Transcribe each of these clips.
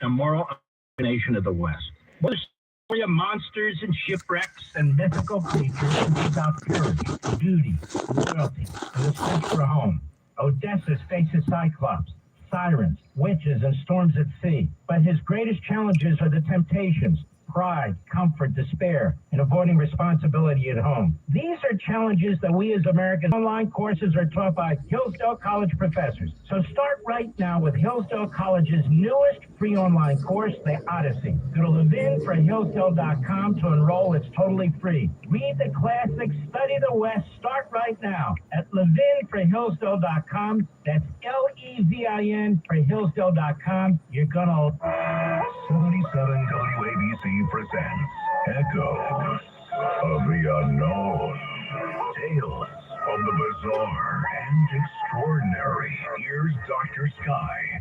immoral nation of the West. What a story of monsters and shipwrecks and mythical creatures without purity, duty, loyalty, and the search for a home. Odysseus faces Cyclops, sirens, witches, and storms at sea. But his greatest challenges are the temptations, pride, comfort, despair, and avoiding responsibility at home. These are challenges that we as Americans online courses are taught by Hillsdale College professors. So start right now with Hillsdale College's newest free online course, The Odyssey. Go to levinforhillsdale.com to enroll. It's totally free. Read the classics, study the West. Start right now at levinforhillsdale.com. That's Levin for Hillsdale.com. You're gonna 77 WABC presents Echoes of the Unknown. Tales of the bizarre and extraordinary. Here's Dr. Sky.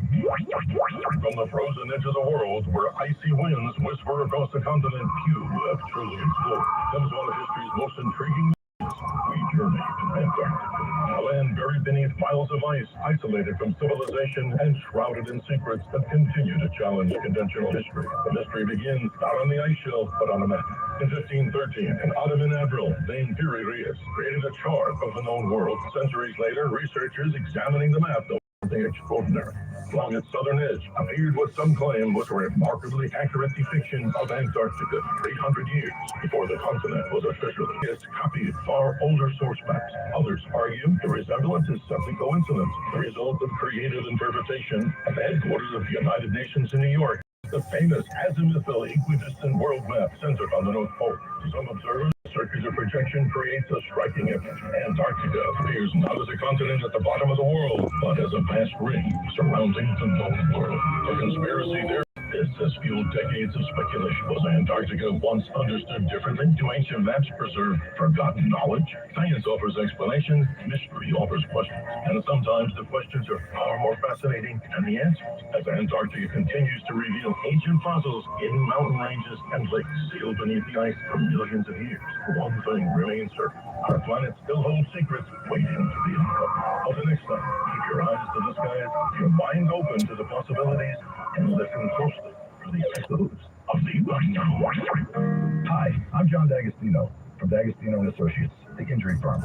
From the frozen edge of the world, where icy winds whisper across the continent few have truly explored, comes one of history's most intriguing. We journey to Antarctica, a land buried beneath miles of ice, isolated from civilization and shrouded in secrets that continue to challenge conventional history. The mystery begins not on the ice shelf, but on a map. In 1513, an Ottoman admiral named Piri Reis created a chart of the known world. Centuries later, researchers examining the map noticed something extraordinary. Along its southern edge appeared what some claim was a remarkably accurate depiction of Antarctica 300 years before the continent was officially. It's copied far older source maps. Others argue the resemblance is simply coincidence, the result of creative interpretation at the headquarters of the United Nations in New York. The famous azimuthal equidistant world map centered on the North Pole. To some observers, circular projection creates a striking image. Antarctica appears not as a continent at the bottom of the world, but as a vast ring surrounding the known world. The conspiracy there. This has fueled decades of speculation. Was Antarctica once understood differently? Do ancient maps preserve forgotten knowledge? Science offers explanations, mystery offers questions. And sometimes the questions are far more fascinating than the answers. As Antarctica continues to reveal ancient fossils, hidden mountain ranges, and lakes sealed beneath the ice for millions of years, one thing remains certain. Our planet still holds secrets waiting to be uncovered. Until next time, keep your eyes to the skies, your mind open to the possibilities, and listen closely for the echoes of the unknown. Hi, I'm John D'Agostino from D'Agostino & Associates, the injury firm.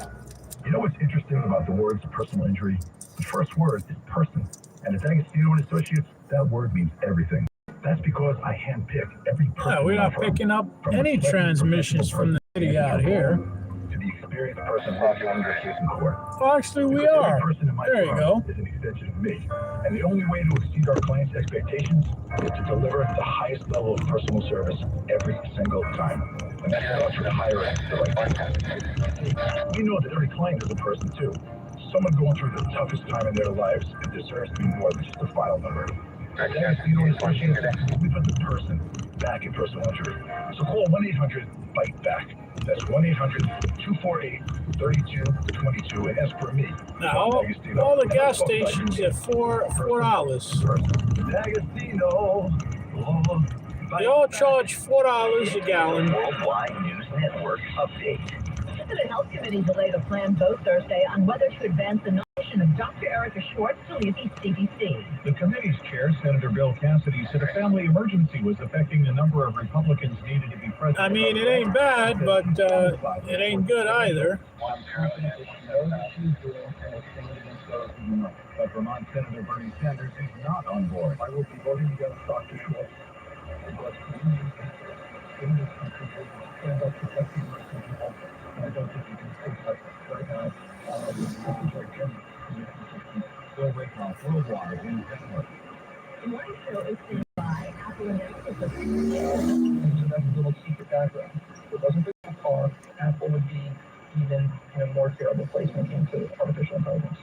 You know what's interesting about the words personal injury? The first word is person, and at D'Agostino & Associates, that word means everything. That's because I handpick every person. Yeah, we're not picking up any transmissions from the city out here. To the experienced person reviewing their case in court. Well, actually, we are. There you go. Is an extension of me, and the only way to exceed our clients' expectations is to deliver the highest level of personal service every single time. And that starts with the higher end, the right client. We know that every client is a person too. Someone going through the toughest time in their lives and deserves to be more than just a file number. We put the person back in personal injury. So call 1-800-BITE-BACK. That's 1-800-248-3222 and ask for me. Now, all the gas stations at $4. D'Agostino. They all charge $4 a gallon. Worldwide News Network update. The Senate Health Committee delayed a planned vote Thursday on whether to advance the nomination of Dr. Erica Schwartz to lead the CDC. The committee's chair, Senator Bill Cassidy, said a family emergency was affecting the number of Republicans needed to be present. I mean, it ain't bad, but it ain't good either. I'm confident that she knows what she's doing and will stand against those who do not. But Vermont Senator Bernie Sanders is not on board. I will be voting against Dr. Schwartz because in this country, they stand up protecting our people. And I don't think you can say that right now. Bill Raycroft, worldwide in network. The morning show is seen by Apple and Amazon. So that's a little secret background. If it wasn't for the car, Apple would be even in a more terrible place when it came to artificial intelligence.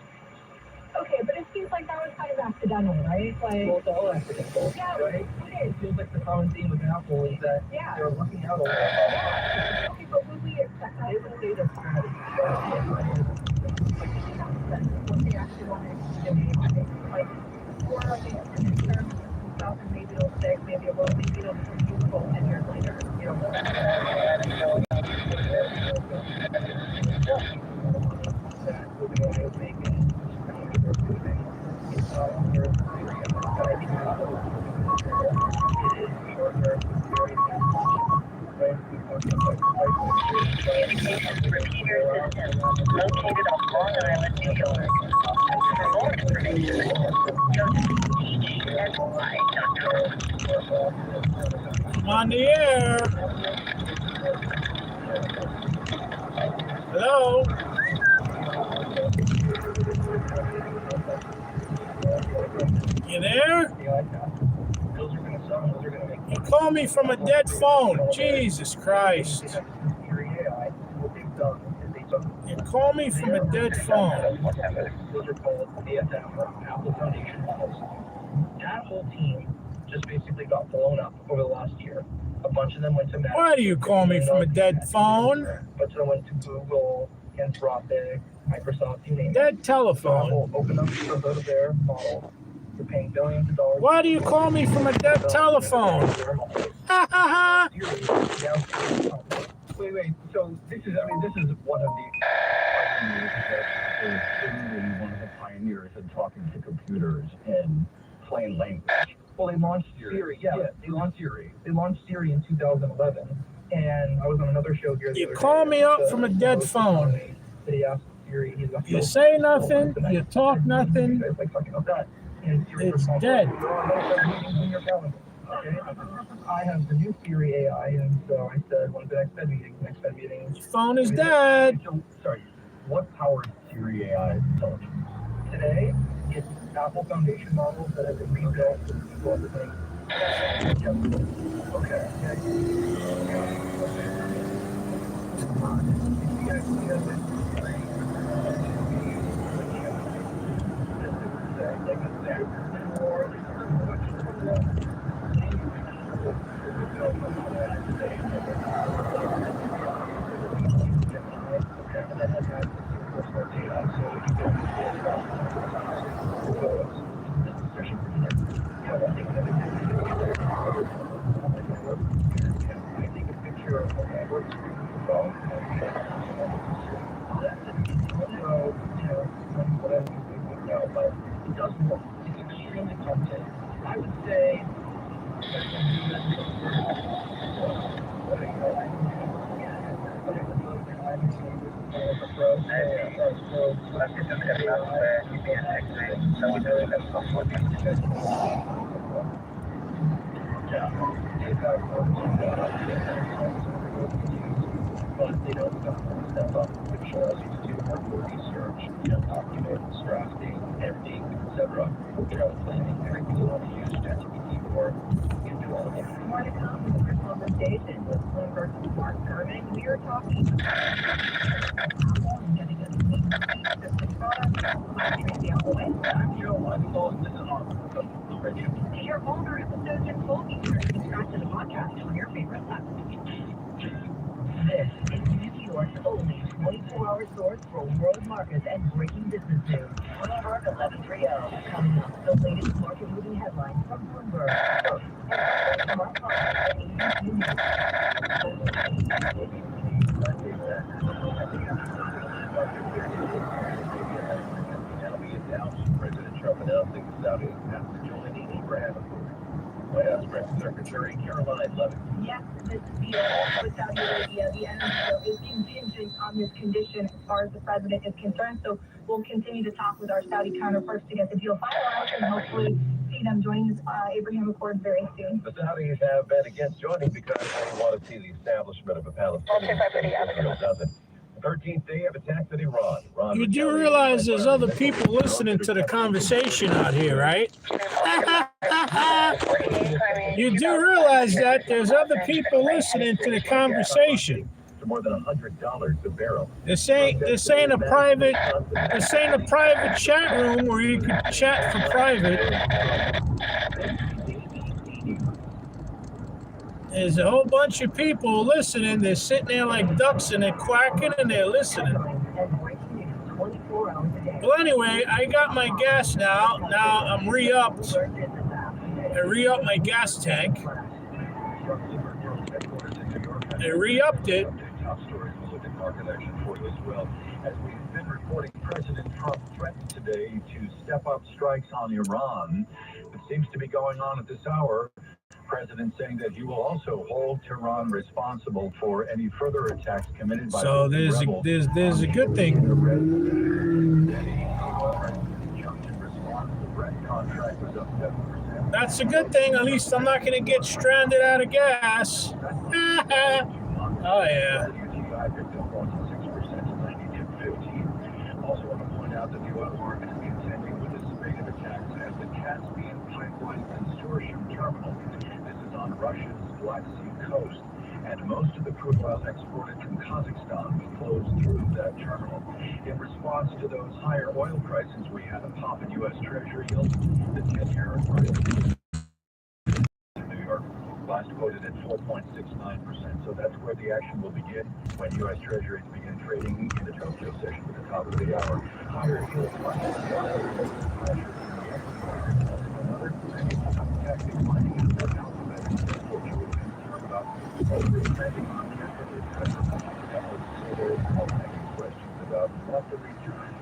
Okay, but it seems like that was kind of accidental, right? Like, Well, it's all accidental, yeah, right? It feels like the common theme with Apple is that they're looking out a lot. okay, but would we expect that? They would say that's strategy. What they actually want to do, like, or are they concerned with stuff and maybe it'll stick, maybe it won't, maybe it'll become useful 10 years later, you know? Communications repeater system located on Long Island, New York. For more information, go to hny.com. I'm on the air. Hello? You there? Those are going to sell, those are going to make You call me from a dead phone. Jesus Christ. Fury AI. What they've done is they took You call me from a dead phone. those are called AFM, or Apple Foundation models. That whole team just basically got blown up over the last year. A bunch of them went to Meta. Why do you call me from a dead phone? A bunch of them went to Google, Anthropic, Microsoft, you name it. Dead telephone. Apple opened up the hood of their model. You're paying billions of dollars. Why do you call me from a dead telephone? Ha ha ha! Wait. So this is one of the pioneers that is genuinely one of the pioneers in talking to computers in plain language. Well, they launched Siri. Yeah, they launched Siri. They launched Siri in 2011, and I was on another show here. You call me up from a dead phone. He asked Siri. He's like, You say nothing, you talk nothing, It's like talking about that. And Siri it's responds, dead. meetings in your calendar. Okay. I have the new Siri AI, and so I said, when's the next Fed meeting? Next Fed meeting. Your phone is dead. So, sorry, what powers Siri AI's intelligence? Today, it's Apple Foundation models that have been rebuilt with people at the thing. Okay. But it does work. It's extremely complicated. I would say but they don't step up, which allows you to do more research, document, drafting, editing, etc. Planning, everything you want to use ChatGPT for control. If you want to come to the conversation with Bloomberg's Mark Gurman, we are talking about getting a new system product, Tracy Alloway. I'm Hear older episodes in full feature. Subscribe to the podcast on your favorite platform. This is New York's only 24-hour source for world markets and breaking business news. Bloomberg 1130. Coming up, the latest market-moving headlines from Bloomberg. First, and from our partners at ABC President Trump announcing the Saudis have to join the Abraham Accords. White House Press Secretary Caroline Levitt. Yes, this deal with Saudi Arabia, the energy deal is contingent on this condition as far as the president is concerned. So we'll continue to talk with our Saudi counterparts to get the deal finalized and hopefully see them joining this Abraham Accords very soon. The Saudis have been against joining because they want to see the establishment of a Palestinian state. Israel doesn't. 13th day of attacks in Iran. You do realize there's other people listening to the conversation out here, right? You do realize that there's other people listening to the conversation. To more than $100 a barrel. This ain't a private chat room where you can chat for private. There's a whole bunch of people listening. They're sitting there like ducks and they're quacking and they're listening. Well, anyway, I got my gas now. Now I'm re-upped. I re-upped my gas tank. I re-upped it. Top stories will look at market action for you as well. As we've been reporting, President Trump threatened today to step up strikes on Iran. It seems to be going on at this hour. president saying that he will also hold Tehran responsible for any further attacks committed by So Houthi rebels. there's a good thing. The Red in response, the Brent contract was up 7%. That's a good thing. At least I'm not going to get stranded out of gas. Oh yeah. WTI picked up 1.6% to 92.15. Also want to point out that the oil market is contending with a spate of attacks at the Caspian Pipeline Consortium terminal. This is on Russia's Black Sea coast, and most of the crude oil exported from Kazakhstan flows through that terminal. In response to those higher oil prices, we had a pop in U.S. Treasury yields. The 10-year in New York last quoted at 4.69%. So that's where the action will begin when U.S. Treasuries begin trading in the Tokyo session at the top of the hour. Higher yields another tactic finding out that alphabet about overspending on so there's more questions about what the return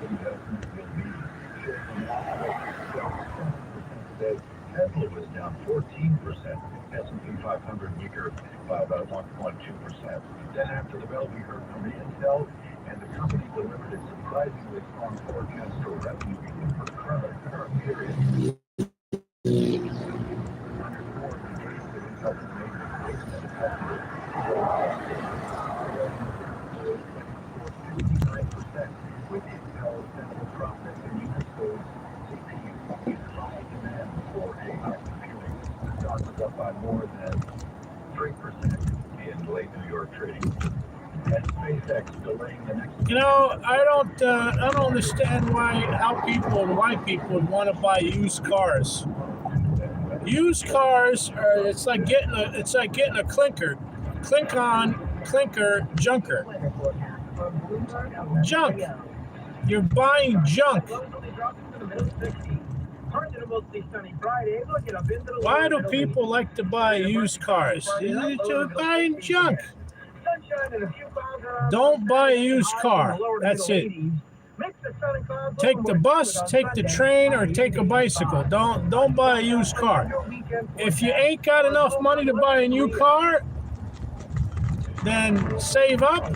investment will be. Today, Tesla was down 14%, S&P 500 weaker by about 1.2%. Then after the bell, we heard from Intel, and the company delivered a surprisingly strong forecast for revenue for the current period. With Intel's central processing unit sold CPU high demand for AI computing. The stock was up by more than 3% in late New York trading. And SpaceX delaying the next. You know, I don't understand how people would want to buy used cars. Used cars are it's like getting a clinker junker. Junk. You're buying junk. Why do people like to buy used cars? You're buying junk. Don't buy a used car. That's it. Take the bus, take the train, or take a bicycle. Don't buy a used car. If you ain't got enough money to buy a new car, then save up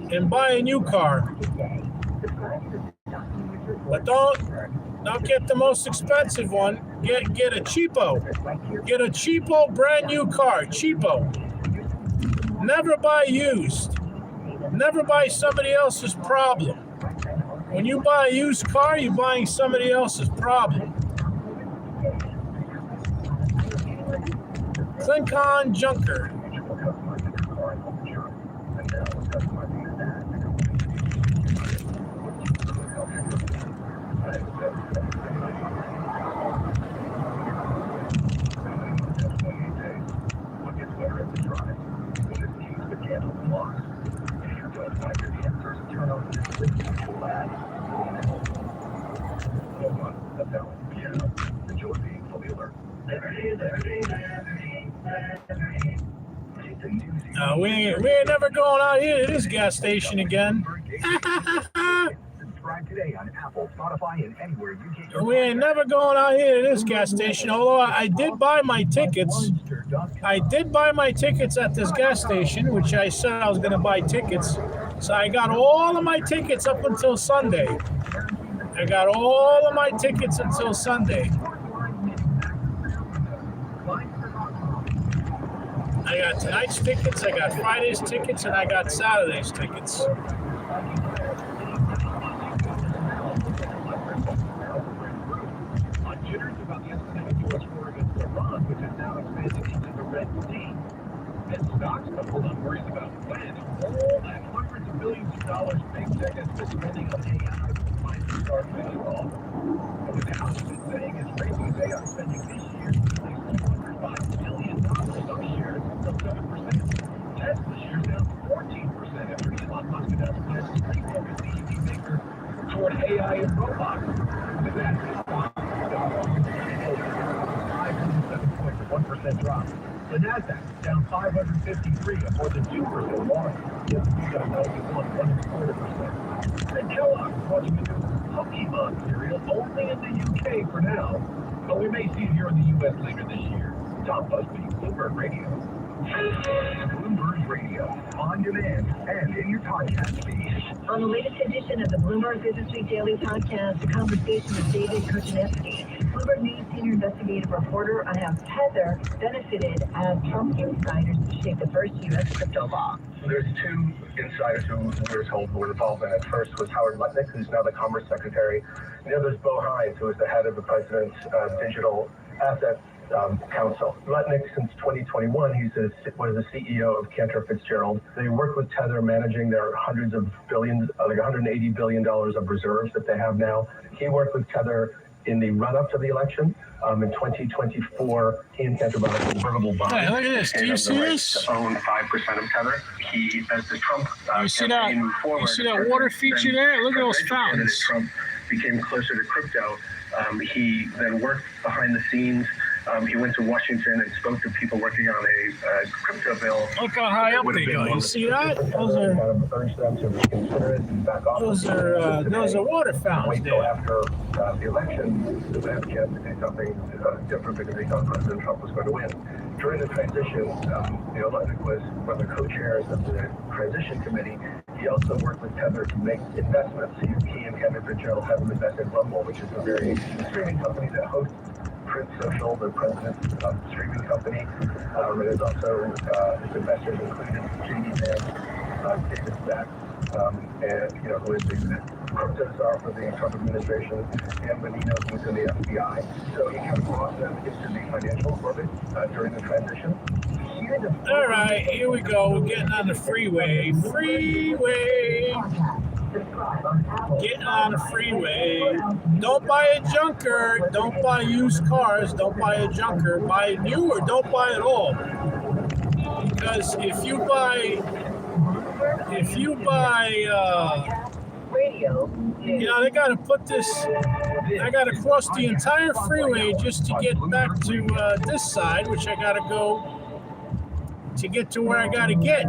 and buy a new car. But don't get the most expensive one. Get a cheapo. Get a cheapo brand new car. Cheapo. Never buy used. Never buy somebody else's problem. When you buy a used car, you're buying somebody else's problem. Click on Junker. We ain't never going out here to this gas station again. Subscribe today on Apple, Spotify, and anywhere you get your We ain't never going out here to this gas station, although I did buy my tickets. I did buy my tickets at this gas station, which I said I was going to buy tickets. So I got all of my tickets up until Sunday. I got all of my tickets until Sunday. I got tonight's tickets, I got Friday's tickets, and I got Saturday's tickets. Jitters about the estimated U.S. war against Iran, which is now expanding into the Red Sea. And stocks coupled on worries about when all that hundreds of billions of dollars big tech has been spending on AI will finally start paying off. And what the House has been saying is raising its AI spending this year to $105 billion on shares of 7%. Tesla shares down 14% after Elon Musk announced plans to refocus the EV maker toward AI and robots. With that, 1% drop. The Nasdaq down 553, a more than 2% loss. The S&P got another 1.25%. And Kellogg's launching a new Pokemon cereal only in the UK for now. but we may see it here in the U.S. later this year. Tom Busby, Bloomberg Radio. Bloomberg Radio, on demand and in your podcast feed. On the latest edition of the Bloomberg Business Week Daily Podcast, a conversation with David Kuchinevsky, Bloomberg News senior investigative reporter, on how Tether benefited as Trump insiders shape the first U.S. crypto law. There's two insiders who we were told were involved in it. First was Howard Lutnick, who's now the Commerce Secretary. And the other is Bo Hines, who is the head of the President's Digital Assets Council. Lutnick, since 2021, was the CEO of Cantor Fitzgerald. They work with Tether managing their hundreds of billions, like $180 billion of reserves that they have now. He worked with Tether in the run-up to the election. In 2024, he and Cantor bought a convertible bond. Hey, look at this. Do you see this? To own 5% of Tether. He, as the Trump You see that? moved forward, You see that water feature there? Look at those fountains. Trump became closer to crypto. He then worked behind the scenes. He went to Washington and spoke to people working on a crypto bill. Look how high up they go. You see that? Those are Urged them to reconsider it and back off. those are water fountains Wait till there. after the election to have a chance to do something different because they thought President Trump was going to win. During the transition, Lutnick was one of the co-chairs of the transition committee. He also worked with Tether to make investments. He and Cantor Fitzgerald have invested in Rumble, which is a very streaming company that hosts Print Social, the president's streaming company. It is also its investors included JD Vance, David Sachs, and who is the crypto czar for the Trump administration, and Menino, who's in the FBI. So he kind of brought them into the financial orbit during the transition. All right, here we go. We're getting on the freeway. Getting on the freeway. Don't buy a junker. Don't buy used cars. Don't buy a junker. Buy new or don't buy at all. Because if you buy, they got to put this. I got to cross the entire freeway just to get back to this side, which I got to go to get to where I got to get.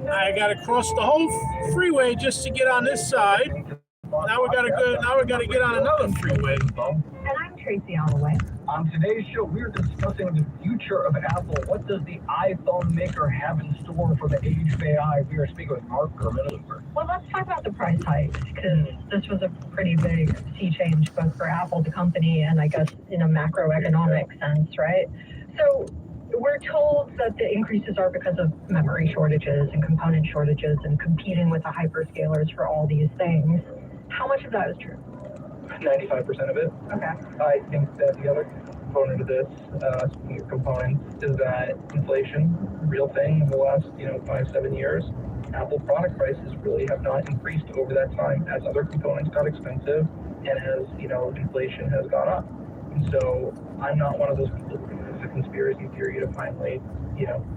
I got to cross the whole freeway just to get on this side. Now we got to go. Now we got to get on another freeway. And I'm Tracy Holloway. On today's show, we're discussing the future of Apple. What does the iPhone maker have in store for the age of AI? We are speaking with Mark Gurman. Well, let's talk about the price hikes, because this was a pretty big sea change both for Apple, the company, and I guess in a macroeconomic sense, right? So we're told that the increases are because of memory shortages and component shortages and competing with the hyperscalers for all these things. How much of that is true? 95% of it. Okay. I think that the other component of this, speaking of components, is that inflation, real thing in the last 5-7 years. Apple product prices really have not increased over that time as other components got expensive and as inflation has gone up. And so I'm not one of those people who thinks it's a conspiracy theory to finally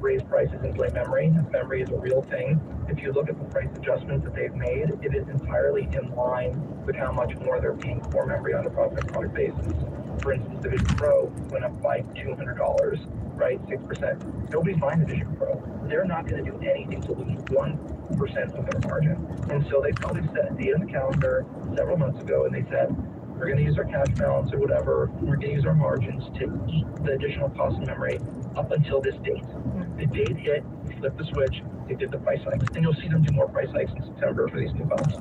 raise prices and play memory. Memory is a real thing. If you look at the price adjustments that they've made, it is entirely in line with how much more they're paying for memory on a product basis. For instance, the Vision Pro went up by $200, right? 6%. Nobody's buying the Vision Pro. They're not going to do anything to lose 1% of their margin. And so they probably set a date on the calendar several months ago, and they said, we're going to use our cash balance or whatever. We're going to use our margins to eat the additional cost of memory up until this date. The date hit, flip the switch, they did the price hikes. And you'll see them do more price hikes in September for these new phones.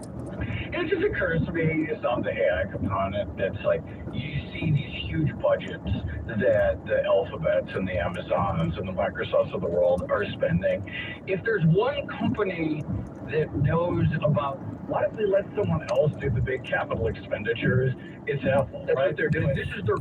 It just occurs to me, it's on the AI component, that's like, you see these huge budgets that the Alphabets and the Amazons and the Microsofts of the world are spending. If there's one company that knows about, why don't they let someone else do the big capital expenditures? It's Apple, That's right? what they're doing. This is their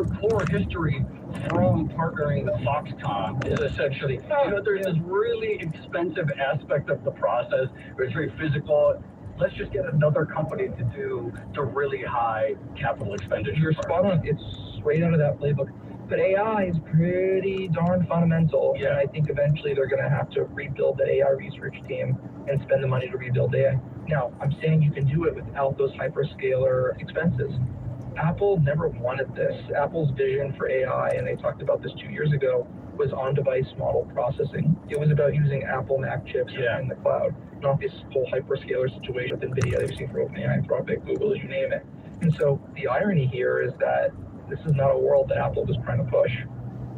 core history from partnering with Foxconn is essentially, there's this really expensive aspect of the process, where it's very physical. Let's just get another company to do the really high capital expenditure. You're spot on. It's straight out of that playbook. But AI is pretty darn fundamental. Yeah. And I think eventually they're going to have to rebuild the AI research team and spend the money to rebuild AI. Now, I'm saying you can do it without those hyperscaler expenses. Apple never wanted this. Apple's vision for AI, and they talked about this 2 years ago, was on-device model processing. It was about using Apple Mac chips in the cloud, not this whole hyperscaler situation with NVIDIA that you've seen for OpenAI, Anthropic, Google, you name it. And so the irony here is that This is not a world that Apple was trying to push.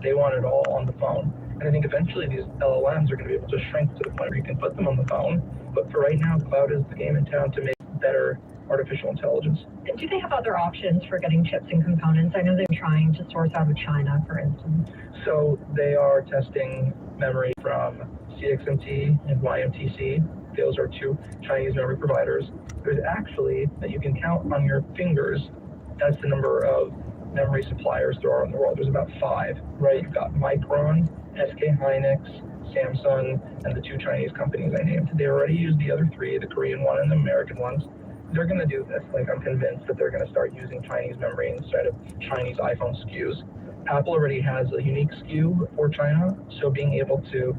They want it all on the phone. And I think eventually these LLMs are going to be able to shrink to the point where you can put them on the phone. But for right now, cloud is the game in town to make better artificial intelligence. And do they have other options for getting chips and components? I know they're trying to source out of China, for instance. So they are testing memory from CXMT and YMTC. Those are two Chinese memory providers. There's actually, that you can count on your fingers, that's the number of memory suppliers there are in the world. There's about 5, right? You've got Micron, SK Hynix, Samsung, and the 2 Chinese companies I named. They already use the other 3, the Korean one and the American ones. They're going to do this. Like, I'm convinced that they're going to start using Chinese memory instead of Chinese iPhone SKUs. Apple already has a unique SKU for China, so being able to,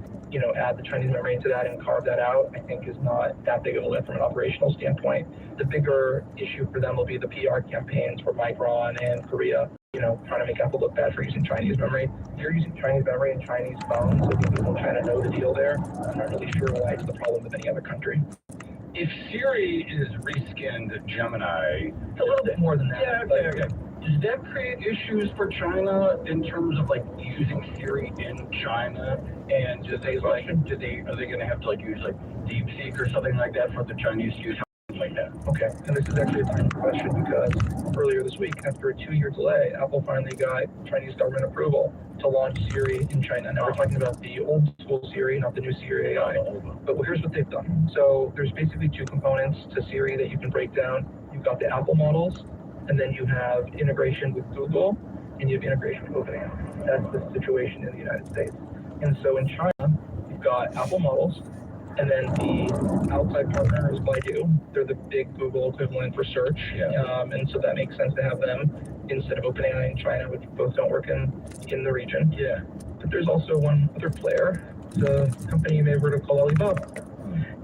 add the Chinese memory into that and carve that out, I think is not that big of a lift from an operational standpoint. The bigger issue for them will be the PR campaigns for Micron and Korea, trying to make Apple look bad for using Chinese memory. If you're using Chinese memory and Chinese phones, so people in China know the deal there. I'm not really sure why it's the problem with any other country. If Siri is reskinned Gemini, It's a little bit more than that. yeah, okay. Does that create issues for China in terms of like using Siri in China? And are they going to have to use DeepSeek or something like that for the Chinese to use like that? Okay, and this is actually a timely question because earlier this week, after a 2-year delay, Apple finally got Chinese government approval to launch Siri in China. Now we're talking about the old school Siri, not the new Siri AI. But here's what they've done. So there's basically 2 components to Siri that you can break down. You've got the Apple models, and then you have integration with Google, and you have integration with OpenAI. That's the situation in the United States. And so in China, you've got Apple models, and then the outside partner is Baidu. They're the big Google equivalent for search. And so that makes sense to have them instead of OpenAI in China, which both don't work in the region. Yeah. But there's also one other player, the company you may have heard of called Alibaba.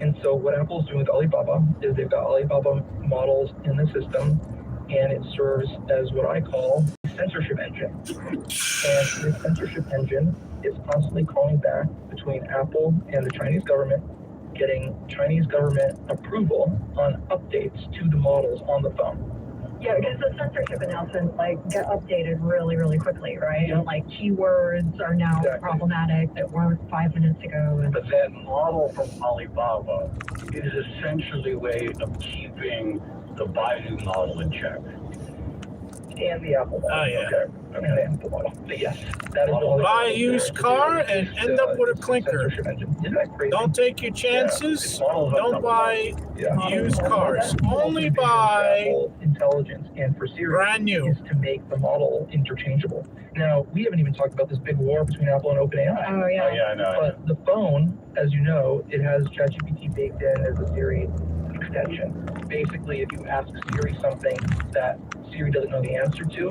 And so what Apple's doing with Alibaba is they've got Alibaba models in the system, and it serves as what I call a censorship engine. And this censorship engine is constantly calling back between Apple and the Chinese government, getting Chinese government approval on updates to the models on the phone. Yeah, because the censorship announcements get updated really, really quickly, right? Yeah. Like keywords are now Exactly. problematic that weren't 5 minutes ago. And But that model from Alibaba is essentially a way of keeping the Baidu model in check. And the Apple model. Oh, yeah. Okay. I mean, the Apple model. But yes, that is all. Buy a used car and end up with a clinker. Censorship engine. Isn't that crazy? Don't take your chances. Don't buy Yeah. used cars. That's Only the buy Apple intelligence and for Siri brand new. is to make the model interchangeable. Now, we haven't even talked about this big war between Apple and OpenAI. oh yeah. Oh, yeah, I know. But the phone, as you know, it has ChatGPT baked in as a Siri extension. Basically, if you ask Siri something that Siri doesn't know the answer to,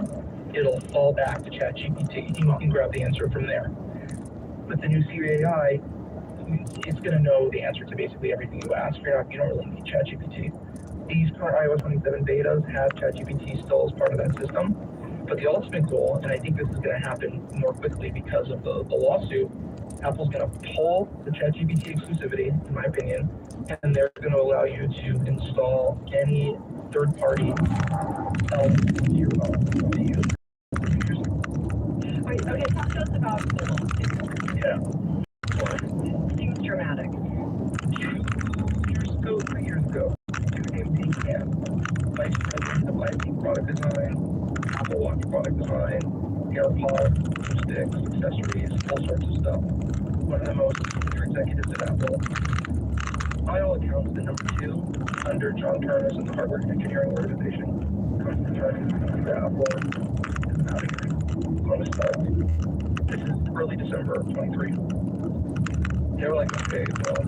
it'll fall back to ChatGPT, and you can grab the answer from there. With the new Siri AI, it's going to know the answer to basically everything you ask. You don't really need ChatGPT. These current iOS 27 betas have ChatGPT still as part of that system. But the ultimate goal, and I think this is going to happen more quickly because of the lawsuit, Apple's going to pull the ChatGPT exclusivity, in my opinion, and they're going to allow you to install any third-party element to your phone to use. Wait, okay, talk to us about the lawsuit. Yeah. Seems dramatic. 3 years ago, dude named Ding Yan, vice president of IT product design, Apple Watch product design, AirPods, sticks, accessories, all sorts of stuff. One of the most senior executives at Apple. By all accounts, the number 2 under John Turnus in the hardware engineering organization. Comes to turn to Apple is out of here. On the start. This is early December of 23. They were like, okay, well,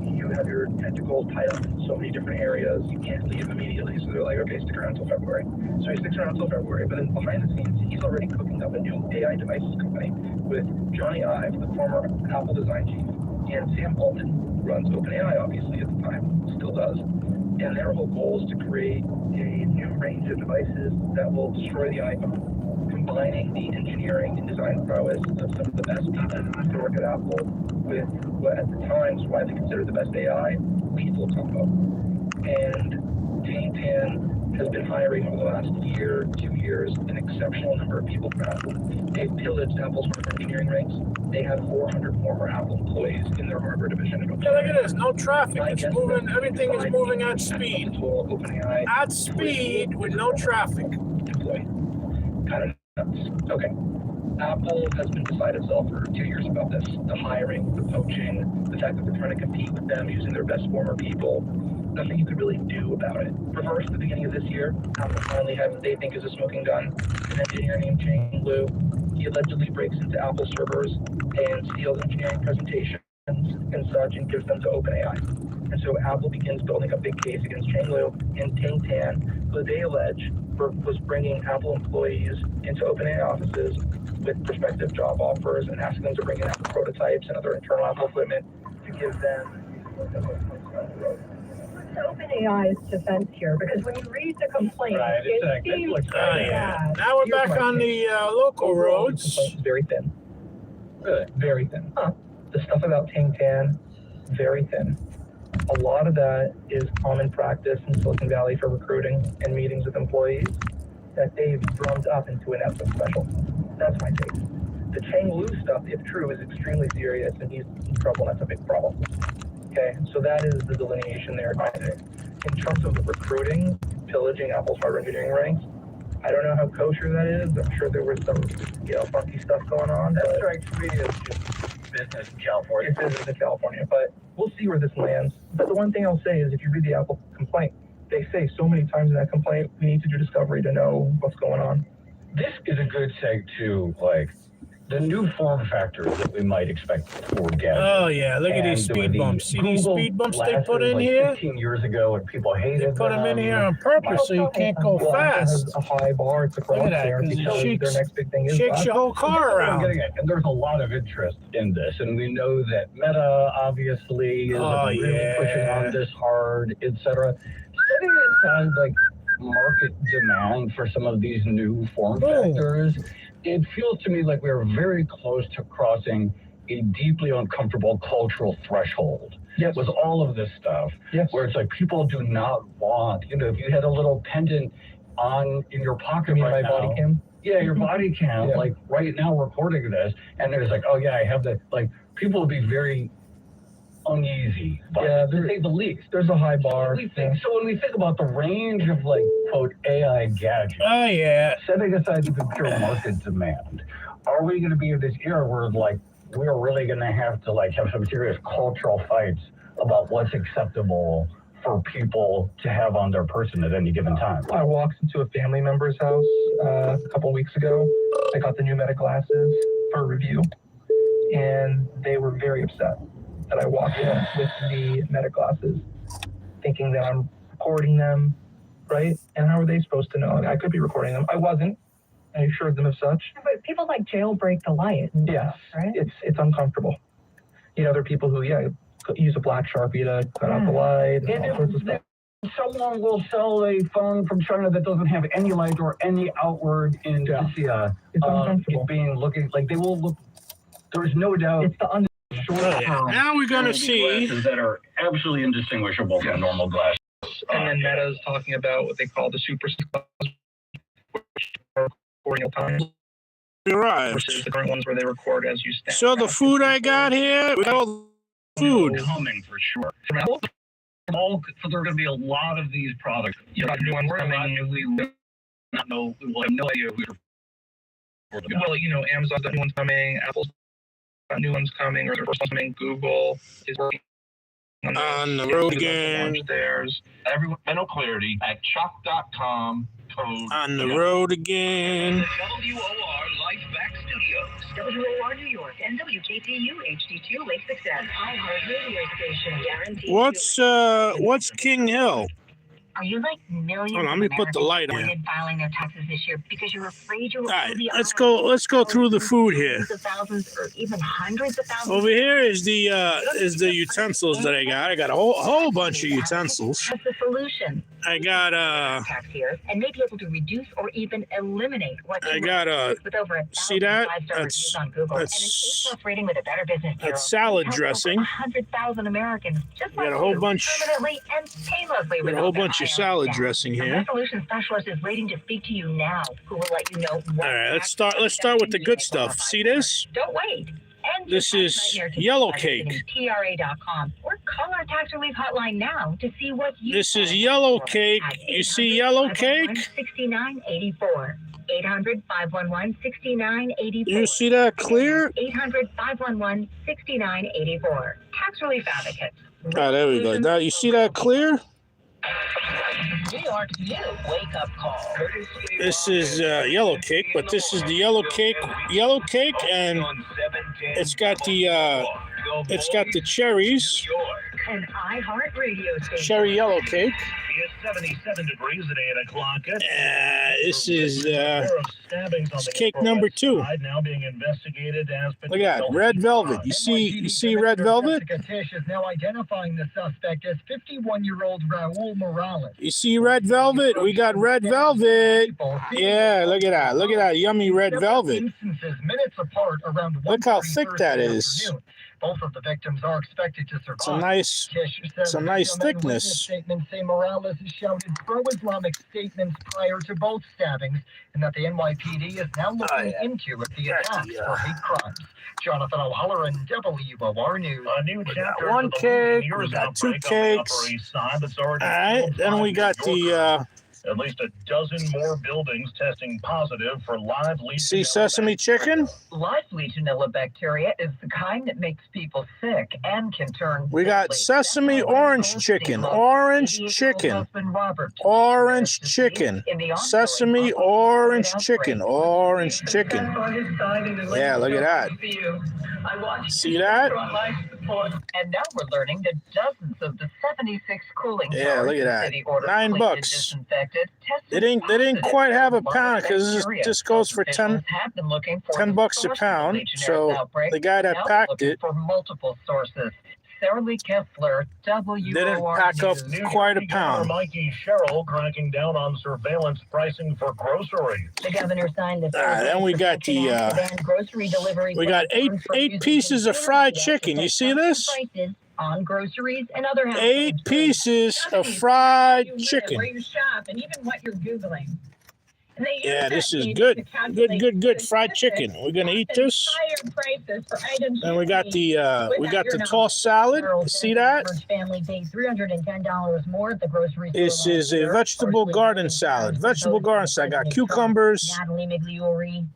you have your tentacles tied up in so many different areas, you can't leave immediately. So they're like, okay, stick around until February. So he sticks around until February, but then behind the scenes, he's already cooking up a new AI devices company with Johnny Ive, the former Apple design chief, and Sam Altman, who runs OpenAI, obviously, at the time, still does. And their whole goal is to create a new range of devices that will destroy the iPhone, combining the engineering and design prowess of some of the best people to work at Apple with what at the time was widely considered the best AI, lethal combo. And Ting Tan has been hiring over the last year, 2 years, an exceptional number of people from Apple. They've pillaged Apple's hardware engineering ranks. They have 400 former Apple employees in their hardware division. Yeah, look at this. No traffic. It's moving. Everything is moving at speed. OpenAI At speed with no traffic. employee. Kind of nuts. Okay. Apple has been beside itself for 2 years about this. The hiring, the poaching, the fact that they're trying to compete with them using their best former people. Nothing you could really do about it. Reverse the beginning of this year, Apple finally had what they think is a smoking gun. An engineer named Chang Liu. He allegedly breaks into Apple servers and steals engineering presentations and such and gives them to OpenAI. And so Apple begins building a big case against Chang Liu and Ting Tan, who they allege was bringing Apple employees into OpenAI offices with prospective job offers and asking them to bring in Apple prototypes and other internal Apple equipment to give them. OpenAI's defense here, because when you read the complaint, Right, it seems Oh, yeah. bad. Now we're Here's back my on the local Overall, the roads. complaint is very thin. Really? Very thin. The stuff about Ting Tan, very thin. A lot of that is common practice in Silicon Valley for recruiting and meetings with employees that they've drummed up into an epic special. That's my take. The Chang Liu stuff, if true, is extremely serious and he's in trouble and that's a big problem. Okay, so that is the delineation there. In terms of the recruiting, pillaging Apple's hardware engineering ranks, I don't know how kosher that is. I'm sure there was some, funky stuff going on. That strikes me as just business in California. It is in California, but we'll see where this lands. But the one thing I'll say is if you read the Apple complaint, they say so many times in that complaint, we need to do discovery to know what's going on. This is a good seg to, like, the new form factors that we might expect for gadgets. Oh, yeah. Look at these And with speed the bumps. See these Google speed bumps they glasses, put in like, here? 15 years ago, and people hated They put them in here on purpose so you can't go Well, Apple has fast. a high bar to Look cross at that, there 'cause it because shakes- their next big thing is Shakes your whole car That's what I'm around. getting at. And there's a lot of interest in this, and we know that Meta obviously is Oh, really yeah. pushing on this hard, etc. Setting aside like market demand for some of these new form Boom. factors, it feels to me like we're very close to crossing a deeply uncomfortable cultural threshold Yes. with all of this stuff, Yes. where it's like people do not want, if you had a little pendant on in your pocket You mean right my now. body cam? Yeah, your body cam, Yeah. like right now recording this, and there's like, oh yeah, I have the, like, people would be very uneasy, by Yeah, it, to say the least. There's a high bar. So when we think about the range of like, quote, AI gadgets, Oh, yeah. setting aside the pure market demand, are we going to be in this era where like, we're really going to have to like have some serious cultural fights about what's acceptable for people to have on their person at any given time? I walked into a family member's house a couple weeks ago. I got the new Meta glasses for review, and they were very upset that I walked in with the Meta glasses, thinking that I'm recording them, right? And how are they supposed to know? I could be recording them. I wasn't. I assured them of such. But people like jailbreak the light. and Yes, stuff, right? it's uncomfortable. There are people who, use a black Sharpie to cut out the light and all sorts of stuff. Someone will sell a phone from China that doesn't have any light or any outward indicia It's of uncomfortable. it being looking like they will look. There's no doubt. It's the Oh, yeah. Now we're going to see. glasses that are absolutely indistinguishable from normal glasses. And then Meta's talking about what they call the super glasses, which are recording time Right. versus the current ones where they record as you stand. So the food I got here, we got all the food. Coming for sure. From Apple, So there are going to be a lot of these products. you got new ones coming. We will not know. We will have no idea who. Well, Amazon's got new ones coming. Apple's got new ones coming, or their first one's coming. Google is working on this. On the road Google's again. launched theirs. Everyone, mental clarity at chalk.com. Code. On the road again. WOR Lifeback Studios. WOR New York and WKTU HD2 Lake Success. iHeart radio station guaranteed. What's King Hill? Are you like millions Hold on, of let me put the light on. avoided filing their taxes this year because you're afraid you will All right, owe the let's IRS go through the food here. tens of thousands or even hundreds of thousands? Over here is the utensils that I got. I got a whole bunch of utensils. Has the solution. I got tax here and may be able to reduce or even eliminate what I you got with over see that? 1,000 five-star reviews on Google and an A+ rating with a Better Business Bureau. That's salad Help dressing. over 100,000 Americans just We got like a whole you, bunch. permanently and painlessly Got a whole bunch of salad dressing The here. resolution specialist is waiting to speak to you now, who will let you know what. All right, let's start with the good stuff. See this? Don't wait. And This is yellow cake. TRA.com or call our tax relief hotline now to see what you. This is yellow cake. You see yellow cake? 6984. 800-511-6984. You see that clear? 800-511-6984. Tax Relief Advocates. Oh, there we go. Now you see that clear? New York's new wake-up call. This is yellow cake, but this is the yellow cake, and it's got the cherries, An iHeart radio station. cherry yellow cake. It's 77 degrees at 8 o'clock. This is It's cake number 2. Now being investigated as Look at that, red velvet. You see red velvet? Jessica Tisch is now identifying the suspect as 51-year-old Raul Morales. You see red velvet? We got red velvet. Yeah, look at that. Look at that yummy red velvet. Instances minutes apart around Look how thick 1:30 that Thursday is. afternoon. Both of the victims are expected to survive. It's a nice, Tisch says a nice the witness thickness. Statements say Morales has shouted pro-Islamic statements prior to both stabbings, and that the NYPD is now looking into the attacks for hate crimes. Jonathan O'Halloran, WOR News. A new chapter one of the cake, year's we got 2 outbreak on the Upper cakes. East Side that's already All right, killed then we 5 got New Yorkers. the At least a dozen more buildings testing positive for live Legionella. see sesame chicken. Live Legionella bacteria is the kind that makes people sick and can turn. We got deadly. sesame orange chicken, orange chicken, orange chicken, sesame orange chicken, orange chicken. Yeah, look at that. See that? And now we're learning that dozens of the 76 cooling Yeah, towers look at the that. city ordered $9 cleaned and bucks. disinfected They tested didn't quite have a pound because bacteria. this goes for 10 Officials have been looking for $10 the bucks a source of pound. Legionnaire's So outbreak. the guy that Now they're packed looking it for multiple sources. Sarah Lee Kessler, WOR didn't pack up News. quite a Governor pound. Mikey Sherrill cracking down on surveillance pricing for groceries. The governor signed the Then we got the grocery delivery. we got eight pieces of fried chicken. You see this? On groceries and other 8 pieces of fried chicken. Where you shop and even what you're Googling. And they use Yeah, that this is data good. to calculate Good fried specific chicken. We're gonna eat and this. higher prices for items Then we you got need. the tossed salad. You see that? Family paid $310 more at the grocery store. This last is a year. vegetable garden salad. Vegetable garden salad. Got cucumbers, Natalie Migliori.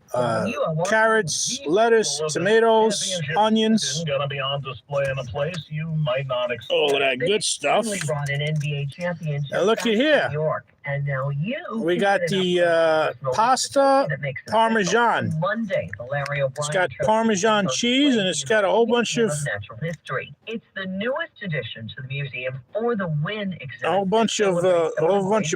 carrots, lettuce, tomatoes, onions, Gonna be on display in a place you might not expect. all of that good stuff. Finally brought an NBA championship Now look back at to here. New York. And now We got the pasta Parmesan. Monday, the Larry O'Brien It's got Trophy Parmesan goes cheese and it's got a whole bunch of natural history. It's the newest addition to the museum for the Win exhibit. a whole bunch of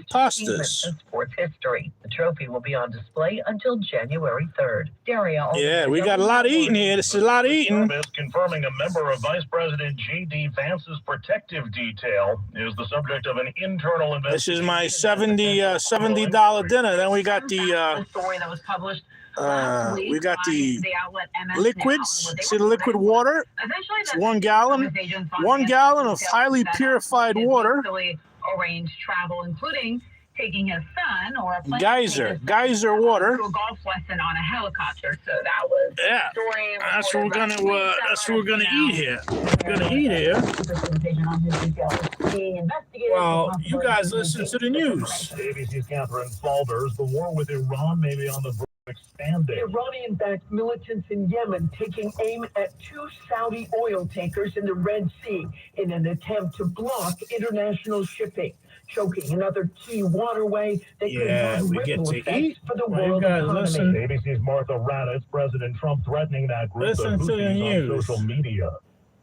pastas. And sports history. The trophy will be on display until January 3rd. Daria. Yeah, we got a lot of eating here. This is a lot of eating. Service confirming a member of Vice President J.D. Vance's protective detail is the subject of an internal investigation. This is my $70 dinner. Then we got the story that was published we got the the outlet MS liquids. Now. See the liquid water? Eventually, It's 1 gallon. 1 gallon of highly purified water. Arranged travel, including taking his son or a plane Geyser water. to a golf lesson on a helicopter. So that was Yeah, the story. that's what we're gonna eat here. We're gonna eat here. Well, you guys listen to the news. ABC's Catherine Salders. The war with Iran may be on the verge of expanding. Iranian-backed militants in Yemen taking aim at 2 Saudi oil tankers in the Red Sea in an attempt to block international shipping, choking another key waterway that could have we get ripple to effects eat. for the Well, you world guys economy. listen. ABC's Martha Raddatz, President Trump threatening that group Listen of to the Houthis on news. social media.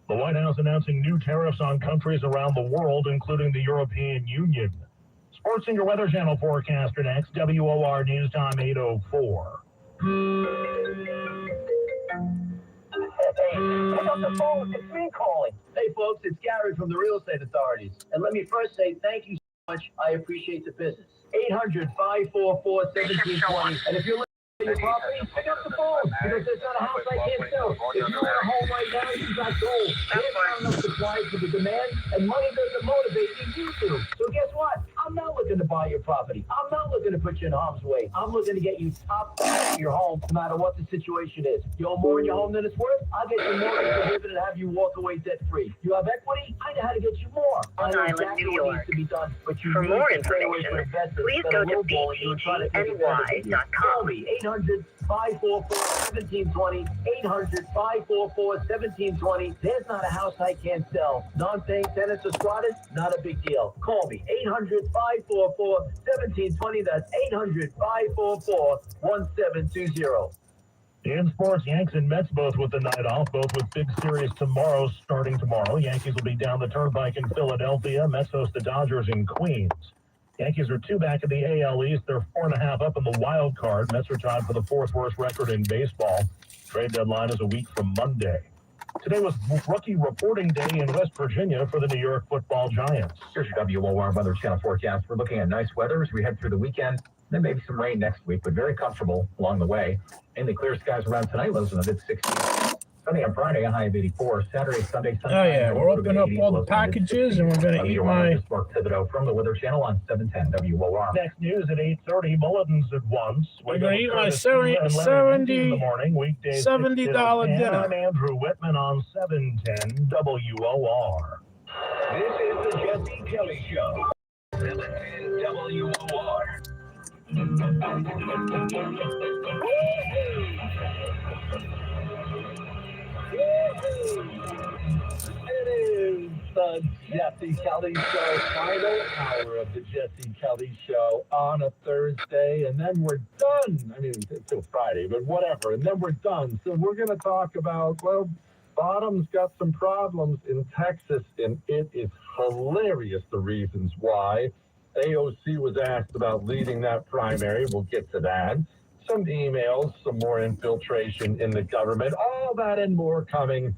The White House announcing new tariffs on countries around the world, including the European Union. Sports and your Weather Channel forecaster next. WOR News Time 8:04. Hey, pick up the phone. It's me calling. Hey, folks, it's Gary from the Real Estate Authorities. And let me first say thank you much. I appreciate the business. 800-544-1720. And if you're looking for your property, pick up the phone because there's not a house I can't sell. If you want a home right now, you got gold. There's not enough supply for the demand, and money doesn't motivate you to. So guess what? I'm not looking to buy your property. I'm not looking to put you in harm's way. I'm looking to get you top of your home, no matter what the situation is. You own more in your home than it's worth? I'll get you more forgiven and have you walk away debt-free. You have equity? I know how to get you more. I know Island, exactly New what York. needs to be done, but you For need more to stay away information, from investors please that go are to lowballing you and trying to take advantage of you. btgny.com. Call me, 800-544-1720, 800-544-1720. There's not a house I can't sell. Non-paying tenants or squatters, not a big deal. Call me, 800-544-1720. That's 800-544-1720. In sports, Yanks and Mets both with the night off, both with big series tomorrow, starting tomorrow. Yankees will be down the turnpike in Philadelphia. Mets host the Dodgers in Queens. Yankees are 2 back in the AL East. They're 4.5 up in the wild card. Mets are tied for the 4th worst record in baseball. Trade deadline is a week from Monday. Today was rookie reporting day in West Virginia for the New York Football Giants. Here's your WOR Weather Channel forecast. We're looking at nice weather as we head through the weekend. Then maybe some rain next week, but very comfortable along the way. Mainly clear skies around tonight, lows in the mid-60s. Sunday and Friday, a high of 84. Saturday, Sunday, Oh yeah, we're opening up all the packages and we're gonna eat my. Mark Thibodeau from the Weather Channel on 710 WOR. Next news at 8:30. Mullins at once. We're gonna eat my $70 in the morning. Weekdays $70 dinner. I'm Andrew Whitman on 710 WOR. This is the Jesse Kelly Show. 710 WOR. It is the Jesse Kelly Show, final hour of the Jesse Kelly Show on a Thursday, and then we're done. I mean, until Friday, but whatever, and then we're done. So we're going to talk about, well, Bottom's got some problems in Texas, and it is hilarious the reasons why. AOC was asked about leading that primary. We'll get to that. Some emails, some more infiltration in the government, all that and more coming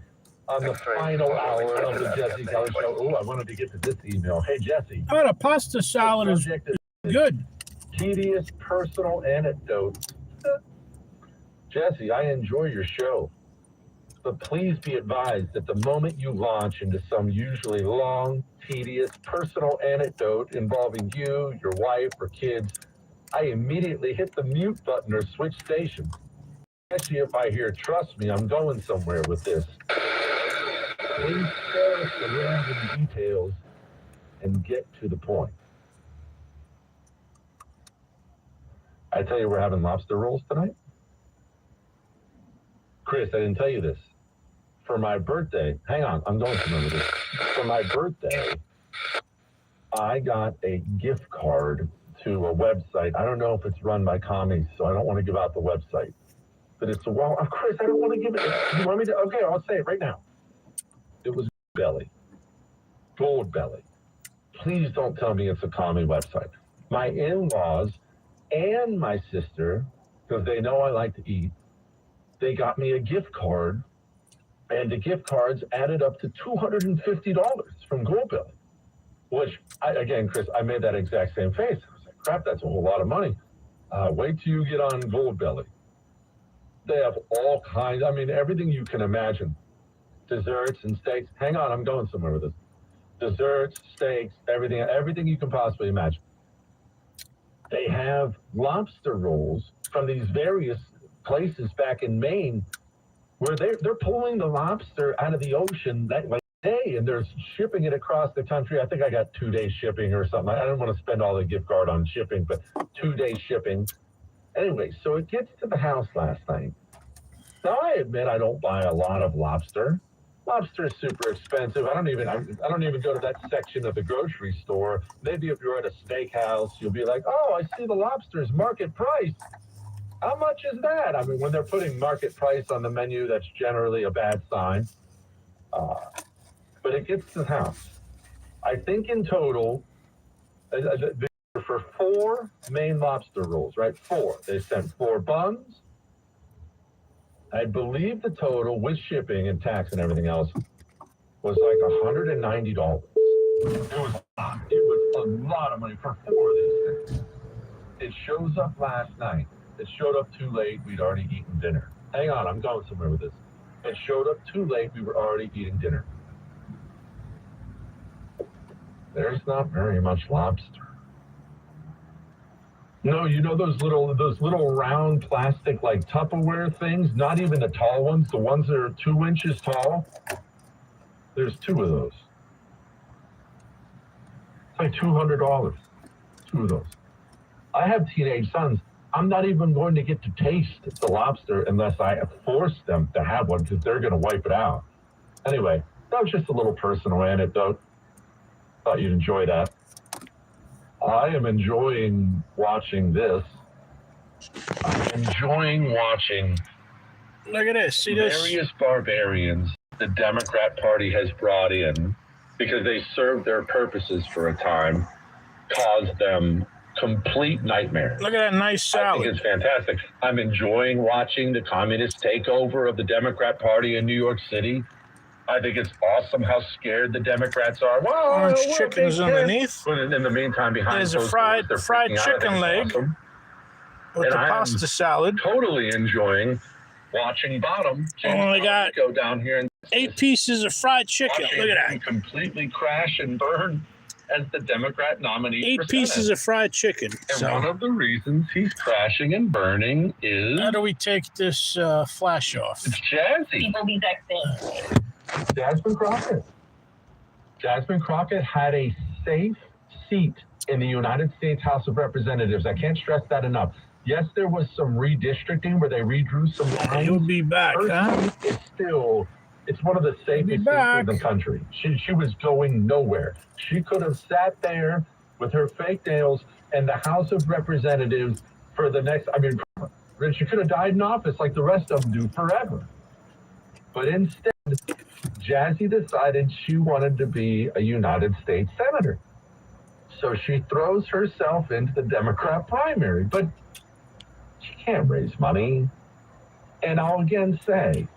on the final hour of the Jesse Kelly Show. Oh, I wanted to get to this email. Hey, Jesse. Oh, the pasta salad is good. Tedious personal anecdotes. Jesse, I enjoy your show, but please be advised that the moment you launch into some usually long, tedious personal anecdote involving you, your wife, or kids, I immediately hit the mute button or switch stations. Especially if I hear, trust me, I'm going somewhere with this. Please spare us the random details and get to the point. I tell you we're having lobster rolls tonight? Chris, I didn't tell you this. For my birthday, hang on, I'm going to remember this. For my birthday, I got a gift card to a website. I don't know if it's run by commies, so I don't want to give out the website. But it's Chris, I don't want to give it. You want me to? Okay, I'll say it right now. It was Gold Belly. Please don't tell me it's a commie website. My in-laws and my sister, because they know I like to eat, they got me a gift card, and the gift cards added up to $250 from Gold Belly. Which, again, Chris, I made that exact same face. I was like, crap, that's a whole lot of money. Wait till you get on Gold Belly. They have all kinds, everything you can imagine. Desserts and steaks. Hang on, I'm going somewhere with this. Desserts, steaks, everything you can possibly imagine. They have lobster rolls from these various places back in Maine where they're pulling the lobster out of the ocean that day, and they're shipping it across the country. I think I got 2-day shipping or something. I don't want to spend all the gift card on shipping, but 2-day shipping. Anyway, so it gets to the house last night. Now I admit I don't buy a lot of lobster. Lobster is super expensive. I don't even go to that section of the grocery store. Maybe if you're at a steakhouse, you'll be like, oh, I see the lobster's market price. How much is that? When they're putting market price on the menu, that's generally a bad sign. But it gets to the house. I think in total, for 4 Maine lobster rolls, right? 4. They sent 4 buns. I believe the total with shipping and tax and everything else was like $190. It was lot of money for 4 of these things. It shows up last night. It showed up too late. We'd already eaten dinner. Hang on, I'm going somewhere with this. It showed up too late. We were already eating dinner. There's not very much lobster. No, you know those little round plastic like Tupperware things? Not even the tall ones, the ones that are 2 inches tall. There's 2 of those. It's like $200. 2 of those. I have teenage sons. I'm not even going to get to taste the lobster unless I force them to have one because they're going to wipe it out. Anyway, that was just a little personal anecdote. Thought you'd enjoy that. I am enjoying watching this. I'm enjoying watching Look at this. See this? various barbarians the Democrat Party has brought in because they served their purposes for a time, caused them complete nightmares. Look at that nice I salad. think it's fantastic. I'm enjoying watching the communist takeover of the Democrat Party in New York City. I think it's awesome how scared the Democrats are. Whoa, Orange we're chickens big underneath. But in the meantime, behind There's a closed fried doors, they're freaking out. I think chicken it's leg awesome. with And the I am pasta salad. Totally enjoying watching Bottom Only got go down here and 8 pieces of fried chicken. watching Look at him that. completely crash and burn as the Democrat nominee 8 for pieces Senate. of fried chicken. And one So of the reasons he's crashing and burning is how do we take this flash off? it's Jazzy. People be vexing. Jasmine Crockett. Jasmine Crockett had a safe seat in the United States House of Representatives. I can't stress that enough. Yes, there was some redistricting where they redrew some You'll lines. be back, Her huh? seat is still, it's one of the safest seats back. in the country. She was going nowhere. She could have sat there with her fake nails in the House of Representatives for the next, she could have died in office like the rest of them do forever. But instead, Jazzy decided she wanted to be a United States Senator. So she throws herself into the Democrat primary, but she can't raise money. And I'll again say,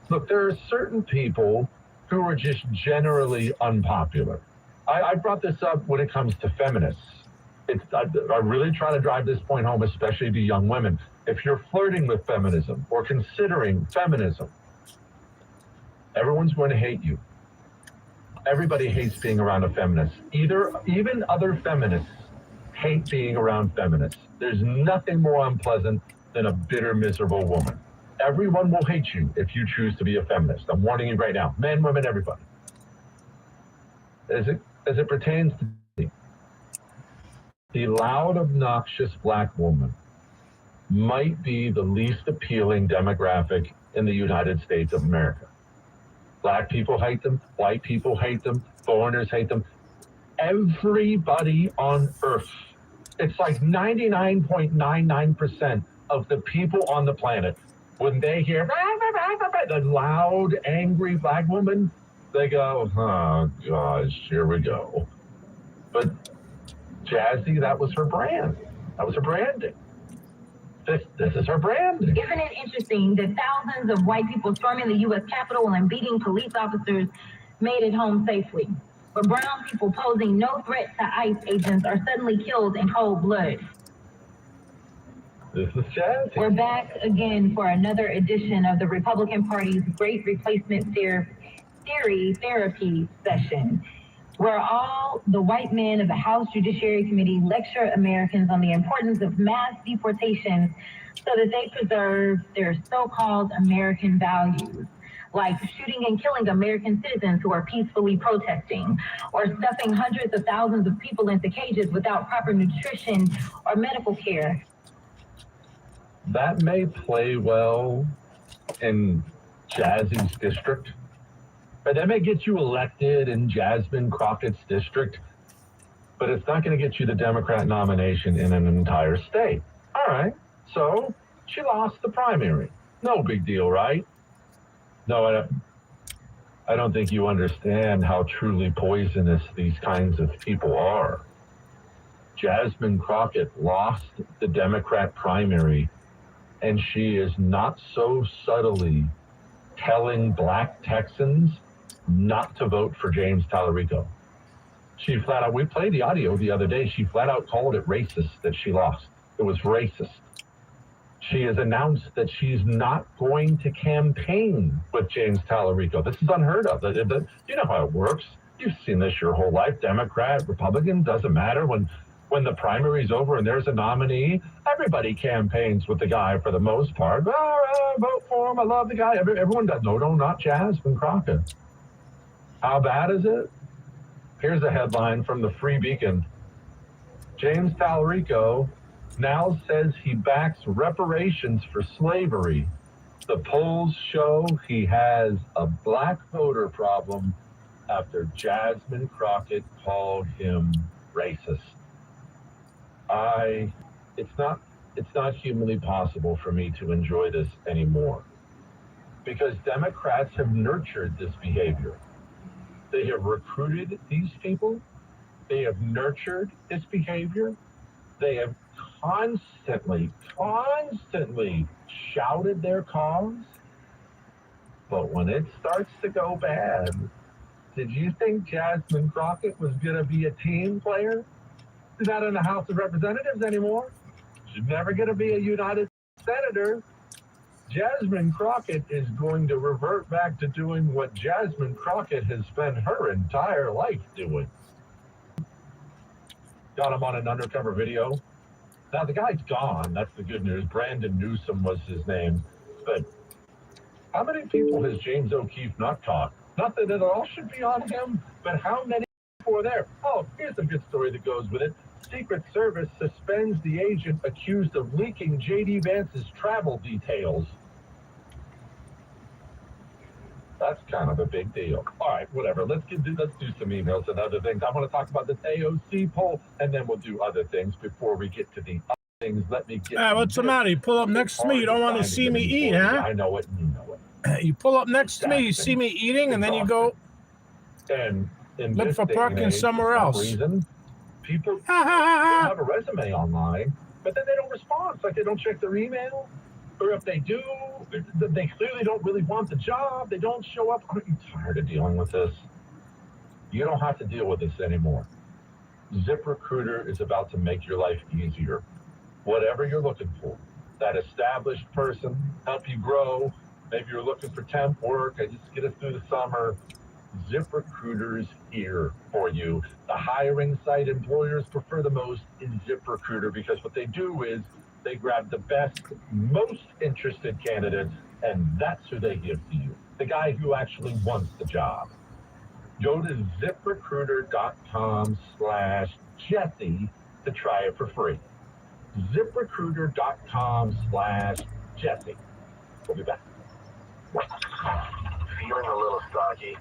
look, there are certain people who are just generally unpopular. I brought this up when it comes to feminists. I really try to drive this point home, especially to young women. If you're flirting with feminism or considering feminism, everyone's going to hate you. Everybody hates being around a feminist. Even other feminists hate being around feminists. There's nothing more unpleasant than a bitter, miserable woman. Everyone will hate you if you choose to be a feminist. I'm warning you right now. Men, women, everybody. As it pertains to me, the loud, obnoxious black woman might be the least appealing demographic in the United States of America. Black people hate them, white people hate them, foreigners hate them. Everybody on earth, it's like 99.99% of the people on the planet, when they hear the loud, angry black woman, they go, oh gosh, here we go. But Jazzy, that was her brand. That was her branding. This is her branding. Isn't it interesting that thousands of white people storming the U.S. Capitol and beating police officers made it home safely, but brown people posing no threat to ICE agents are suddenly killed in cold blood? This is Jazzy. We're back again for another edition of the Republican Party's Great Replacement Theory Therapy Session, where all the white men of the House Judiciary Committee lecture Americans on the importance of mass deportations so that they preserve their so-called American values, like shooting and killing American citizens who are peacefully protesting, or stuffing hundreds of thousands of people into cages without proper nutrition or medical care. That may play well in Jazzy's district. But that may get you elected in Jasmine Crockett's district, but it's not going to get you the Democrat nomination in an entire state. All right, so she lost the primary. No big deal, right? No, I don't think you understand how truly poisonous these kinds of people are. Jasmine Crockett lost the Democrat primary, and she is not so subtly telling black Texans not to vote for James Tallarico. She flat out, we played the audio the other day. She flat out called it racist that she lost. It was racist. She has announced that she's not going to campaign with James Tallarico. This is unheard of. You know how it works. You've seen this your whole life. Democrat, Republican, doesn't matter. When the primary's over and there's a nominee, everybody campaigns with the guy for the most part. I vote for him. I love the guy. Everyone does. No, not Jasmine Crockett. How bad is it? Here's a headline from the Free Beacon. James Tallarico now says he backs reparations for slavery. The polls show he has a black voter problem after Jasmine Crockett called him racist. It's not humanly possible for me to enjoy this anymore, because Democrats have nurtured this behavior. They have recruited these people. They have nurtured this behavior. They have constantly shouted their cause. But when it starts to go bad, did you think Jasmine Crockett was going to be a team player? She's not in the House of Representatives anymore. She's never going to be a United Senator. Jasmine Crockett is going to revert back to doing what Jasmine Crockett has spent her entire life doing. Got him on an undercover video. Now, the guy's gone. That's the good news. Brandon Newsom was his name. But how many people has James O'Keefe not caught? Not that it all should be on him, but how many people are there? Oh, here's a good story that goes with it. Secret Service suspends the agent accused of leaking J.D. Vance's travel details. That's kind of a big deal. All right, whatever. Let's do some emails and other things. I want to talk about this AOC poll, and then we'll do other things before we get to the other things. Let me get. What's the matter? You pull up next to me. You don't want to see me eat, huh? I know it. You know it. You pull up next to me. You see me eating, and then you go and look for parking somewhere else. Reason, people have a resume online, but then they don't respond. It's like they don't check their email. Or if they do, they clearly don't really want the job. They don't show up. Aren't you tired of dealing with this? You don't have to deal with this anymore. ZipRecruiter is about to make your life easier. Whatever you're looking for, that established person, help you grow. Maybe you're looking for temp work. I just get us through the summer. ZipRecruiter's here for you. The hiring site employers prefer the most is ZipRecruiter, because what they do is they grab the best, most interested candidates, and that's who they give to you. The guy who actually wants the job. Go to ZipRecruiter.com/Jesse to try it for free. ZipRecruiter.com/Jesse. We'll be back. Feeling a little stocky?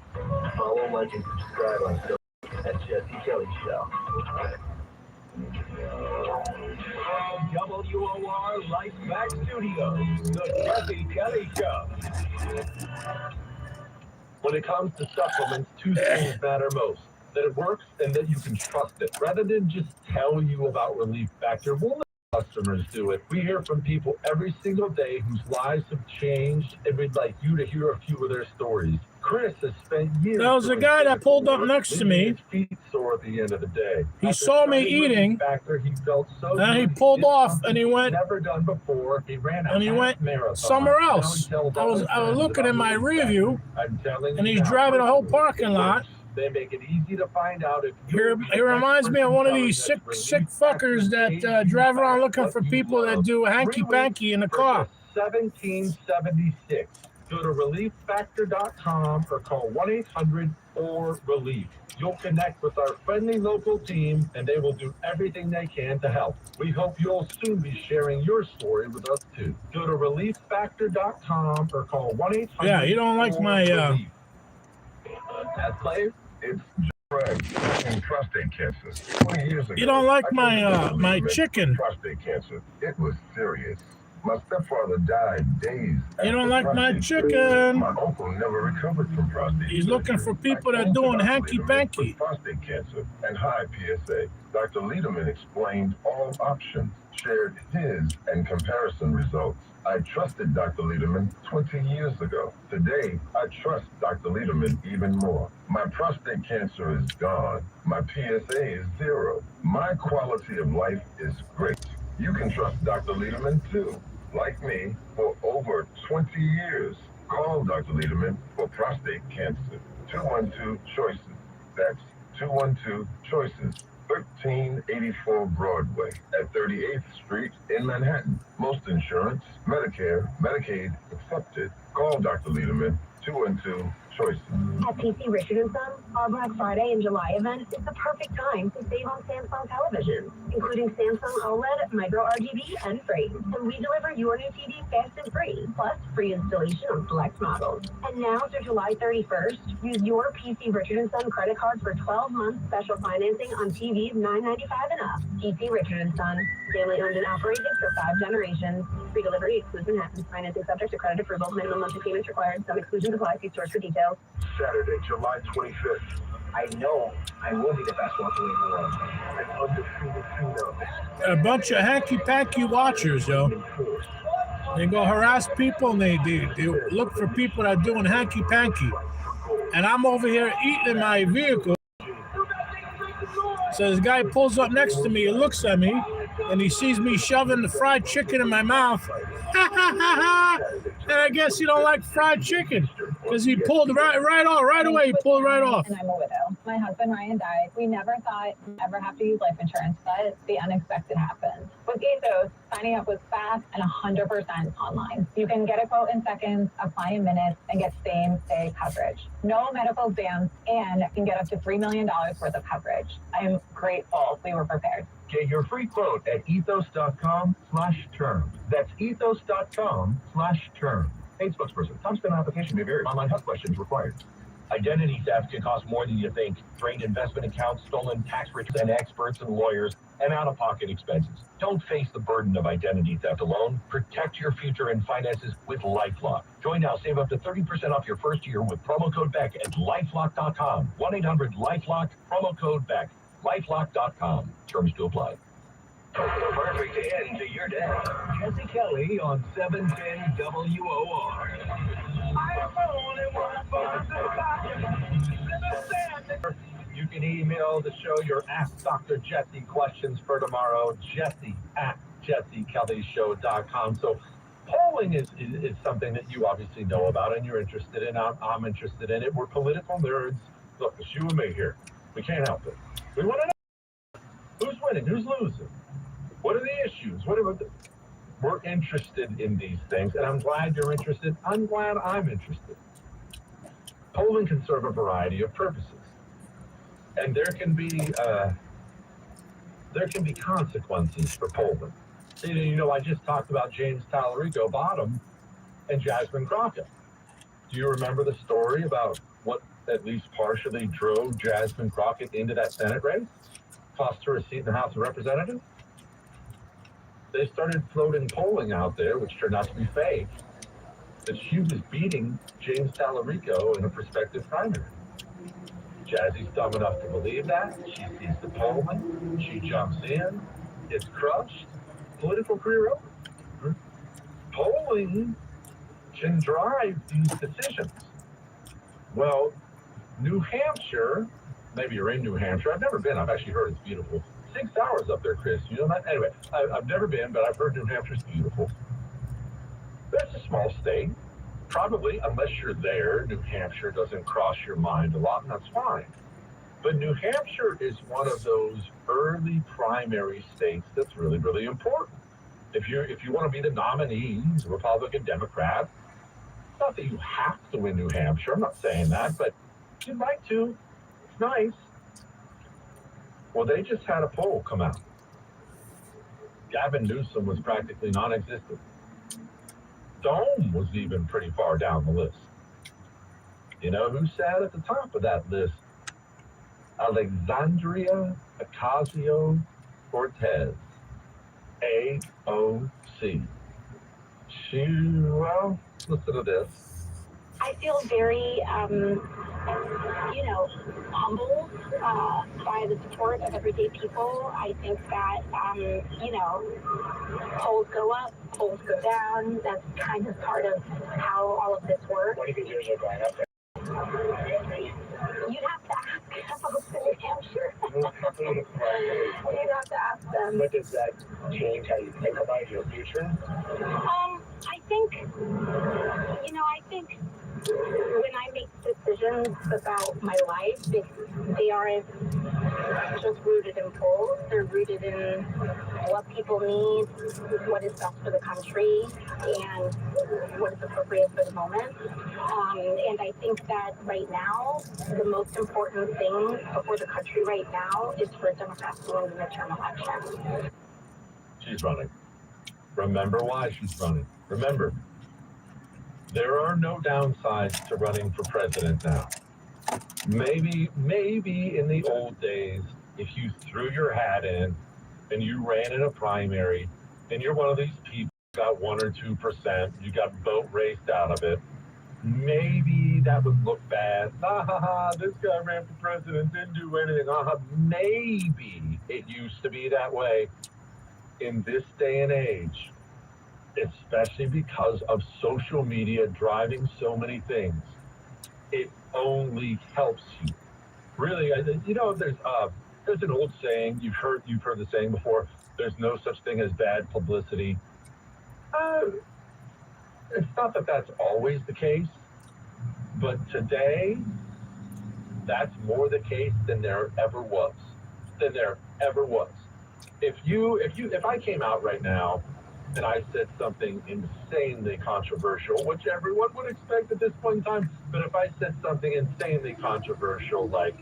Follow, like, and subscribe on at Jesse Kelly Show. From WOR Life Back Studios, the Jesse Kelly Show. When it comes to supplements, two things matter most. That it works and that you can trust it. Rather than just tell you about Relief Factor, we'll let customers do it. We hear from people every single day whose lives have changed, and we'd like you to hear a few of their stories. Chris has spent years. There was a guy that pulled up next to me. His feet sore at the end of the day. He saw me eating, he felt so and he pulled off, and he went. Never done before. He ran and he went somewhere else. I was looking in my rear view, and he's driving a whole parking lot. They make it easy to find out if he reminds me of one of these sick fuckers that drive around looking for people that do hanky-panky in the car. 1776. Go to relieffactor.com or call 1-800-4RELIEF. You'll connect with our friendly local team, and they will do everything they can to help. We hope you'll soon be sharing your story with us, too. Go to relieffactor.com or call 1-800-4RELIEF. Yeah, you don't like my... Test player? It's Greg in prostate cancer. 20 years ago, you don't like my chicken. Prostate cancer. It was serious. My stepfather died days. You don't like my chicken. My uncle never recovered from prostate. He's looking for people that are doing hanky-panky. Prostate cancer and high PSA. Dr. Lederman explained all options, shared his and comparison results. I trusted Dr. Lederman 20 years ago. Today, I trust Dr. Lederman even more. My prostate cancer is gone. My PSA is 0. My quality of life is great. You can trust Dr. Lederman too. Like me, for over 20 years. Call Dr. Lederman for prostate cancer. 212 Choices. That's 212 Choices. 1384 Broadway at 38th Street in Manhattan. Most insurance, Medicare, Medicaid accepted. Call Dr. Lederman, 212 Choices. At PC Richard & Son, our Black Friday and July event is the perfect time to save on Samsung televisions, including Samsung OLED, micro RGB, and free. And we deliver your new TV fast and free, plus free installation on select models. And now through July 31st, use your PC Richard & Son credit card for 12 months special financing on TVs $9.95 and up. PC Richard & Son, family owned and operated for 5 generations. Free delivery, exclusive Manhattan. Financing subject to credit approval. Minimum monthly payments required. Some exclusions apply. See stores for details. Saturday, July 25th. I know I will be the best walker in the world. An undefeated female. A bunch of hanky-panky watchers, yo. They go harass people and they look for people that are doing hanky-panky. And I'm over here eating in my vehicle. So this guy pulls up next to me, he looks at me, and he sees me shoving the fried chicken in my mouth. And I guess he don't like fried chicken because he pulled right away. He pulled right off. And I'm a widow. My husband Ryan died. We never thought we'd ever have to use life insurance, but the unexpected happened. With Ethos, signing up was fast and 100% online. You can get a quote in seconds, apply in minutes, and get same-day coverage. No medical exams, and you can get up to $3 million worth of coverage. I am grateful we were prepared. Get your free quote at ethos.com/term. That's ethos.com/term. Paid spokesperson. Time spent on application may vary. Online health questions required. Identity theft can cost more than you think. Drained investment accounts, stolen tax returns, and experts and lawyers, and out-of-pocket expenses. Don't face the burden of identity theft alone. Protect your future and finances with LifeLock. Join now. Save up to 30% off your first year with promo code BECK at LifeLock.com. 1-800-LifeLock, promo code BECK. LifeLock.com. Terms to apply. Perfect end to your day. Jesse Kelly on 710 WOR. You can email the show your Ask Dr. Jesse questions for tomorrow, jesse@jessekellyshow.com. So polling is something that you obviously know about and you're interested in. I'm interested in it. We're political nerds. Look, it's you and me here. We can't help it. We want to know who's winning, who's losing. What are the issues? We're interested in these things, and I'm glad you're interested. I'm glad I'm interested. Polling can serve a variety of purposes, and there can be consequences for polling. You know, I just talked about James Tallarico Bottom and Jasmine Crockett. Do you remember the story about what at least partially drove Jasmine Crockett into that Senate race? Cost her a seat in the House of Representatives? They started floating polling out there, which turned out to be fake, that she was beating James Tallarico in a prospective primary. Jazzy's dumb enough to believe that. She sees the polling. She jumps in. It's crushed. Political career over. Polling can drive these decisions. Well, New Hampshire, maybe you're in New Hampshire. I've never been. I've actually heard it's beautiful. 6 hours up there, Chris. You know that? Anyway, I've never been, but I've heard New Hampshire's beautiful. That's a small state. Probably, unless you're there, New Hampshire doesn't cross your mind a lot, and that's fine. But New Hampshire is one of those early primary states that's really, really important. If you want to be the nominee, Republican, Democrat, not that you have to win New Hampshire. I'm not saying that, but if you'd like to, it's nice. Well, they just had a poll come out. Gavin Newsom was practically non-existent. Dome was even pretty far down the list. You know who sat at the top of that list? Alexandria Ocasio-Cortez, AOC. Well, listen to this. I feel very, humbled by the support of everyday people. I think that, polls go up, polls go down. That's kind of part of how all of this works. What do you think yours are going up? You'd have to ask folks in New Hampshire. You'd have to ask them. What does that change how you think about your future? I think when I make decisions about my life, they aren't just rooted in polls. They're rooted in what people need, what is best for the country, and what is appropriate for the moment. And I think that right now, the most important thing for the country right now is for Democrats to win the midterm election. She's running. Remember why she's running. Remember, there are no downsides to running for president now. Maybe in the old days, if you threw your hat in and you ran in a primary and you're one of these people who got 1 or 2%, you got vote raced out of it, maybe that would look bad. This guy ran for president, didn't do anything. Maybe it used to be that way. In this day and age, especially because of social media driving so many things, it only helps you. Really, there's an old saying, you've heard the saying before, there's no such thing as bad publicity. It's not that that's always the case, but today, that's more the case than there ever was. If I came out right now and I said something insanely controversial, which everyone would expect at this point in time, but if I said something insanely controversial like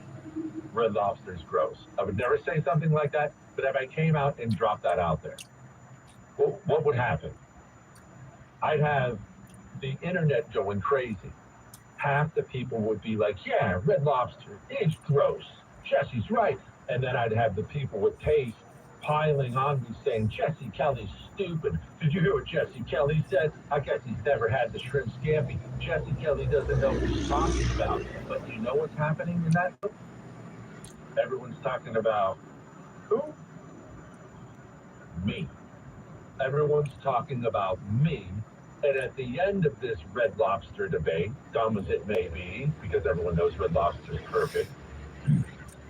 Red Lobster's gross, I would never say something like that, but if I came out and dropped that out there, well, what would happen? I'd have the internet going crazy. Half the people would be like, yeah, Red Lobster is gross. Jesse's right. And then I'd have the people with taste piling on me saying, Jesse Kelly's stupid. Did you hear what Jesse Kelly said? I guess he's never had the shrimp scampi. Jesse Kelly doesn't know what he's talking about. But you know what's happening in that book? Everyone's talking about who? Me. Everyone's talking about me. And at the end of this Red Lobster debate, dumb as it may be, because everyone knows Red Lobster is perfect,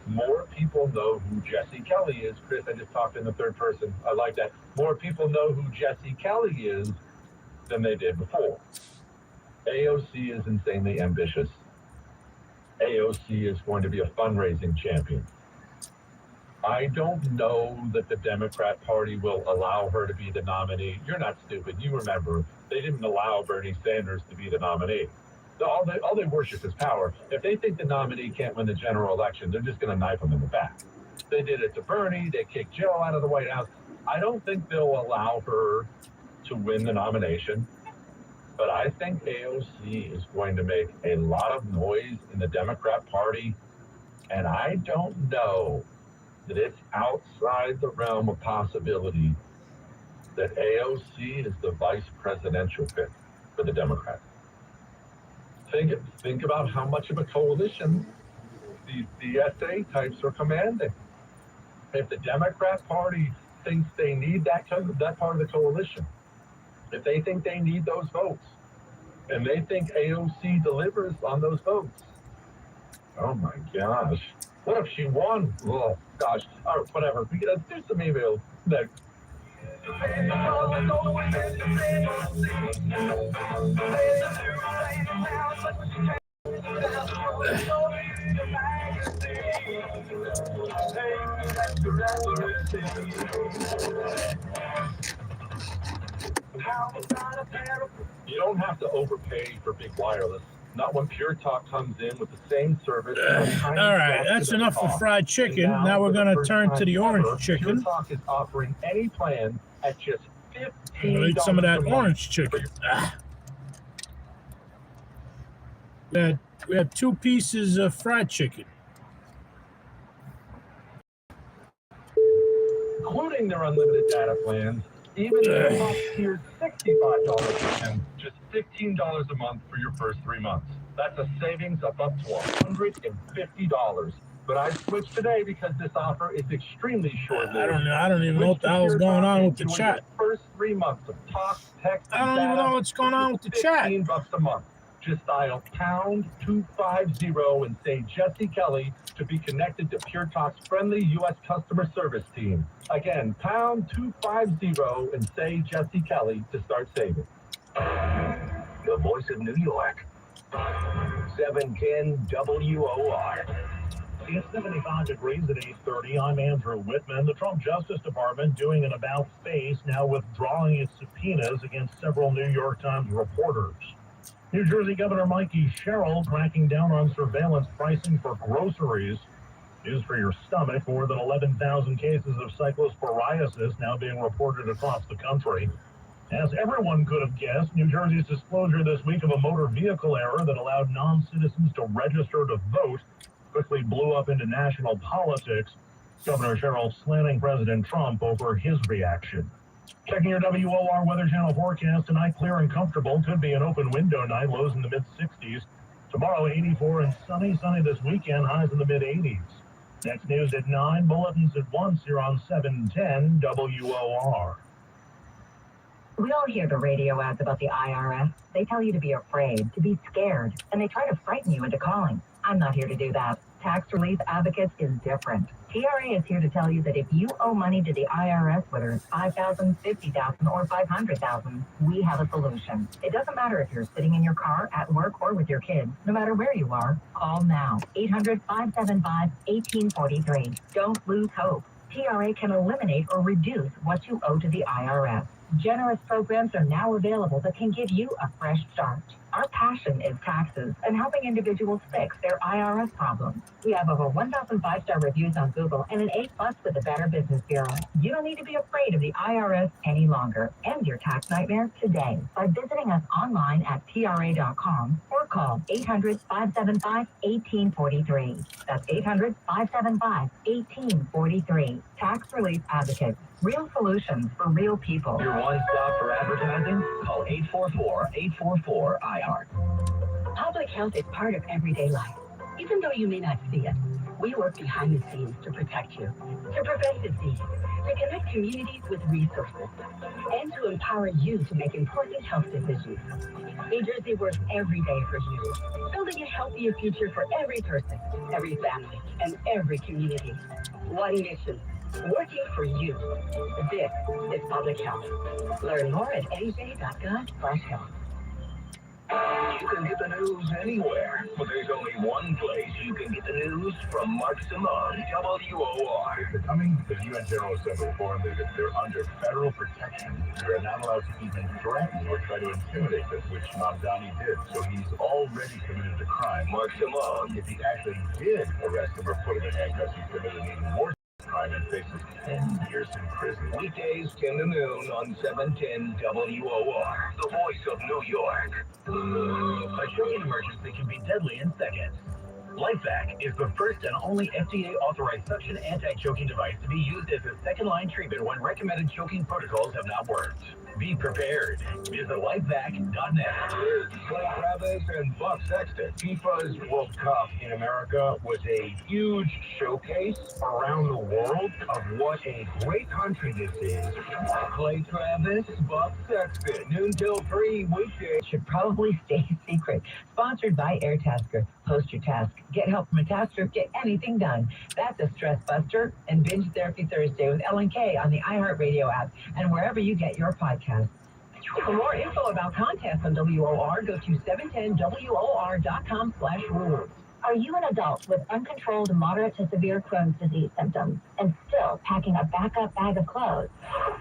more people know who Jesse Kelly is. Chris, I just talked in the third person. I like that. More people know who Jesse Kelly is than they did before. AOC is insanely ambitious. AOC is going to be a fundraising champion. I don't know that the Democrat Party will allow her to be the nominee. You're not stupid. You remember, they didn't allow Bernie Sanders to be the nominee. All they worship is power. If they think the nominee can't win the general election, they're just going to knife him in the back. They did it to Bernie. They kicked Joe out of the White House. I don't think they'll allow her to win the nomination, but I think AOC is going to make a lot of noise in the Democrat Party, and I don't know that it's outside the realm of possibility that AOC is the vice presidential pick for the Democrats. Think about how much of a coalition the SA types are commanding. If the Democrat Party thinks they need that part of the coalition, if they think they need those votes, and they think AOC delivers on those votes, oh my gosh. What if she won? Oh gosh. All right, whatever. We gotta do some emails next. You don't have to overpay for big wireless. Not when Pure Talk comes in with the same service. All right, that's enough for fried chicken. Now we're going to turn to the orange chicken. Pure Talk is offering any plan at just $15. Eat some of that orange chicken. We had 2 pieces of fried chicken. Including their unlimited data plans, even the top tier $65 plan, just $15 a month for your first 3 months. That's a savings of up to $150. But I switched today because this offer is extremely short-lived. I don't even know what the hell's going on with the chat. First 3 months of talk, text, I don't even know what's going on with the chat. $15 a month. Just dial pound 250 and say Jesse Kelly to be connected to Pure Talk's friendly U.S. customer service team. Again, pound 250 and say Jesse Kelly to start saving. The voice of New York. 710 WOR. It's 75 degrees at 8:30. I'm Andrew Whitman. The Trump Justice Department doing an about-face, now withdrawing its subpoenas against several New York Times reporters. New Jersey Governor Mikey Sherrill cracking down on surveillance pricing for groceries. News for your stomach. More than 11,000 cases of cyclosporiasis now being reported across the country. As everyone could have guessed, New Jersey's disclosure this week of a motor vehicle error that allowed non-citizens to register to vote quickly blew up into national politics. Governor Sherrill slamming President Trump over his reaction. Checking your WOR Weather Channel forecast tonight, clear and comfortable. Could be an open window night, lows in the mid-60s. Tomorrow, 84 and sunny. Sunny this weekend, highs in the mid-80s. Next news at 9, bulletins at once here on 710 WOR. We all hear the radio ads about the IRS. They tell you to be afraid, to be scared, and they try to frighten you into calling. I'm not here to do that. Tax Relief Advocates is different. TRA is here to tell you that if you owe money to the IRS, whether it's $5,000, $50,000, or $500,000, we have a solution. It doesn't matter if you're sitting in your car, at work, or with your kids. No matter where you are, call now. 800-575-1843. Don't lose hope. TRA can eliminate or reduce what you owe to the IRS. Generous programs are now available that can give you a fresh start. Our passion is taxes and helping individuals fix their IRS problems. We have over 1,000 5-star reviews on Google and an A+ with the Better Business Bureau. You don't need to be afraid of the IRS any longer. End your tax nightmare today by visiting us online at TRA.com or call 800-575-1843. That's 800-575-1843. Tax Relief Advocates. Real solutions for real people. Your one stop for advertising? Call 844-844-iHeart. Public health is part of everyday life. Even though you may not see it, we work behind the scenes to protect you, to prevent disease, to connect communities with resources, and to empower you to make important health decisions. New Jersey works every day for you, building a healthier future for every person, every family, and every community. One mission. Working for you. This is public health. Learn more at nj.gov/health. You can get the news anywhere, but there's only one place you can get the news from. Mark Simone, WOR. The coming to the UN General Assembly informed that they're under federal protection. They are not allowed to even threaten or try to intimidate them, which Mamdani did. So he's already committed a crime. Mark Simone. If he actually did arrest him or put him in handcuffs, he committed an even more crime and faces 10 years in prison. Weekdays 10 to noon on 710 WOR, the voice of New York. A choking emergency can be deadly in seconds. LifeVac is the first and only FDA-authorized suction anti-choking device to be used as a second-line treatment when recommended choking protocols have not worked. Be prepared. Visit lifevac.net. Clay Travis and Buck Sexton. FIFA's World Cup in America was a huge showcase around the world of what a great country this is. Clay Travis, Buck Sexton, noon till 3 weekdays. Should probably stay secret. Sponsored by Airtasker. Post your task. Get help from a tasker. Get anything done. That's a stress buster. And Binge Therapy Thursday with Ellen K on the iHeartRadio app and wherever you get your podcasts. For more info about contests on WOR, go to 710WOR.com/rules. Are you an adult with uncontrolled moderate to severe Crohn's disease symptoms and still packing a backup bag of clothes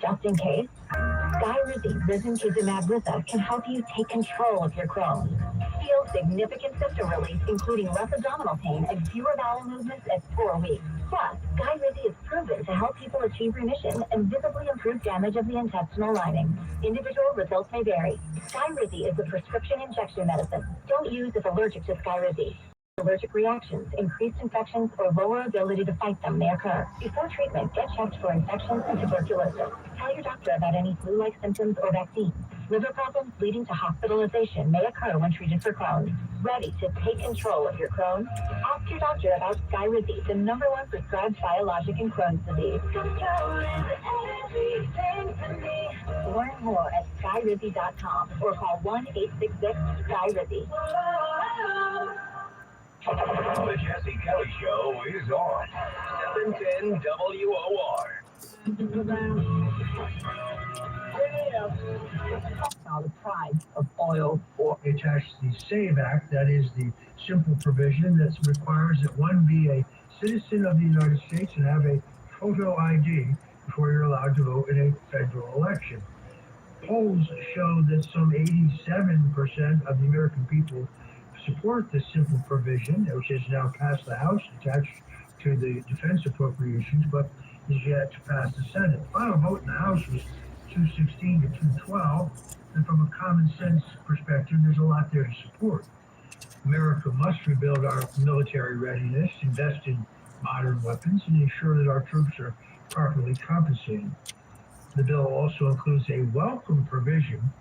just in case? Skyrizi Risankizumab Risa can help you take control of your Crohn's. Feel significant symptom relief, including less abdominal pain and fewer bowel movements at 4 weeks. Plus, Skyrizi is proven to help people achieve remission and visibly improve damage of the intestinal lining. Individual results may vary. Skyrizi is a prescription injection medicine. Don't use if allergic to Skyrizi. Allergic reactions, increased infections, or lower ability to fight them may occur. Before treatment, get checked for infections and tuberculosis. Tell your doctor about any flu-like symptoms or vaccines. Liver problems leading to hospitalization may occur when treated for Crohn's. Ready to take control of your Crohn's? Ask your doctor about Skyrizi, the #1 prescribed biologic in Crohn's disease. Control is everything to me. Learn more at Skyrizi.com or call 1-866-SKYRIZI. The Jesse Kelly Show is on 710 WOR. Now the price of oil for Attached to the SAVE Act, that is the simple provision that requires that one be a citizen of the United States and have a photo ID before you're allowed to vote in a federal election. Polls show that some 87% of the American people support this simple provision, which has now passed the House, attached to the defense appropriations, but is yet to pass the Senate. The final vote in the House was 216 to 212, and from a common sense perspective, there's a lot there to support. America must rebuild our military readiness, invest in modern weapons, and ensure that our troops are properly compensated. The bill also includes a welcome provision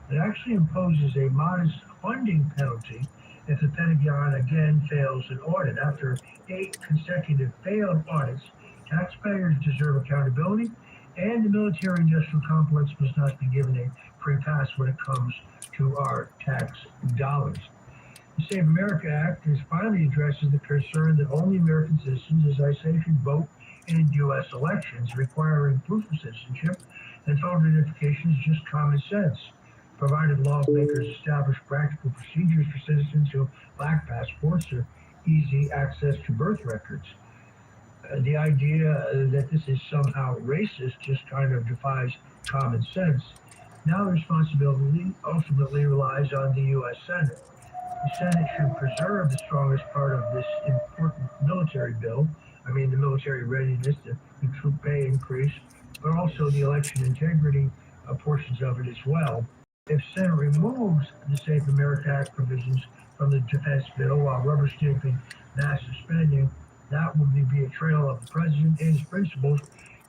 that actually imposes a modest funding penalty if the Pentagon again fails an audit. After 8 consecutive failed audits, taxpayers deserve accountability, and the military-industrial complex must not be given a free pass when it comes to our tax dollars. The Save America Act finally addresses the concern that only American citizens, as I say, should vote in U.S. elections. Requiring proof of citizenship and voter identification is just common sense, provided lawmakers establish practical procedures for citizens who lack passports or easy access to birth records. The idea that this is somehow racist just kind of defies common sense. Now the responsibility ultimately relies on the U.S. Senate. The Senate should preserve the strongest part of this important military bill. I mean, the military readiness, the troop pay increase, but also the election integrity portions of it as well. If Senate removes the Save America Act provisions from the defense bill while rubber stamping massive spending, that would be a trail of the president and his principles,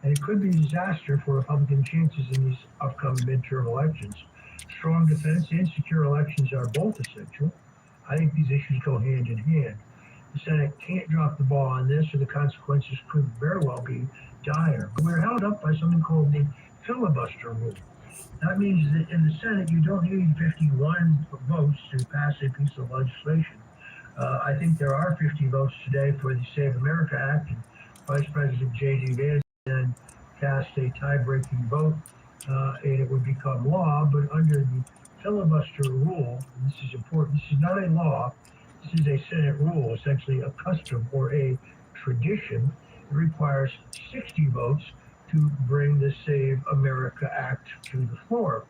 and it could be a disaster for Republican chances in these upcoming midterm elections. Strong defense and secure elections are both essential. I think these issues go hand in hand. The Senate can't drop the ball on this, or the consequences could very well be dire. We're held up by something called the filibuster rule. That means that in the Senate, you don't need 51 votes to pass a piece of legislation. I think there are 50 votes today for the Save America Act, and Vice President J.D. Vance then cast a tie-breaking vote, and it would become law. But under the filibuster rule, and this is important, this is not a law, this is a Senate rule, essentially a custom or a tradition. It requires 60 votes to bring the Save America Act to the floor.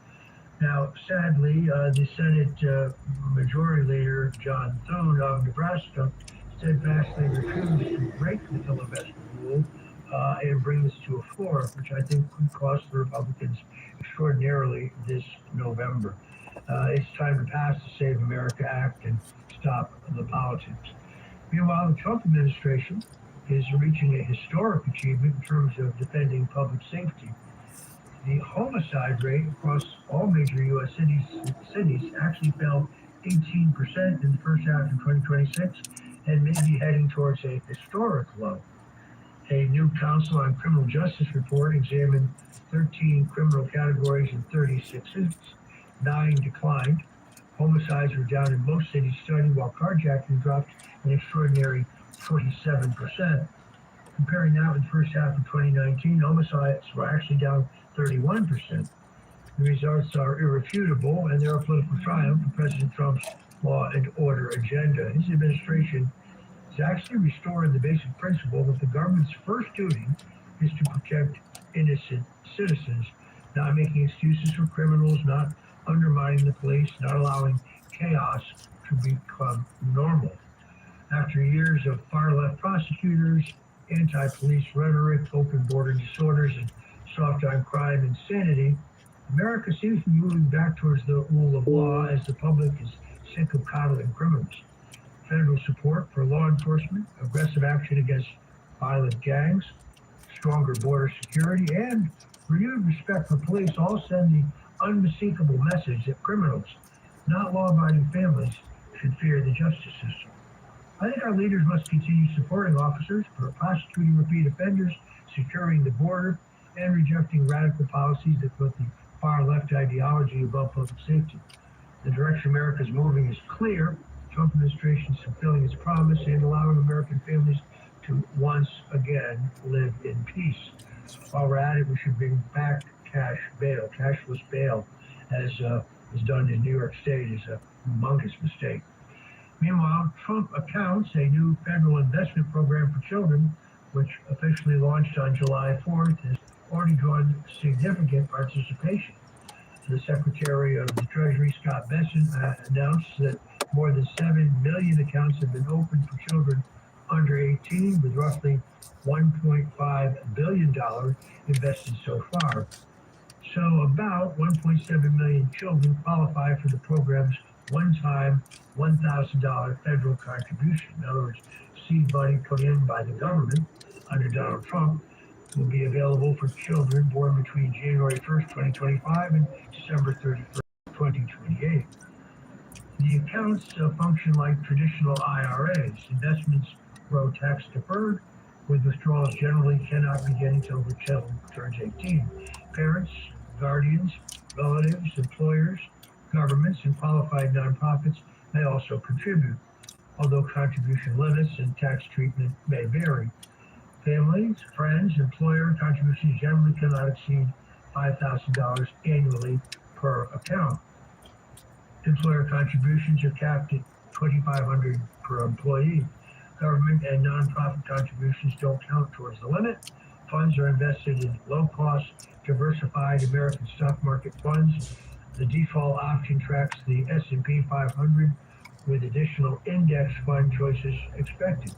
Now, sadly, the Senate Majority Leader John Thune of Nebraska steadfastly refused to break the filibuster rule and bring this to a floor, which I think could cost the Republicans extraordinarily this November. It's time to pass the Save America Act and stop the politics. Meanwhile, the Trump administration is reaching a historic achievement in terms of defending public safety. The homicide rate across all major U.S. cities actually fell 18% in the first half of 2026 and may be heading towards a historic low. A new Council on Criminal Justice report examined 13 criminal categories in 36 cities. 9 declined. Homicides were down in most cities studied, while carjacking dropped an extraordinary 47%. Comparing that with the first half of 2019, homicides were actually down 31%. The results are irrefutable, and they're a political triumph for President Trump's law and order agenda. His administration is actually restoring the basic principle that the government's first duty is to protect innocent citizens, not making excuses for criminals, not undermining the police, not allowing chaos to become normal. After years of far-left prosecutors, anti-police rhetoric, open border disorders, and soft-on-crime insanity, America seems to be moving back towards the rule of law as the public is sick of coddling criminals. Federal support for law enforcement, aggressive action against violent gangs, stronger border security, and renewed respect for police all send the unmistakable message that criminals, not law-abiding families, should fear the justice system. I think our leaders must continue supporting officers for prosecuting repeat offenders, securing the border, and rejecting radical policies that put the far-left ideology above public safety. The direction America is moving is clear. Trump administration is fulfilling its promise and allowing American families to once again live in peace. While we're at it, we should bring back cashless bail, as was done in New York State, is a humongous mistake. Meanwhile, Trump accounts a new federal investment program for children, which officially launched on July 4th, has already drawn significant participation. The Secretary of the Treasury, Scott Bessent, announced that more than 7 million accounts have been opened for children under 18, with roughly $1.5 billion invested so far. So about 1.7 million children qualify for the program's one-time $1,000 federal contribution. In other words, seed money put in by the government under Donald Trump will be available for children born between January 1st, 2025 and December 31st, 2028. The accounts function like traditional IRAs. Investments grow tax deferred, with withdrawals generally cannot begin until the child turns 18. Parents, guardians, relatives, employers, governments, and qualified nonprofits may also contribute, although contribution limits and tax treatment may vary. Families, friends, employer contributions generally cannot exceed $5,000 annually per account. Employer contributions are capped at $2,500 per employee. Government and nonprofit contributions don't count towards the limit. Funds are invested in low-cost, diversified American stock market funds. The default option tracks the S&P 500 with additional index fund choices expected.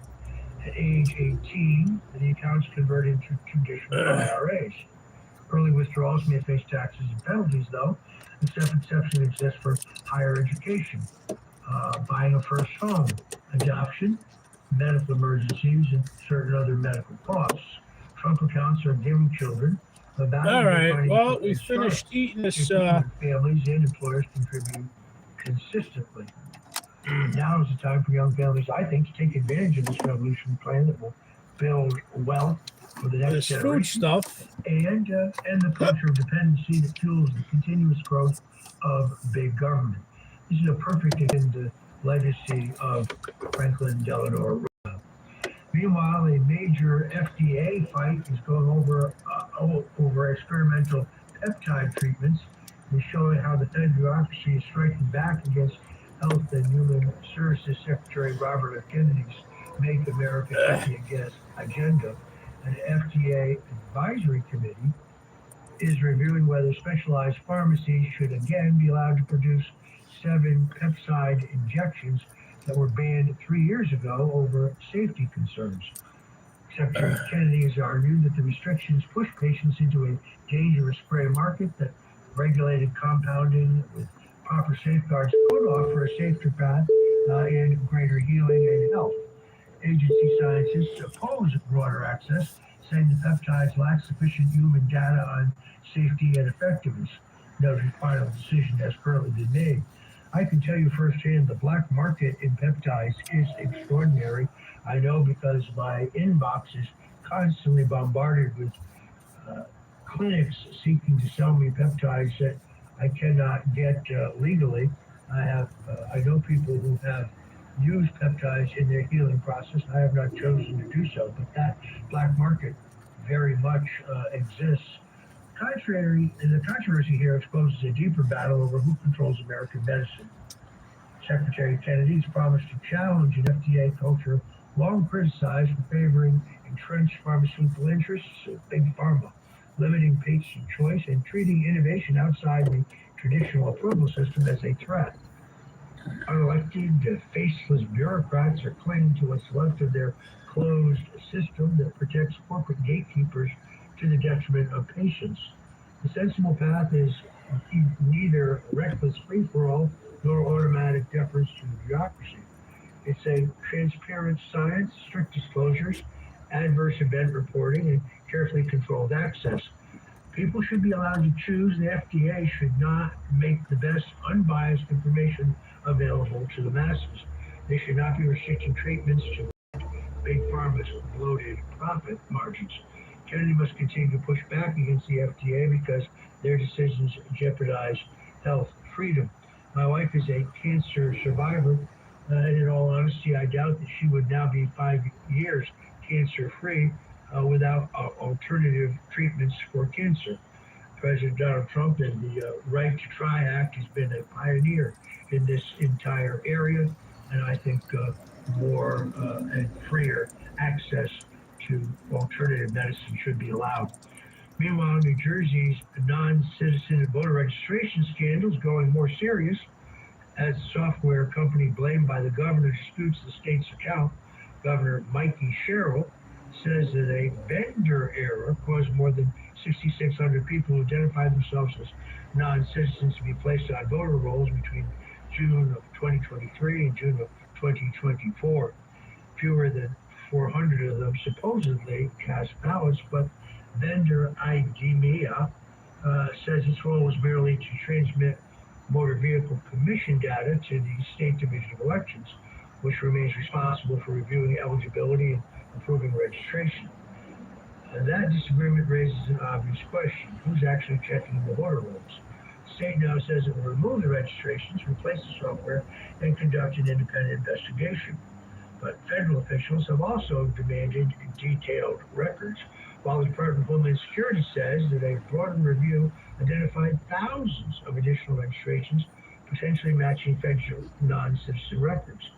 At age 18, the accounts convert into traditional IRAs. Early withdrawals may face taxes and penalties, though. A separate exception exists for higher education, buying a first home, adoption, medical emergencies, and certain other medical costs. Trump accounts are giving children a valuable All right. financial Well, we head start. finished eating this. Families and employers contribute consistently. Now is the time for young families, I think, to take advantage of this revolution plan that will build wealth for the next This food generation, stuff. and the culture of dependency that fuels the continuous growth of big government. This is a perfect in the legacy of Franklin Delano Roosevelt. Meanwhile, a major FDA fight is going over experimental peptide treatments, and showing how the Fed bureaucracy is striking back against Health and Human Services Secretary Robert F. Kennedy's Make America Healthy Again agenda. An FDA advisory committee is reviewing whether specialized pharmacies should again be allowed to produce 7 peptide injections that were banned 3 years ago over safety concerns. Secretary Kennedy has argued that the restrictions push patients into a dangerous gray market, that regulated compounding with proper safeguards could offer a safer path and greater healing and health. Agency scientists oppose broader access, saying the peptides lack sufficient human data on safety and effectiveness. No final decision has currently been made. I can tell you firsthand the black market in peptides is extraordinary. I know because my inbox is constantly bombarded with clinics seeking to sell me peptides that I cannot get legally. I know people who have used peptides in their healing process. I have not chosen to do so, but that black market very much exists. The controversy here exposes a deeper battle over who controls American medicine. Secretary Kennedy's promise to challenge an FDA culture long criticized for favoring entrenched pharmaceutical interests of big pharma, limiting patient choice, and treating innovation outside the traditional approval system as a threat. Unelected, faceless bureaucrats are clinging to what's left of their closed system that protects corporate gatekeepers to the detriment of patients. The sensible path is neither reckless free-for-all nor automatic deference to the bureaucracy. It's a transparent science, strict disclosures, adverse event reporting, and carefully controlled access. People should be allowed to choose. The FDA should not make the best unbiased information available to the masses. They should not be restricting treatments to big pharma's bloated profit margins. Kennedy must continue to push back against the FDA because their decisions jeopardize health freedom. My wife is a cancer survivor, and in all honesty, I doubt that she would now be 5 years cancer-free without alternative treatments for cancer. President Donald Trump and the Right to Try Act has been a pioneer in this entire area, and I think more and freer access to alternative medicine should be allowed. Meanwhile, New Jersey's non-citizen voter registration scandal is growing more serious as the software company blamed by the governor disputes the state's account. Governor Mikey Sherrill says that a vendor error caused more than 6,600 people who identify themselves as non-citizens to be placed on voter rolls between June of 2023 and June of 2024. Fewer than 400 of them supposedly cast ballots, but vendor IDEMIA says its role was merely to transmit motor vehicle commission data to the State Division of Elections, which remains responsible for reviewing eligibility and approving registration. That disagreement raises an obvious question. Who's actually checking the voter rolls? The state now says it will remove the registrations, replace the software, and conduct an independent investigation. But federal officials have also demanded detailed records, while the Department of Homeland Security says that a broadened review identified thousands of additional registrations, potentially matching federal non-citizen records.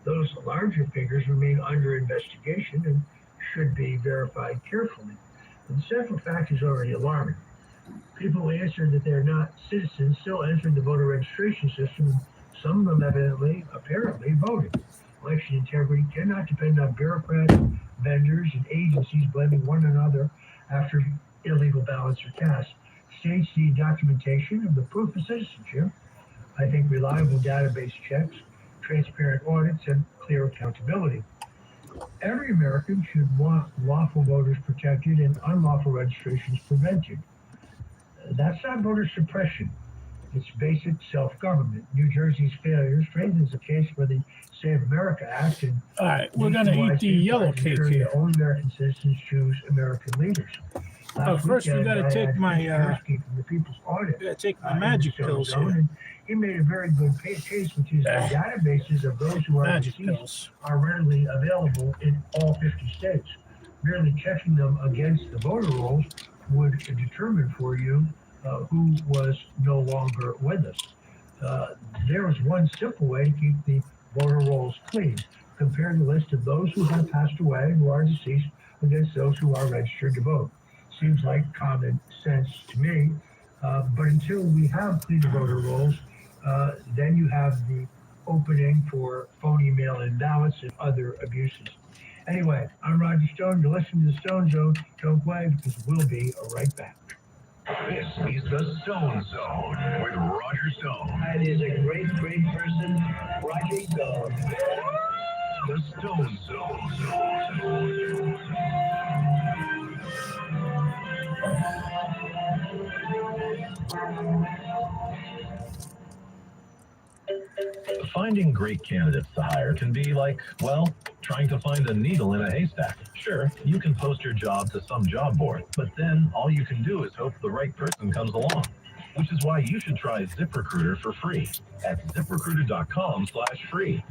Those larger figures remain under investigation and should be verified carefully. But the central fact is already alarming. People who answered that they're not citizens still entered the voter registration system, and some of them apparently voted. Election integrity cannot depend on bureaucrats, vendors, and agencies blaming one another after illegal ballots are cast. States need documentation of the proof of citizenship. I think reliable database checks, transparent audits, and clear accountability. Every American should want lawful voters protected and unlawful registrations prevented. That's not voter suppression. It's basic self-government. New Jersey's failure strengthens the case for the Save America Act. And all right, we're going to eat the yellow cake here. All American citizens choose American leaders. First, we got to take my the People's Audit. Take my magic pills here. He made a very good case, which is that databases of those who are deceased are readily available in all 50 states. Merely checking them against the voter rolls would determine for you who was no longer with us. There is one simple way to keep the voter rolls clean. Compare the list of those who have passed away and who are deceased against those who are registered to vote. Seems like common sense to me. But until we have clean voter rolls, then you have the opening for phony mail-in ballots and other abuses. Anyway, I'm Roger Stone. You're listening to the Stone Zone. Don't play because we'll be right back. This is the Stone Zone with Roger Stone. That is a great person, Roger Stone. The Stone Zone. Finding great candidates to hire can be like, well, trying to find a needle in a haystack. Sure, you can post your job to some job board, but then all you can do is hope the right person comes along. Which is why you should try ZipRecruiter for free at ZipRecruiter.com/free.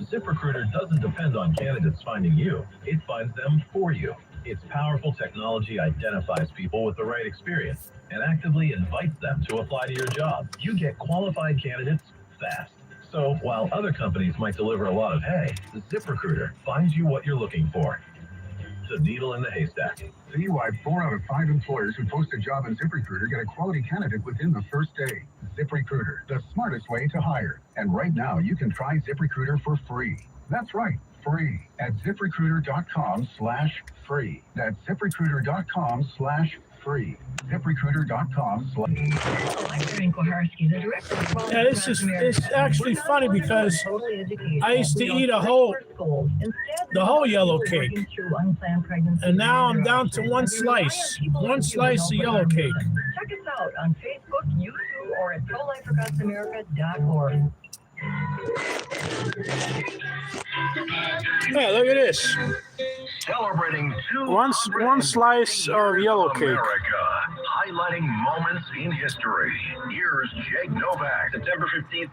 ZipRecruiter doesn't depend on candidates finding you. It finds them for you. Its powerful technology identifies people with the right experience and actively invites them to apply to your job. You get qualified candidates fast. So while other companies might deliver a lot of hay, ZipRecruiter finds you what you're looking for. The needle in the haystack. See why 4 out of 5 employers who post a job on ZipRecruiter get a quality candidate within the first day. ZipRecruiter, the smartest way to hire. And right now, you can try ZipRecruiter for free. That's right, free at ZipRecruiter.com/free. That's ZipRecruiter.com/free. free. ZipRecruiter.com. Yeah, this is actually funny because I used to eat the whole yellow cake, and now I'm down to one slice of yellow cake. Check us out on Facebook, YouTube, or at ProLifeAcrossAmerica.org. Yeah, look at this. Celebrating One slice of yellow cake. America, highlighting moments in history. Here's Jake Novak. September 15th,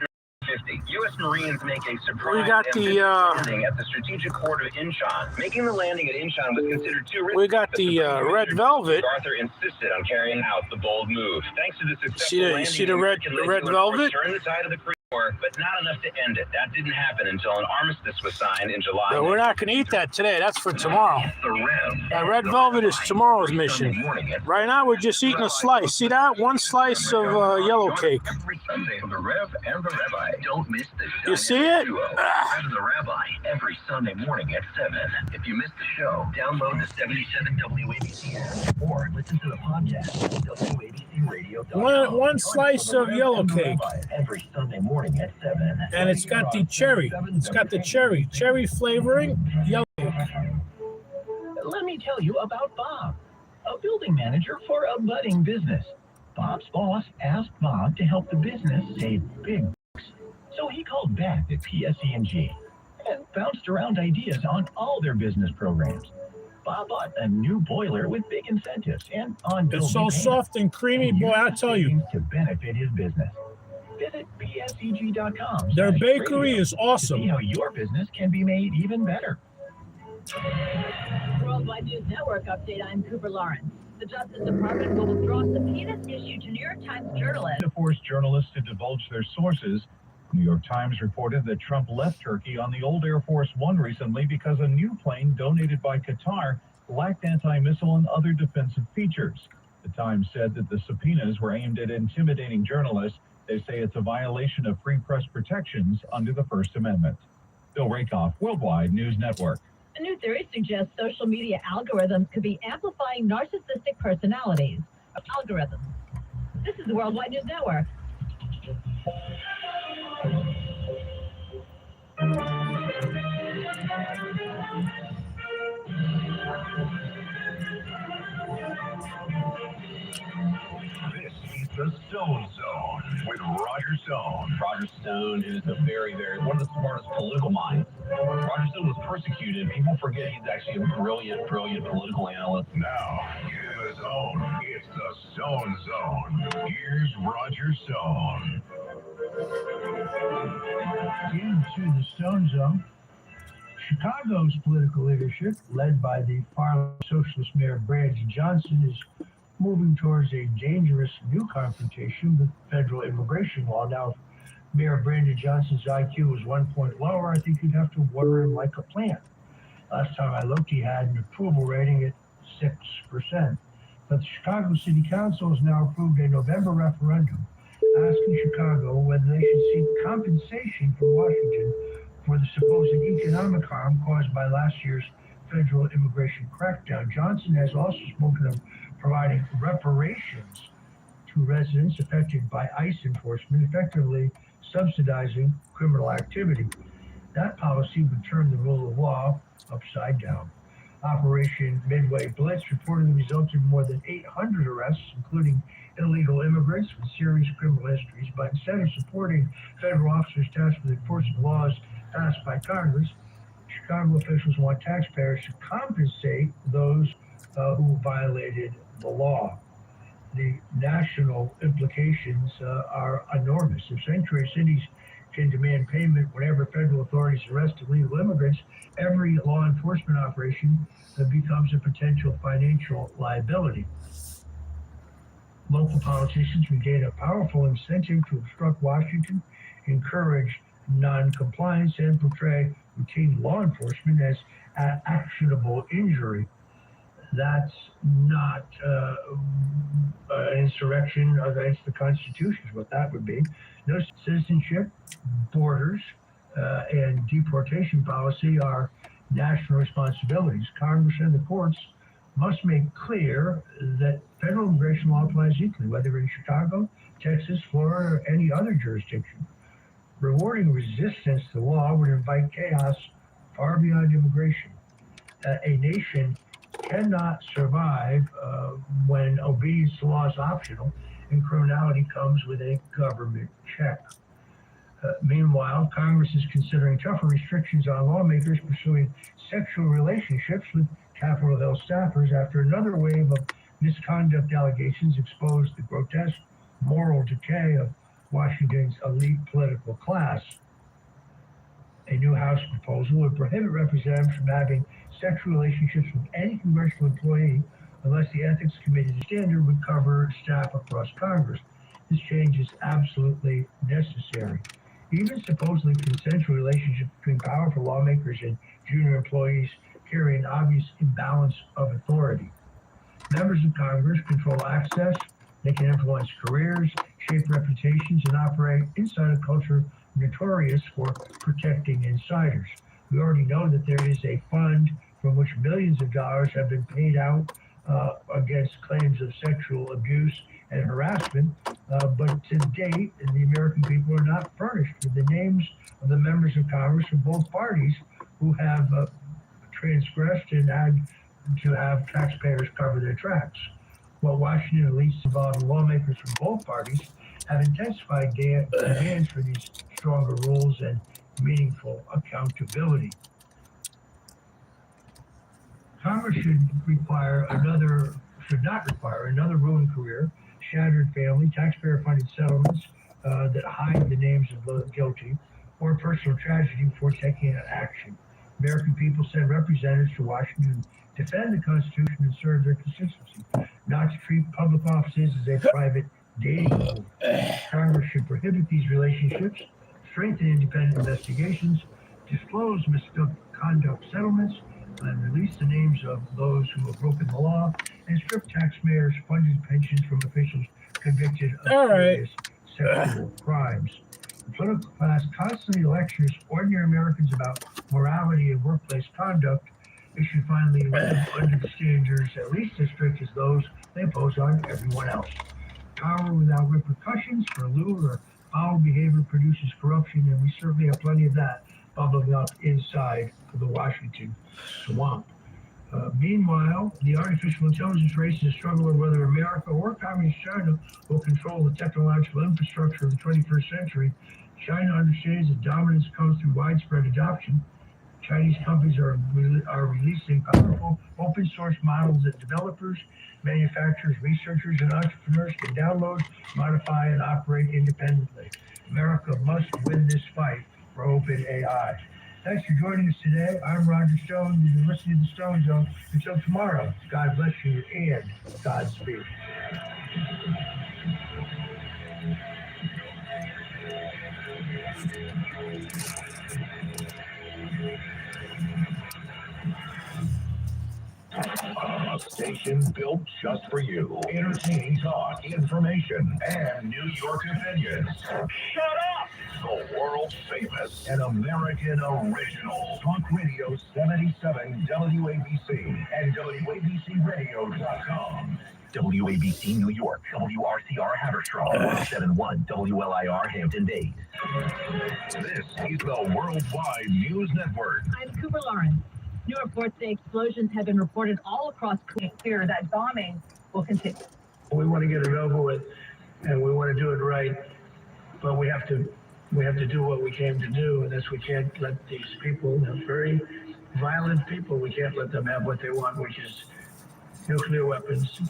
1950. U.S. Marines make a surprise We got the landing at the strategic port of Incheon. Making the landing at Incheon was considered too risky. we got the red velvet. Arthur insisted on carrying out the bold move. Thanks to the successful landing, See the red velvet? turned the tide of the Korean War, but not enough to end it. That didn't happen until an armistice was signed in July. But we're not going to eat that today. That's for tomorrow. The Rev. That red velvet is tomorrow's mission. Right now, we're just eating a slice. See that? One slice of yellow cake. Every Sunday on the Rev and the Rabbi. Don't miss the You see it? duo, Rev and the Rabbi, every Sunday morning at 7. If you missed the show, download the 77 WABC app or listen to the podcast at WABCRadio.com. One slice of yellow cake. Every Sunday morning at 7. And it's got the cherry. It's got the cherry flavoring, yellow cake. Let me tell you about Bob, a building manager for a budding business. Bob's boss asked Bob to help the business save big bucks. So he called back at PSE&G and bounced around ideas on all their business programs. Bob bought a new boiler with big incentives and on It's so soft and creamy, boy, I tell you. to benefit his business. Visit pseg.com. Their bakery is awesome. To see how your business can be made even better. Worldwide News Network update. I'm Cooper Lawrence. The Justice Department will withdraw subpoenas issued to New York Times journalists. To force journalists to divulge their sources. New York Times reported that Trump left Turkey on the old Air Force One recently because a new plane donated by Qatar lacked anti-missile and other defensive features. The Times said that the subpoenas were aimed at intimidating journalists. They say it's a violation of free press protections under the First Amendment. Bill Rakoff, Worldwide News Network. A new theory suggests social media algorithms could be amplifying narcissistic personalities. Algorithms. This is the Worldwide News Network. This is the Stone Zone with Roger Stone. Roger Stone is one of the smartest political minds. Roger Stone was persecuted. People forget he's actually a brilliant political analyst. Now, in the zone, it's the Stone Zone. Here's Roger Stone. Into the Stone Zone. Chicago's political leadership, led by the far socialist Mayor Brandon Johnson, is moving towards a dangerous new confrontation with federal immigration law. Now, if Mayor Brandon Johnson's IQ was 1 point lower, I think you'd have to water him like a plant. Last time I looked, he had an approval rating at 6%. But the Chicago City Council has now approved a November referendum asking Chicago whether they should seek compensation from Washington for the supposed economic harm caused by last year's federal immigration crackdown. Johnson has also spoken of providing reparations to residents affected by ICE enforcement, effectively subsidizing criminal activity. That policy would turn the rule of law upside down. Operation Midway Blitz reportedly resulted in more than 800 arrests, including illegal immigrants with serious criminal histories. But instead of supporting federal officers tasked with enforcing laws passed by Congress, Chicago officials want taxpayers to compensate those who violated the law. The national implications are enormous. If sanctuary cities can demand payment whenever federal authorities arrest illegal immigrants, every law enforcement operation becomes a potential financial liability. Local politicians would gain a powerful incentive to obstruct Washington, encourage non-compliance, and portray routine law enforcement as actionable injury. That's not an insurrection against the Constitution, is what that would be. No, citizenship, borders, and deportation policy are national responsibilities. Congress and the courts must make clear that federal immigration law applies equally, whether in Chicago, Texas, Florida, or any other jurisdiction. Rewarding resistance to the law would invite chaos far beyond immigration. A nation cannot survive when obedience to law is optional and criminality comes with a government check. Meanwhile, Congress is considering tougher restrictions on lawmakers pursuing sexual relationships with Capitol Hill staffers after another wave of misconduct allegations exposed the grotesque moral decay of Washington's elite political class. A new House proposal would prohibit representatives from having sexual relationships with any congressional employee unless the Ethics Committee standard would cover staff across Congress. This change is absolutely necessary. Even supposedly consensual relationships between powerful lawmakers and junior employees carry an obvious imbalance of authority. Members of Congress control access, they can influence careers, shape reputations, and operate inside a culture notorious for protecting insiders. We already know that there is a fund from which millions of dollars have been paid out against claims of sexual abuse and harassment, but to date, the American people are not furnished with the names of the members of Congress from both parties who have transgressed and had to have taxpayers cover their tracks. While Washington elites involving lawmakers from both parties have intensified demands for these stronger rules and meaningful accountability. Congress should not require another ruined career, shattered family, taxpayer-funded settlements that hide the names of the guilty, or personal tragedy before taking action. American people send representatives to Washington to defend the Constitution and serve their constituency, not to treat public offices as a private dating pool. Congress should prohibit these relationships, strengthen independent investigations, disclose misconduct settlements, and release the names of those who have broken the law, and strip taxpayers' funded pensions from officials convicted of serious sexual crimes. The political class constantly lectures ordinary Americans about morality and workplace conduct. They should finally live under the standards at least as strict as those they impose on everyone else. Power without repercussions for lewd or foul behavior produces corruption, and we certainly have plenty of that bubbling up inside of the Washington swamp. Meanwhile, the artificial intelligence race is a struggle over whether America or Communist China will control the technological infrastructure of the 21st century. China understands that dominance comes through widespread adoption. Chinese companies are releasing powerful open source models that developers, manufacturers, researchers, and entrepreneurs can download, modify, and operate independently. America must win this fight for open AI. Thanks for joining us today. I'm Roger Stone. You've been listening to the Stone Zone. Until tomorrow, God bless you and Godspeed. A station built just for you. Entertaining talk, information, and New York opinions. Shut up! The world famous and American original. Talk Radio 77 WABC and WABCRadio.com. WABC New York, WRCR Haverstraw, 71 WLIR Hampton Bays. This is the Worldwide News Network. I'm Cooper Lawrence. New reports say explosions have been reported all across Fear that bombing will continue. We want to get it over with, and we want to do it right, but we have to do what we came to do, and this we can't let these people, very violent people, we can't let them have what they want, which is nuclear weapons.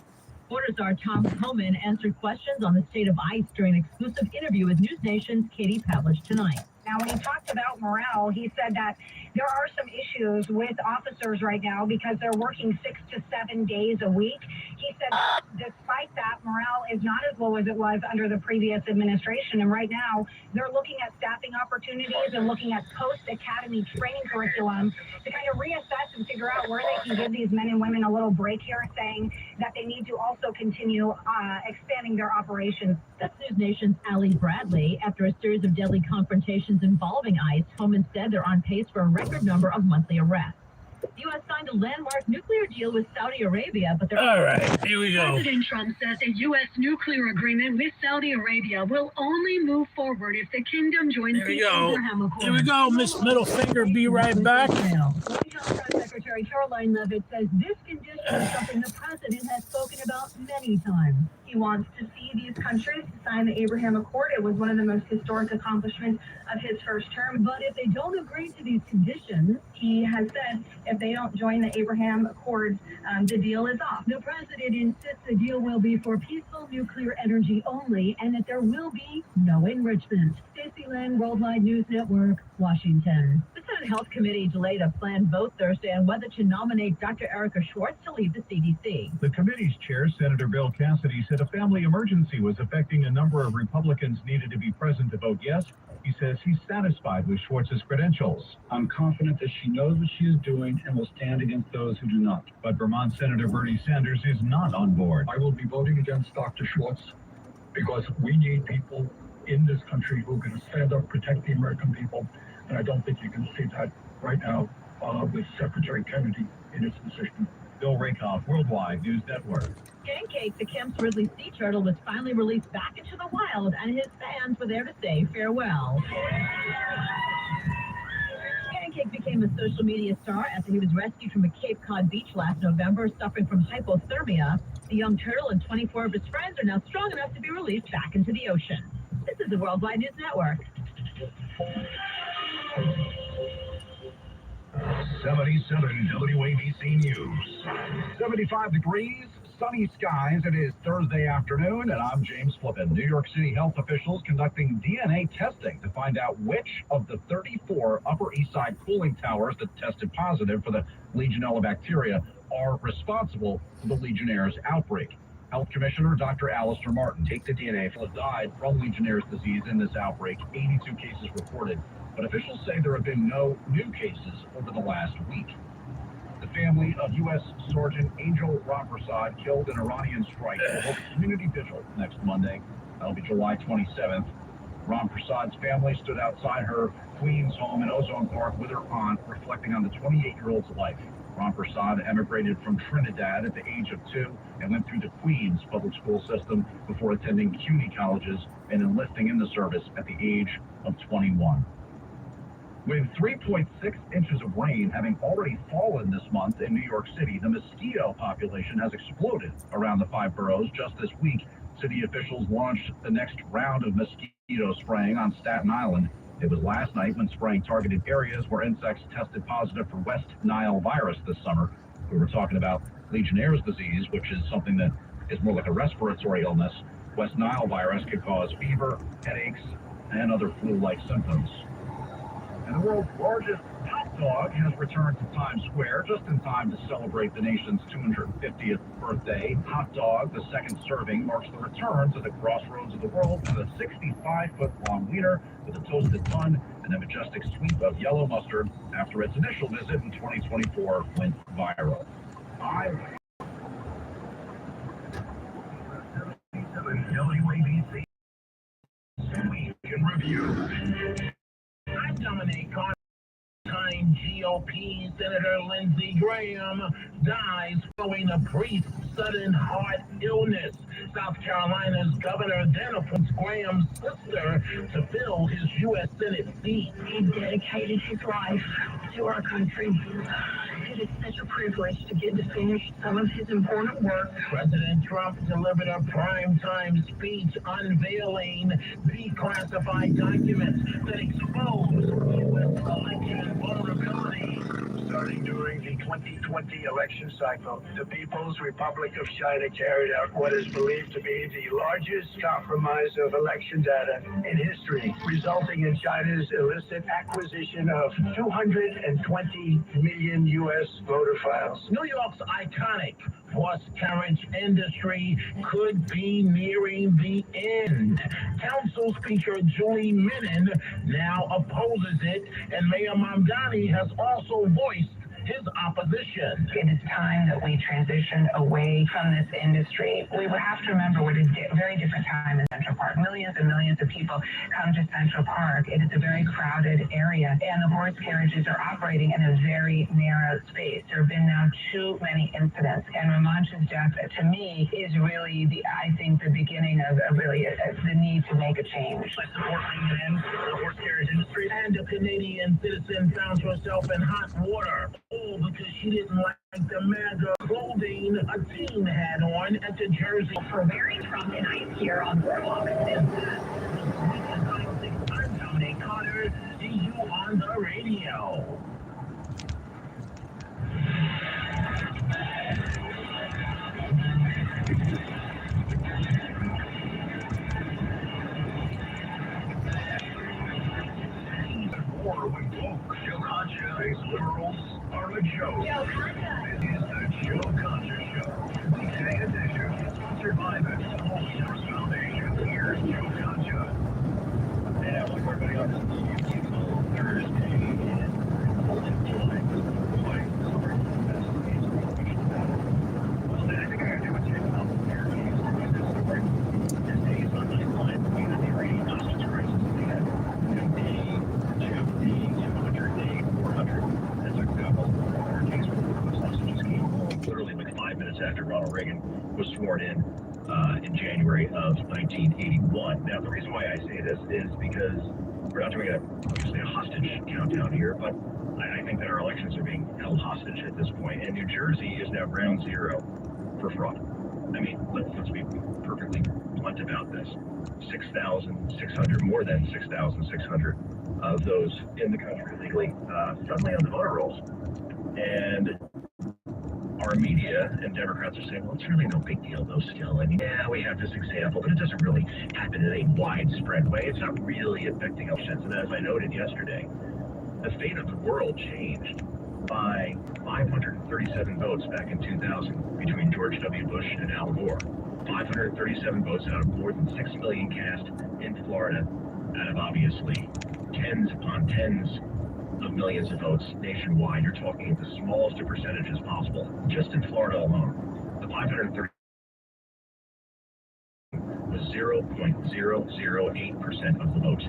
Border Czar Tom Homan answered questions on the state of ICE during an exclusive interview with News Nation's Katie Pavlich tonight. Now, when he talked about morale, he said that there are some issues with officers right now because they're working 6 to 7 days a week. He said that despite that, morale is not as low as it was under the previous administration. And right now, they're looking at staffing opportunities and looking at post-academy training curriculum to kind of reassess and figure out where they can give these men and women a little break here, saying that they need to also continue expanding their operations. That's News Nation's Ali Bradley. After a series of deadly confrontations involving ICE, Homan said they're on pace for a record number of monthly arrests. The U.S. signed a landmark nuclear deal with Saudi Arabia, but they're... All right, here we go. President Trump says a U.S. nuclear agreement with Saudi Arabia will only move forward if the kingdom joins Here we the go. Abraham Accords. Here we go, Miss Middle Finger. Be right back. White House Press Secretary Caroline Leavitt says this condition is something the president has spoken about many times. He wants to see these countries sign the Abraham Accord. It was one of the most historic accomplishments of his first term. But if they don't agree to these conditions, He has said if they don't join the Abraham Accords, the deal is off. the president insists the deal will be for peaceful nuclear energy only and that there will be no enrichment. Stacey Lynn, Worldwide News Network, Washington. The Senate Health Committee delayed a planned vote Thursday on whether to nominate Dr. Erica Schwartz to lead the CDC. The committee's chair, Senator Bill Cassidy, said a family emergency was affecting a number of Republicans needed to be present to vote yes. He says he's satisfied with Schwartz's credentials. I'm confident that she knows what she is doing and will stand against those who do not. But Vermont Senator Bernie Sanders is not on board. I will be voting against Dr. Schwartz because we need people in this country who are going to stand up, protect the American people. And I don't think you can see that right now with Secretary Kennedy in his position. Bill Rakoff, Worldwide News Network. Pancake, the Kemp's Ridley sea turtle, was finally released back into the wild, and his fans were there to say farewell. Pancake became a social media star after he was rescued from a Cape Cod beach last November, suffering from hypothermia. The young turtle and 24 of his friends are now strong enough to be released back into the ocean. This is the Worldwide News Network. 77 WABC News. 75 degrees, sunny skies. It is Thursday afternoon, and I'm James Flippin. New York City health officials conducting DNA testing to find out which of the 34 Upper East Side cooling towers that tested positive for the Legionella bacteria are responsible for the Legionnaire's outbreak. Health Commissioner Dr. Alistair Martin takes the DNA from died from Legionnaire's disease in this outbreak. 82 cases reported, but officials say there have been no new cases over the last week. The family of U.S. Sergeant Angel Rampersad, killed in Iranian strike, will hold a community vigil next Monday. That'll be July 27th. Rampersad's family stood outside her Queens home in Ozone Park with her aunt, reflecting on the 28-year-old's life. Rampersad emigrated from Trinidad at the age of 2 and went through the Queens public school system before attending CUNY colleges and enlisting in the service at the age of 21. With 3.6 inches of rain having already fallen this month in New York City, the mosquito population has exploded around the 5 boroughs. Just this week, city officials launched the next round of mosquito spraying on Staten Island. It was last night when spraying targeted areas where insects tested positive for West Nile virus this summer. We were talking about Legionnaire's disease, which is something that is more like a respiratory illness. West Nile virus could cause fever, headaches, and other flu-like symptoms. And the world's largest hot dog has returned to Times Square just in time to celebrate the nation's 250th birthday. Hot dog, the second serving, marks the return to the crossroads of the world with a 65-foot-long wiener with a toasted bun and a majestic sweep of yellow mustard after its initial visit in 2024 went viral. WABC Week in Review. I nominate Congress GOP Senator Lindsey Graham dies following a brief sudden heart illness. South Carolina's governor then appoints Graham's sister to fill his U.S. Senate seat. He dedicated his life to our country. It is such a privilege to get to finish some of his important work. President Trump delivered a primetime speech unveiling declassified documents that expose U.S. election vulnerability. Starting during the 2020 election cycle, the People's Republic of China carried out what is believed to be the largest compromise of election data in history, resulting in China's illicit acquisition of 220 million U.S. voter files. New York's iconic horse carriage industry could be nearing the end. Council Speaker Julie Menin now opposes it, and Mayor Mamdani has also voiced his opposition. It is time that we transition away from this industry. We would have to remember we're at a very different time in Central Park. Millions and millions of people come to Central Park. It is a very crowded area, and the horse carriages are operating in a very narrow space. There have been now too many incidents, and Ramancha's death, to me, is really I think, the beginning of the need to make a change. By supporting an end to the horse carriage industry, and a Canadian citizen found herself in hot water, all because she didn't like the MAGA clothing a teen had on at the Jersey. For wearing Trump and ice here on Boardwalk. I'm Dominic Carter. See you on the radio. Or when folks Joe Concha thinks liberals are a joke. Joe Concha. It is the Joe Concha Show. Weekday edition, sponsored by the Small Source Foundation. Here's Joe Concha. And I want everybody on this beautiful Thursday. Well, then I think I gotta do a check out here. This day is on my line. We have the radio hostage crisis. We have literally like 5 minutes after Ronald Reagan was sworn in January of 1981. Now, the reason why I say this is because we're not doing obviously a hostage countdown here, but I think that our elections are being held hostage at this point, and New Jersey is now ground zero for fraud. I mean, let's be perfectly blunt about this. 6,600, more than 6,600 of those in the country legally suddenly on the voter rolls. And our media and Democrats are saying, well, it's really no big deal, though, still. And yeah, we have this example, but it doesn't really happen in a widespread way. It's not really affecting elections. And as I noted yesterday, the fate of the world changed by 537 votes back in 2000 between George W. Bush and Al Gore. 537 votes out of more than 6 million cast in Florida, out of obviously tens upon tens of millions of votes nationwide. You're talking the smallest of percentages possible. Just in Florida alone, the 530 was 0.008% of the vote.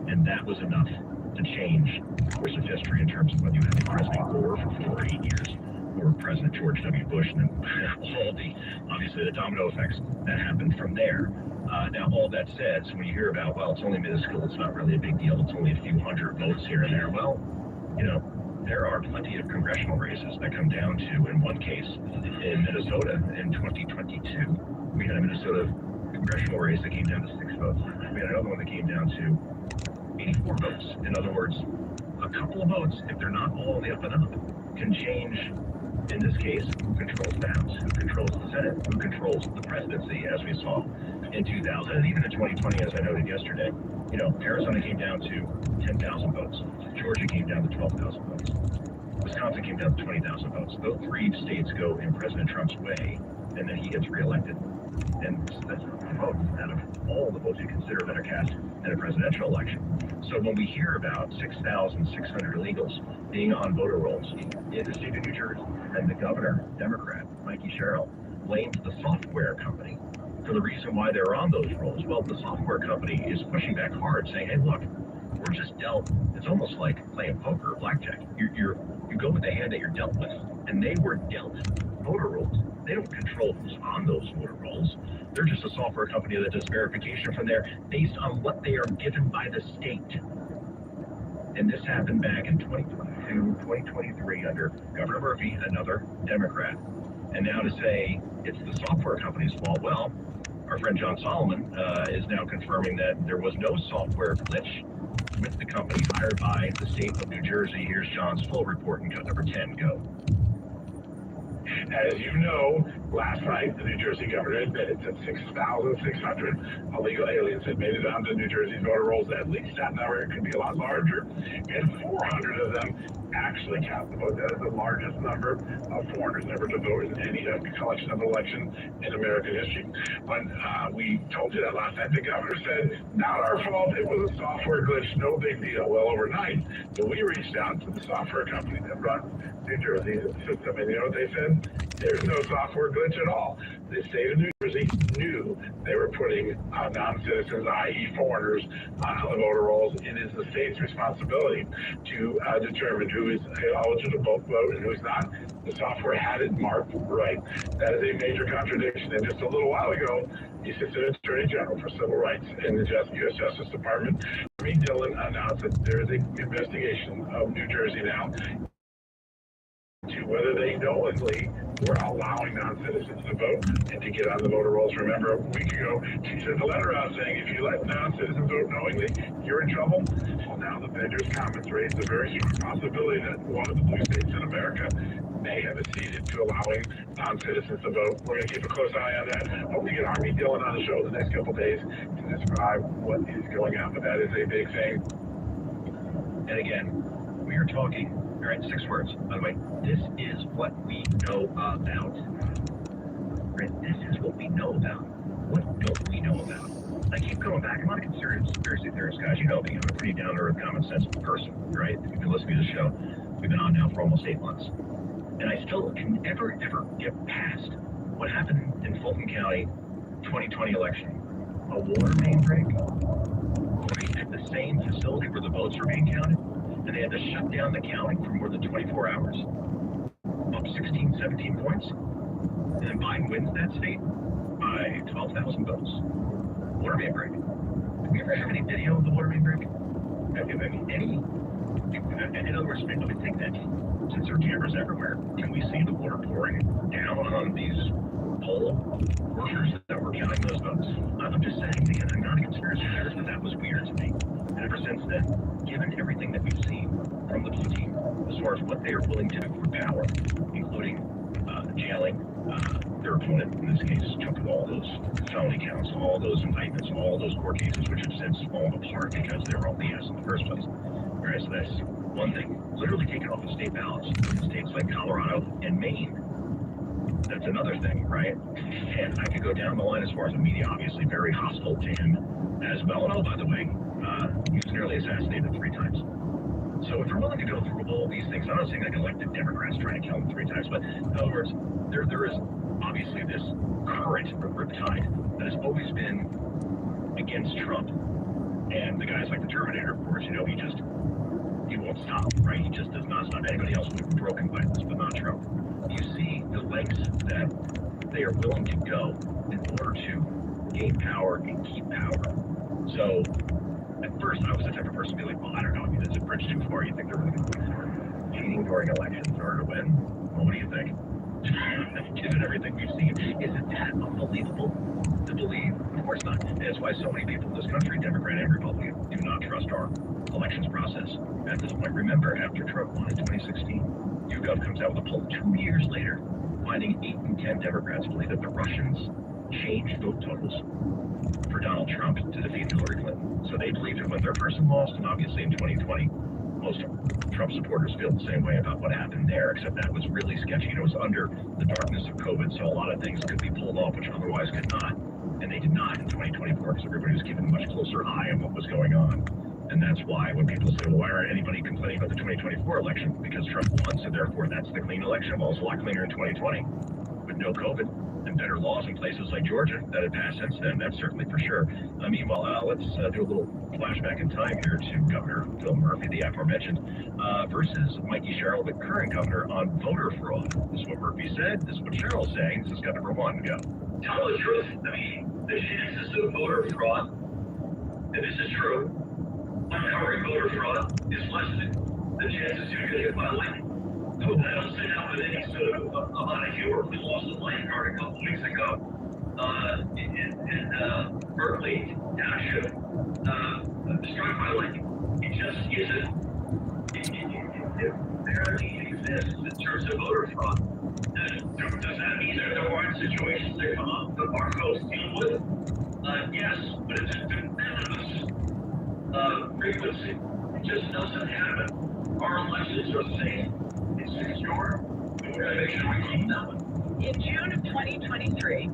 And that was enough to change the course of history in terms of whether you had President Gore for 4 or 8 years or President George W. Bush, and then all obviously the domino effects that happened from there. Now, all that said, so when you hear about, well, it's only minuscule, it's not really a big deal, it's only a few hundred votes here and there, well, you know, there are plenty of congressional races that come down to, in one case, in Minnesota in 2022, we had a Minnesota congressional race that came down to 6 votes. We had another one that came down to 84 votes. In other words, a couple of votes, if they're not all the up and up, can change, in this case, who controls the House, who controls the Senate, who controls the presidency, as we saw in 2000, and even in 2020, as I noted yesterday. You know, Arizona came down to 10,000 votes. Georgia came down to 12,000 votes. Wisconsin came down to 20,000 votes. Those 3 states go in President Trump's way, and then he gets reelected. And that's the vote out of all the votes you consider that are cast in a presidential election. So when we hear about 6,600 illegals being on voter rolls in the state of New Jersey, and the governor, Democrat, Mikey Sherrill, blames the software company for the reason why they're on those rolls. Well, the software company is pushing back hard, saying, hey, look, we're just dealt. It's almost like playing poker or blackjack. You go with the hand that you're dealt with, and they were dealt voter rolls. They don't control who's on those voter rolls. They're just a software company that does verification from there based on what they are given by the state. And this happened back in 2022, 2023 under Governor Murphy, another Democrat. And now to say it's the software company's fault, well, our friend John Solomon is now confirming that there was no software glitch with the company hired by the state of New Jersey. Here's John's full report in cut number 10. Go. As you know, last night, the New Jersey governor admitted that 6,600 illegal aliens had made it onto New Jersey's voter rolls. At least that number could be a lot larger. And 400 of them actually count the vote. That is the largest number of foreigners ever to vote in any collection of elections in American history. When we told you that last night, the governor said, not our fault, it was a software glitch, no big deal. Well, overnight, so we reached out to the software company that runs New Jersey's system, and you know what they said? There's no software glitch at all. The state of New Jersey knew they were putting non-citizens, i.e. foreigners, on the voter rolls. It is the state's responsibility to determine who is eligible to vote and who's not. The software had it marked right. That is a major contradiction. And just a little while ago, the Assistant Attorney General for Civil Rights in the U.S. Justice Department, Remy Dillon, announced that there is an investigation of New Jersey now to whether they knowingly were allowing non-citizens to vote and to get on the voter rolls. Remember, a week ago, she sent a letter out saying if you let non-citizens vote knowingly, you're in trouble. Well, now the Bender's comments raised a very strong possibility that one of the blue states in America may have acceded to allowing non-citizens to vote. We're going to keep a close eye on that. Hope to get Remy Dillon on the show the next couple days to describe what is going on, but that is a big thing. And again, we are talking, all right, 6 words, by the way. This is what we know about. Right? This is what we know about. What don't we know about? I keep going back. I'm not a conspiracy theorist, guys. You know me. I'm a pretty down-to-earth, common-sense person, right? If you've been listening to the show, we've been on now for almost 8 months. And I still can never, ever get past what happened in Fulton County 2020 election. A water main break right at the same facility where the votes were being counted. And they had to shut down the counting for more than 24 hours. Up 16, 17 points. And then Biden wins that state by 12,000 votes. Water main break. Did we ever have any video of the water main break? In other words, let me think that. Since there are cameras everywhere, can we see the water pouring down on these poll workers that were counting those votes? I'm just saying, again, I'm not a conspiracy theorist, but that was weird to me. And ever since then, given everything that we've seen from the blue team, as far as what they are willing to do for power, including jailing their opponent, in this case, jumping all those felony counts, all those indictments, all those court cases, which have since fallen apart because they were all BS in the first place. Whereas that's one thing, literally taken off the state ballots in states like Colorado and Maine. That's another thing, right? And I could go down the line as far as the media, obviously very hostile to him as well. And oh, by the way, he was nearly assassinated 3 times. So if you're willing to go through all these things, I'm not saying like elected Democrats trying to kill him 3 times, but in other words, there is obviously this current riptide that has always been against Trump. And the guys like the Terminator, of course, you know, he won't stop, right? He just does not stop. Anybody else would be broken by this, but not Trump. You see the lengths that they are willing to go in order to gain power and keep power. So at first, I was the type of person to be like, well, I don't know. I mean, it's a bridge too far. You think they're really going to win for it? Cheating during elections in order to win? Well, what do you think? Given everything we've seen, is it that unbelievable to believe? Of course not. And that's why so many people in this country, Democrat and Republican, do not trust our elections process. At this point, remember, after Trump won in 2016, YouGov comes out with a poll 2 years later, finding 8 in 10 Democrats believe that the Russians changed vote totals for Donald Trump to defeat Hillary Clinton. So they believed it when their person lost, and obviously in 2020, most Trump supporters feel the same way about what happened there, except that was really sketchy. It was under the darkness of COVID, so a lot of things could be pulled off, which otherwise could not. And they did not in 2024 because everybody was keeping a much closer eye on what was going on. And that's why when people say, well, why aren't anybody complaining about the 2024 election? Because Trump won, so therefore that's the clean election. Well, it's a lot cleaner in 2020 with no COVID and better laws in places like Georgia that had passed since then. That's certainly for sure. Meanwhile, let's do a little flashback in time here to Governor Phil Murphy, the aforementioned, versus Mikey Sherrill, the current governor, on voter fraud. This is what Murphy said. This is what Sherrill's saying. This is cut number 1. Go. Tell the truth. I mean, the chances of voter fraud, and this is true, uncovering voter fraud is less than the chances you're going to get filing. I don't sit down with any sort of a lot of humor. We lost a line card a couple weeks ago in Berkeley Township. Struck by lightning. It just isn't. It barely exists in terms of voter fraud. Does that mean that there aren't situations that come up that our folks deal with? Yes, but it's a de minimis frequency. It just doesn't happen. Our elections are the same. It's secure. We gotta make sure we keep that one. In June of 2023,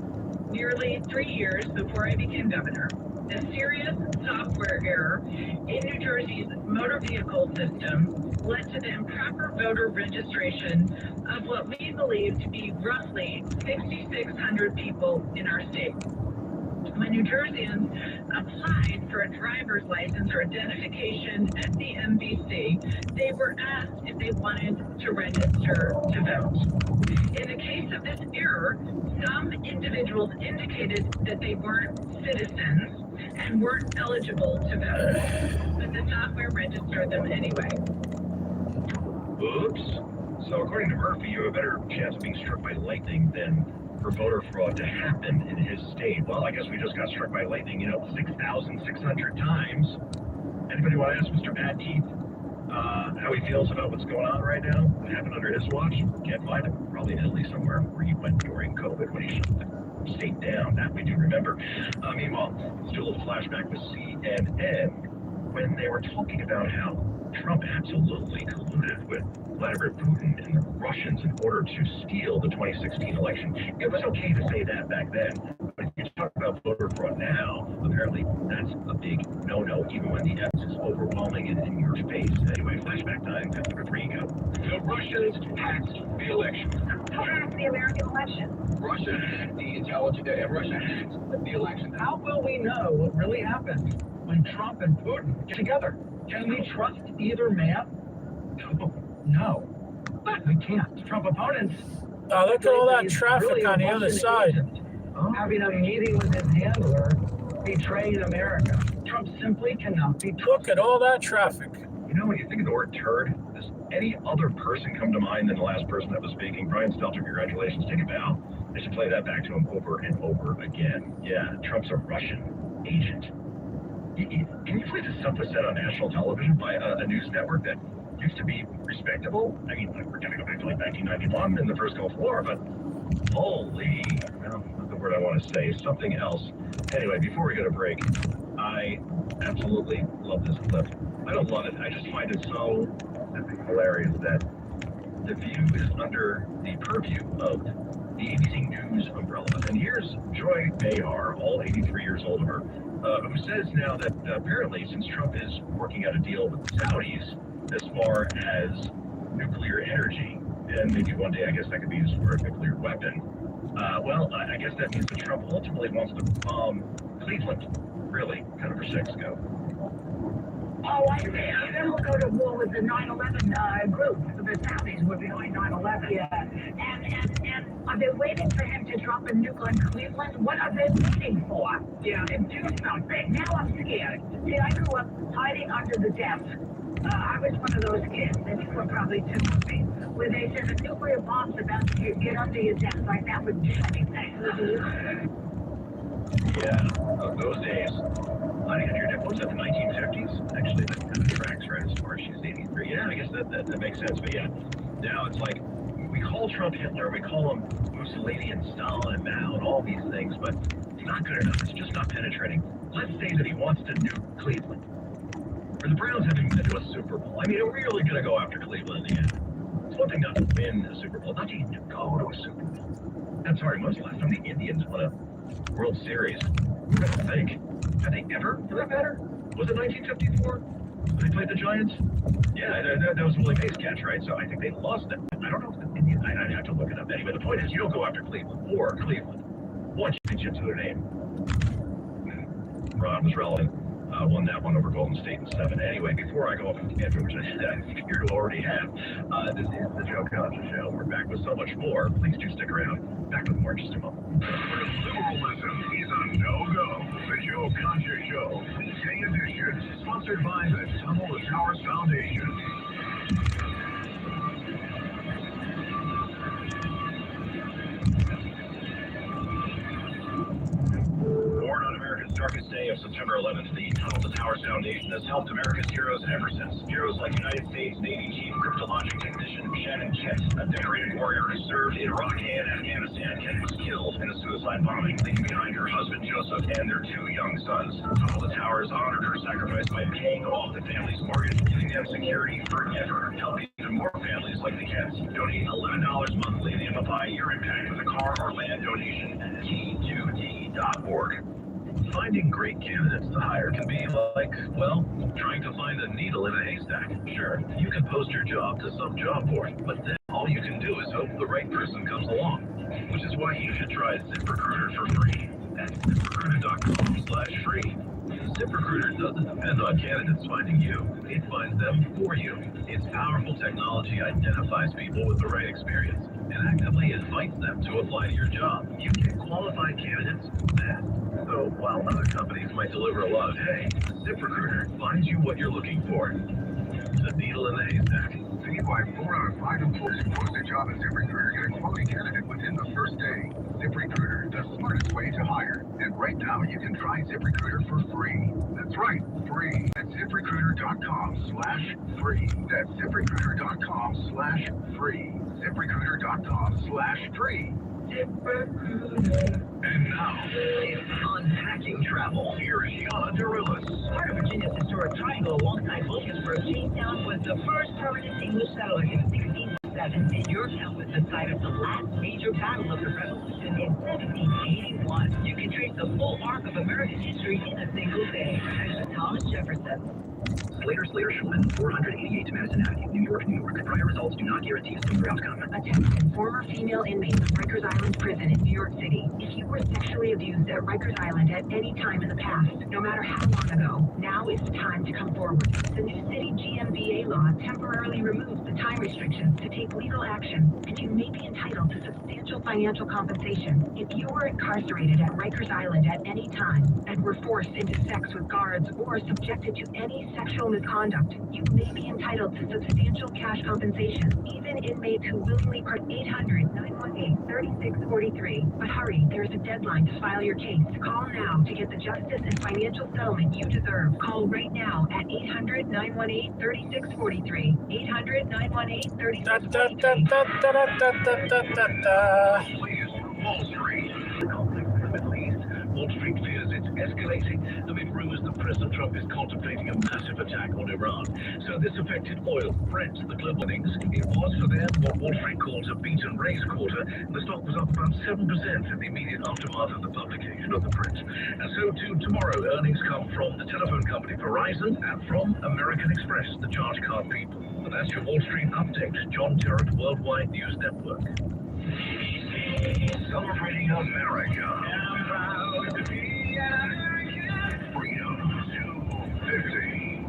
nearly 3 years before I became governor, a serious software error in New Jersey's motor vehicle system led to the improper voter registration of what we believe to be roughly 6,600 people in our state. When New Jerseyans applied for a driver's license or identification at the MVC, they were asked if they wanted to register to vote. In the case of this error, some individuals indicated that they weren't citizens and weren't eligible to vote, but the software registered them anyway. Oops. So according to Murphy, you have a better chance of being struck by lightning than for voter fraud to happen in his state. Well, I guess we just got struck by lightning, 6,600 times. Anybody want to ask Mr. Bad Teeth how he feels about what's going on right now? What happened under his watch? Can't find him. Probably in Italy somewhere where he went during COVID when he shut the state down. That we do remember. Meanwhile, let's do a little flashback with CNN when they were talking about how Trump absolutely colluded with Vladimir Putin and the Russians in order to steal the 2016 election. It was okay to say that back then, but if you talk about voter fraud now, apparently that's a big no-no, even when the evidence is overwhelming and in your face. Anyway, flashback time, where you go. The Russians hacked the election. Who hacked the American election? Russia hacked the intelligence, Russia hacked the election. How will we know what really happened when Trump and Putin get together? Can we trust either man? No. We can't. Trump opponents. Oh, look at all that traffic on the other side. Having a meeting with his handler betrayed America. Trump simply cannot be trusted. Look at all that traffic. When you think of the word turd, does any other person come to mind than the last person that was speaking? Brian Stelter, congratulations. Take a bow. They should play that back to him over and over again. Yeah, Trump's a Russian agent. Can you believe this stuff was said on national television by a news network that used to be respectable? I mean, we're going to go back to like 1991 in the first Gulf War, but holy, well, not the word I want to say, something else. Anyway, before we go to break, I absolutely love this clip. I don't love it. I just find it so hilarious that The View is under the purview of the ABC News umbrella. And here's Joy Behar, all 83 years old of her, who says now that apparently since Trump is working out a deal with the Saudis as far as nuclear energy, and maybe one day I guess that could be used for a nuclear weapon, I guess that means that Trump ultimately wants to bomb Cleveland. Really, kind of for sex go. Oh, I see. Then we'll go to war with the 9/11 group. The Saudis were behind 9/11. Yeah. And are they waiting for him to drop a nuke on Cleveland? What are they waiting for? Yeah, and do something. Now I'm scared. See, I grew up hiding under the desk. I was one of those kids, and you were probably too with me, where they said a nuclear bomb's about to get under your desk, like that would do anything. Yeah, those days. Hiding under your desk. Was that the 1950s? Actually, that kind of tracks right as far as she's 83. Yeah, I guess that makes sense. But yeah, now it's like we call Trump Hitler, we call him Mussolini and Stalin and Mao and all these things, but it's not good enough. It's just not penetrating. Let's say that he wants to nuke Cleveland. For the Browns having been to a Super Bowl, I mean, are we really going to go after Cleveland in the end? It's one thing not to win a Super Bowl, not to even go to a Super Bowl. I'm sorry, when was the last time the Indians won a World Series? I don't think. Have they ever, for that matter? Was it 1954? When they played the Giants? Yeah, that was Willie Mays' catch, right? So I think they lost it. I don't know if the Indians, I'd have to look it up. Anyway, the point is you don't go after Cleveland or Cleveland. One championship to their name. Ron was relevant. Won that one over Golden State in 7. Anyway, before I go off on tangent, which I figure you already have, this is the Joe Concha Show. We're back with so much more. Please do stick around. Back with more in just a moment. Liberalism is a no-go. The Joe Concha Show, Day Edition, sponsored by the Tunnel to Towers Foundation. Born on America's darkest day of September 11th, the Tunnel to Towers Foundation has helped America's heroes ever since. Heroes like United States Navy Chief Cryptologic Technician Shannon Kent, a decorated warrior who served in Iraq and Afghanistan. Kent was killed in a suicide bombing, leaving behind her husband Joseph and their 2 young sons. Tunnel to Towers honored her sacrifice by paying off the family's mortgage, giving them security forever. Help even more families like the Kents. Donate $11 monthly and amplify your impact with a car or land donation at T2D.org. Finding great candidates to hire can be like, well, trying to find a needle in a haystack. Sure, you can post your job to some job board, but then all you can do is hope the right person comes along. Which is why you should try ZipRecruiter for free at ZipRecruiter.com/free. ZipRecruiter doesn't depend on candidates finding you. It finds them for you. Its powerful technology identifies people with the right experience and actively invites them to apply to your job. You get qualified candidates fast. So while other companies might deliver a lot of hay, ZipRecruiter finds you what you're looking for. The needle in the haystack. See why 4 out of 5 employers who post a job at ZipRecruiter get a quality candidate within the first day. ZipRecruiter, the smartest way to hire. And right now, you can try ZipRecruiter for free. That's right, free. At ZipRecruiter.com/free. That's ZipRecruiter.com/free. ZipRecruiter.com/free. And now, it's Unpacking Travel. Here is Yana Derillis. Part of Virginia's historic triangle alongside Williamsburg, Jamestown was the first permanent English settler in 1607, and Yorktown was the site of the last major battle of the Revolution in 1781. You can trace the full arc of American history in a single day. There's Thomas Jefferson. Slater Schulman, 488 Madison Avenue, New York, New York. Prior results do not guarantee a similar outcome. Attempt former female inmates of Rikers Island Prison in New York City. If you were sexually abused at Rikers Island at any time in the past, no matter how long ago, now is the time to come forward. The new city GMVA law temporarily removes the time restrictions to take legal action, and you may be entitled to substantial financial compensation. If you were incarcerated at Rikers Island at any time and were forced into sex with guards or subjected to any sexual misconduct, you may be entitled to substantial cash compensation. Even inmates who willingly part 800-918-3643. But hurry, there is a deadline to file your case. Call now to get the justice and financial settlement you deserve. Call right now at 800-918-3643. 800-918-3643. Wall Street. The conflict in the Middle East. Wall Street fears it's escalating amid rumors that President Trump is contemplating a massive attack on Iran. So this affected oil, Brent, the global earnings. It was for them what Wall Street calls a beat and raise quarter. The stock was up about 7% in the immediate aftermath of the publication of the print. And so to tomorrow, earnings come from the telephone company Verizon and from American Express, the charge card people. And that's your Wall Street update. John Terrett, Worldwide News Network. Celebrating America. I'm proud to be American. Freedom 250.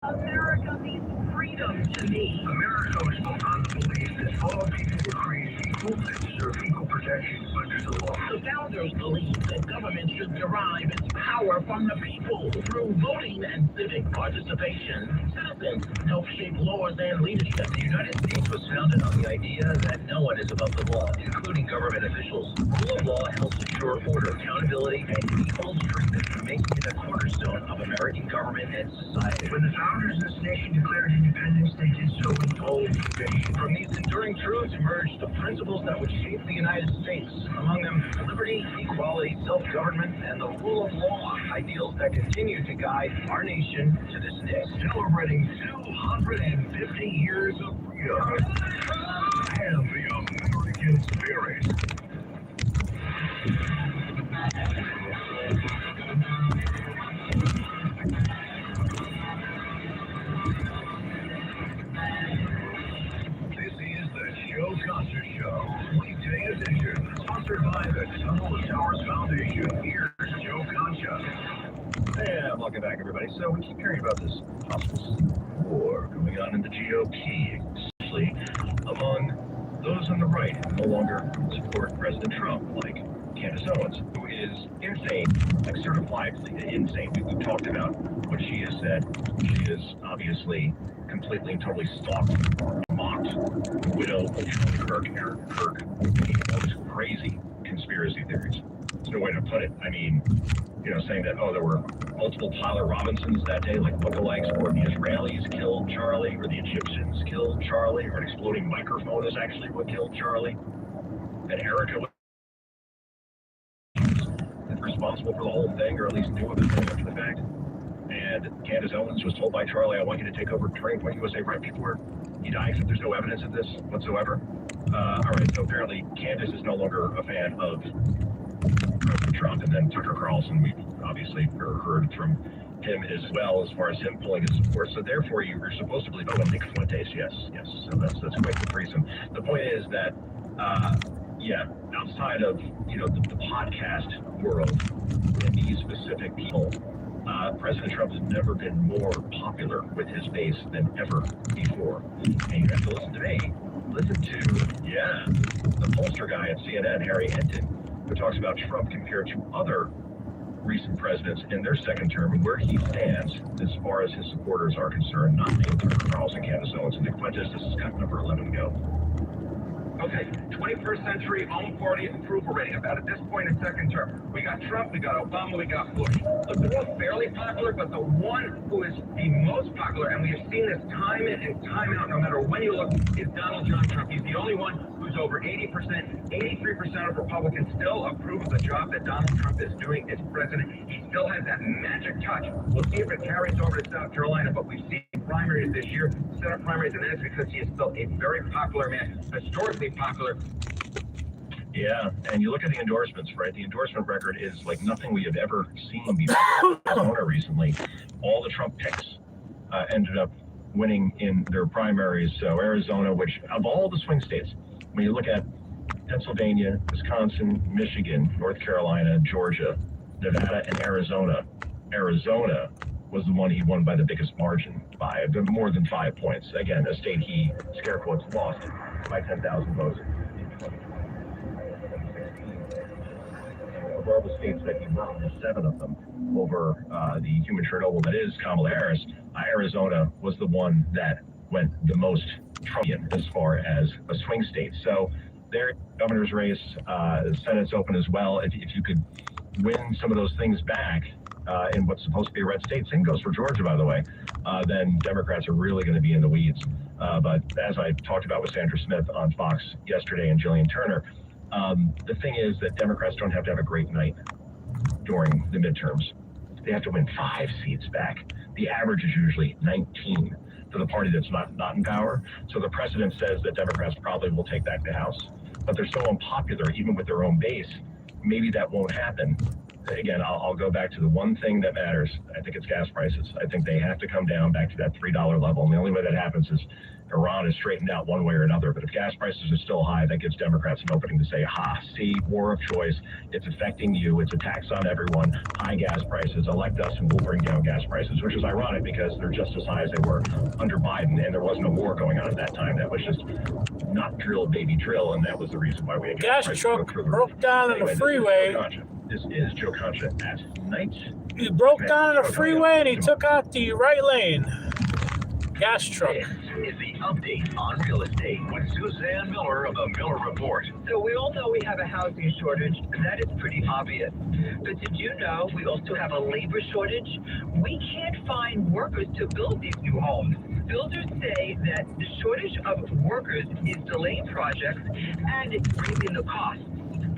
America means freedom to me. America was built on the belief that all people were created equal and deserve equal protection under the law. The founders believed that government should derive its power from the people through voting and civic participation. Citizens help shape laws and leadership. The United States was founded on the idea that no one is above the law, including government officials. Rule of law helps ensure order, accountability, and equal treatment, making it a cornerstone of American government and society. When the founders of this nation declared independence, they did so with bold conviction. From these enduring truths emerged the principles that would shape the United States. Among them, liberty, equality, self-government, and the rule of law, ideals that continue to guide our nation to this day. Celebrating 250 years of freedom and the American spirit. This is the Joe Costa Show, weekday edition, sponsored by the Tunnel to Towers Foundation. Here's Joe Concha. And welcome back, everybody. So we keep hearing about this possible war going on in the GOP, especially among those on the right who no longer support President Trump, like Candace Owens, who is insane, like certifiably insane. We've talked about what she has said. She is obviously completely and totally stalked, mocked, widow of Charlie Kirk, Eric Kirk, those crazy conspiracy theories. There's no way to put it. I mean, saying that, there were multiple Tyler Robinsons that day, like lookalikes, or the Israelis killed Charlie, or the Egyptians killed Charlie, or an exploding microphone is actually what killed Charlie. And Erica was responsible for the whole thing, or at least knew of it after the fact. And Candace Owens was told by Charlie, I want you to take over Turning Point USA right before he died. There's no evidence of this whatsoever. All right, so apparently Candace is no longer a fan of President Trump. And then Tucker Carlson, we've obviously heard from him as well as far as him pulling his support. So therefore, you're supposed to believe, Nick Fuentes, yes. So that's quite the threesome. The point is that, outside of, the podcast world and these specific people, President Trump has never been more popular with his base than ever before. And you have to listen to me. Listen to, the pollster guy at CNN, Harry Hinton, who talks about Trump compared to other recent presidents in their second term and where he stands as far as his supporters are concerned, not Neil Tucker Carlson, Candace Owens, and Nick Fuentes. This is cut number 11 go. Okay, 21st century own party approval rating about at this point in second term. We got Trump, we got Obama, we got Bush. Look, they're all fairly popular, but the one who is the most popular, and we have seen this time in and time out, no matter when you look, is Donald John Trump. He's the only one who's over 80%. 83% of Republicans still approve of the job that Donald Trump is doing as president. He still has that magic touch. We'll see if it carries over to South Carolina, but we've seen primaries this year, Senate primaries, and that's because he is still a very popular man, historically popular. Yeah, and you look at the endorsements, right? The endorsement record is like nothing we have ever seen before. Arizona recently, all the Trump picks ended up winning in their primaries. So Arizona, which of all the swing states, when you look at Pennsylvania, Wisconsin, Michigan, North Carolina, Georgia, Nevada, and Arizona was the one he won by the biggest margin, by more than 5 points. Again, a state he, scare quotes, lost by 10,000 votes. Of all the states that he won, 7 of them over the human Chernobyl that is Kamala Harris, Arizona was the one that went the most Trumpian as far as a swing state. So their governor's race, the Senate's open as well. If you could win some of those things back in what's supposed to be a red state, same goes for Georgia, by the way, then Democrats are really going to be in the weeds. But as I talked about with Sandra Smith on Fox yesterday and Jillian Turner, the thing is that Democrats don't have to have a great night during the midterms. They have to win 5 seats back. The average is usually 19 for the party that's not in power. So the precedent says that Democrats probably will take back the House. But they're so unpopular, even with their own base, maybe that won't happen. Again, I'll go back to the one thing that matters. I think it's gas prices. I think they have to come down back to that $3 level. And the only way that happens is Iran is straightened out one way or another. But if gas prices are still high, that gives Democrats an opening to say, see, war of choice. It's affecting you. It's a tax on everyone. High gas prices. Elect us and we'll bring down gas prices, which is ironic because they're just as high as they were under Biden. And there wasn't a war going on at that time. That was just not drill, baby, drill. And that was the reason why we had gas truck broke down on the freeway. This is Joe Concha at night. He broke down on the freeway and he took out the right lane. Gas truck. This is the update on real estate with Suzanne Miller of the Miller Report. So we all know we have a housing shortage, and that is pretty obvious. But did you know we also have a labor shortage? We can't find workers to build these new homes. Builders say that the shortage of workers is delaying projects and it's raising the cost.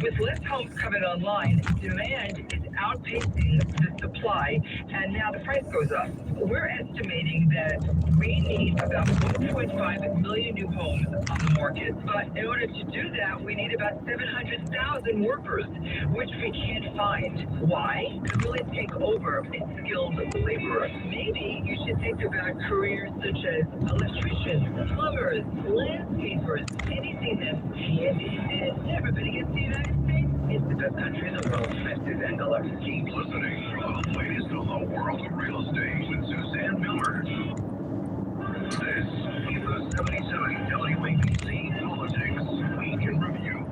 With less homes coming online, demand is outpacing the supply, and now the price goes up. We're estimating that we need about 1.5 million new homes on the market, but in order to do that, we need about 700,000 workers, which we can't find. Why? Because we'll take over a skilled laborer. Maybe you should think about careers such as electricians, plumbers, landscapers, anything that's handy. And everybody gets the United States is the best country in the world. I'm Suzanne Miller. Keep listening for the latest of the world of real estate with Suzanne Miller. This is the 77 WABC Politics Week in Review.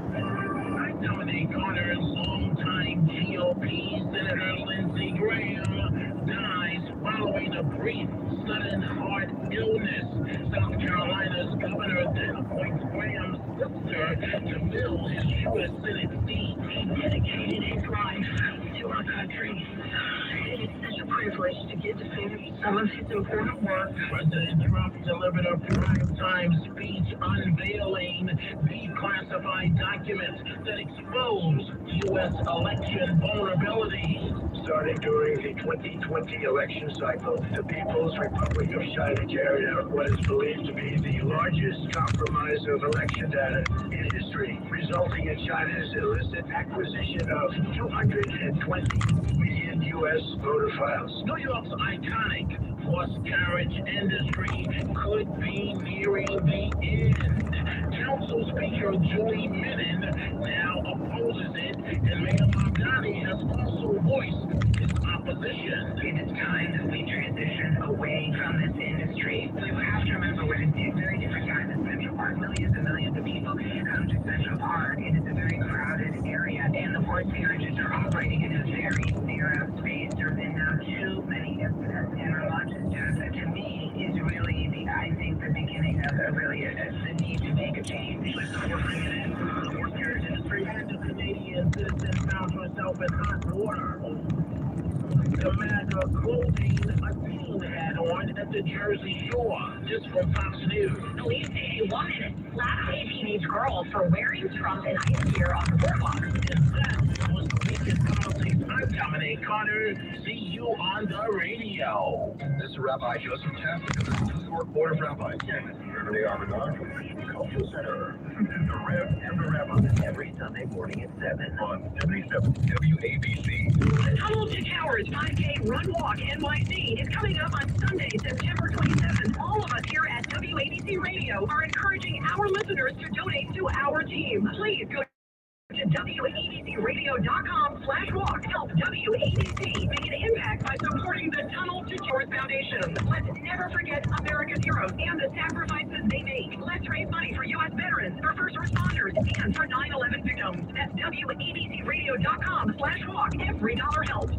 Dominic Carter's longtime GOP Senator Lindsey Graham dies following a brief sudden heart illness. South Carolina's governor then appoints Graham's sister to fill his U.S. Senate seat. dedicated his life to our country. It is such a privilege to get to finish some of his important work. President Trump delivered a prime-time speech unveiling declassified documents that expose U.S. election vulnerabilities. Starting during the 2020 election cycle, the People's Republic of China carried out what is believed to be the largest compromise of election data in history, resulting in China's illicit acquisition of 220 million U.S. voter files. New York's iconic horse carriage industry could be nearing the end. Council Speaker Julie Menon now opposes it, and Mayor Mamdani has also voiced his opposition. It is time that we transition away from this industry. We have to remember we're in a very different time in Central Park. Millions and millions of people come to Central Park. It is a very crowded area, and the horse carriages are operating in a very narrow space. There have been now too many incidents, and Ramon's death, to me, is really I think, the beginning of the need to make a change. The horse carriage industry and the Canadian citizen found herself in hot water. Commander clothing a teen had on at the Jersey Shore. This from Fox News. Police say a woman slapped a teenage girl for wearing Trump and ice gear on the boardwalk. That was the weekend politics. I'm Dominic Carter. See you on the radio. This is Rabbi Joseph Tafik of the New York Board of Rabbis. Beverly Armendar from the Mission Cultural Center. The Rev and the Rabbi. Every Sunday morning at 7 on 77 WABC. The Tunnel to Towers 5K Run Walk NYC is coming up on Sunday, September 27th. All of us here at WABC Radio are encouraging our listeners to donate to our team. Please go to WABCRadio.com/walk. Help WABC make an impact by supporting the Tunnel to Towers Foundation. Let's never forget America's heroes and the sacrifices they make. Let's raise money for U.S. veterans, for first responders, and for 9/11 victims. That's WABCRadio.com/walk. Every dollar helps.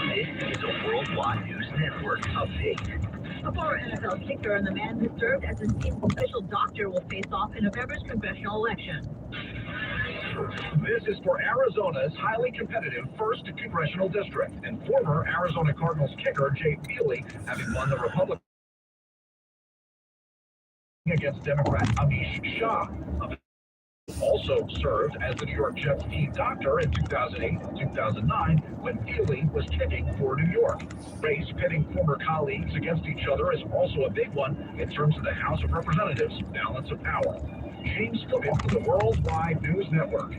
This is a Worldwide News Network update. A former NFL kicker and the man who served as an official doctor will face off in November's congressional election. This is for Arizona's highly competitive 1st Congressional District, and former Arizona Cardinals kicker Jay Feely having won the Republican against Democrat Amish Shah. Also served as the New York Jets team doctor in 2008 and 2009 when Feely was kicking for New York. Race pitting former colleagues against each other is also a big one in terms of the House of Representatives' balance of power. James Flippin for the Worldwide News Network.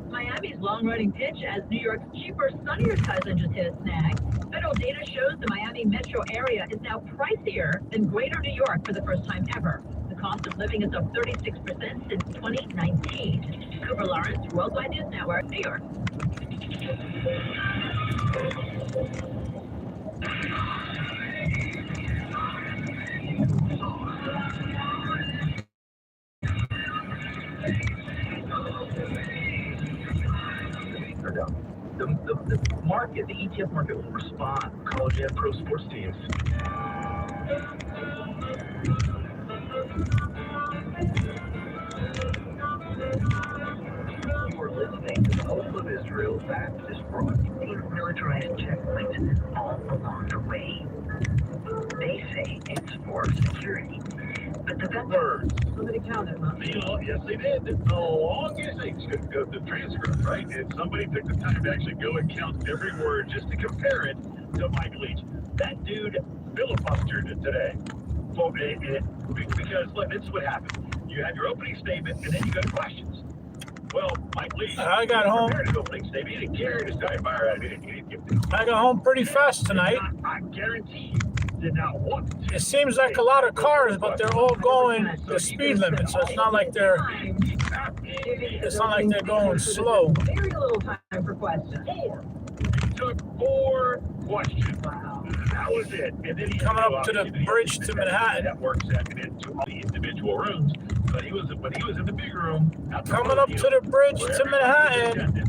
Miami's long-running pitch as New York's cheaper, sunnier cousin just hit a snag. Federal data shows the Miami metro area is now pricier than greater New York for the first time ever. The cost of living is up 36% since 2019. Cooper Lawrence, Worldwide News Network, New York. The market, the ETF market will respond. College and pro sports teams. You are listening to the Hope of Israel Baptist Broadcasting. Militarized checkpoints all along the way. They say it's for security. But the Words. Somebody counted them. Yes, they did. The longest thing, the transcript, right? And somebody took the time to actually go and count every word just to compare it to Mike Leach. That dude filibustered it today. Well, because, look, this is what happened. You have your opening statement, and then you go to questions. Well, Mike Leach, I got home. Prepared his opening statement. He didn't carry his time. I got home pretty fast tonight. I guarantee you. Did not want to. It seems like a lot of cars, but they're all going the speed limit, so it's not like they're going slow. Very little time for questions. He took 4 questions. That was it. And then he coming up to the bridge to Manhattan. Network second into all the individual rooms, but when he was in the big room. Coming up to the bridge to Manhattan.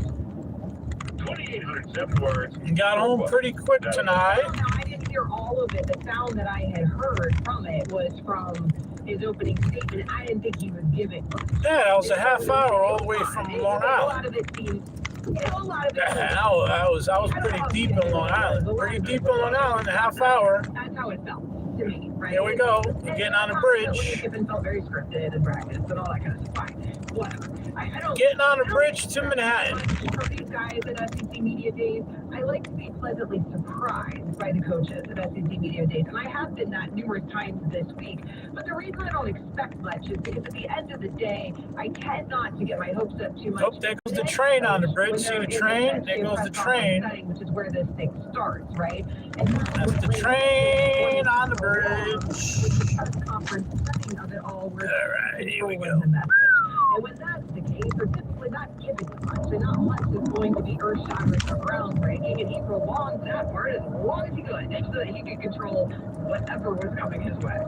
2,807 words. And got home pretty quick tonight. I didn't hear all of it. The sound that I had heard from it was from his opening statement, I didn't think he would give it. Yeah, that was a half hour all the way from Long A Island. lot of it seems, a lot of it. I was pretty deep in Long Island. Pretty deep in Long Island, a half hour. That's how it felt to me, right? Here we go. We're getting on the bridge. Kiffin felt very scripted and brackets and all that kind of stuff. Fine, whatever. I don't. Getting on the bridge to Manhattan. For these guys at SEC Media Days, I like to be pleasantly surprised by the coaches at SEC Media Days, and I have been that numerous times this week. But the reason I don't expect much is because at the end of the day, I tend not to get my hopes up too much. Oh, there goes the train on the bridge. See the train? There goes the train. Which is where this thing starts, right? That's the train on the bridge. Conference setting of it all. All right, here we go. And when that's the case, we're typically not giving much, and not much is going to be earth-shattering or groundbreaking, and he prolonged that part as long as he could, so that he could control whatever was coming his way.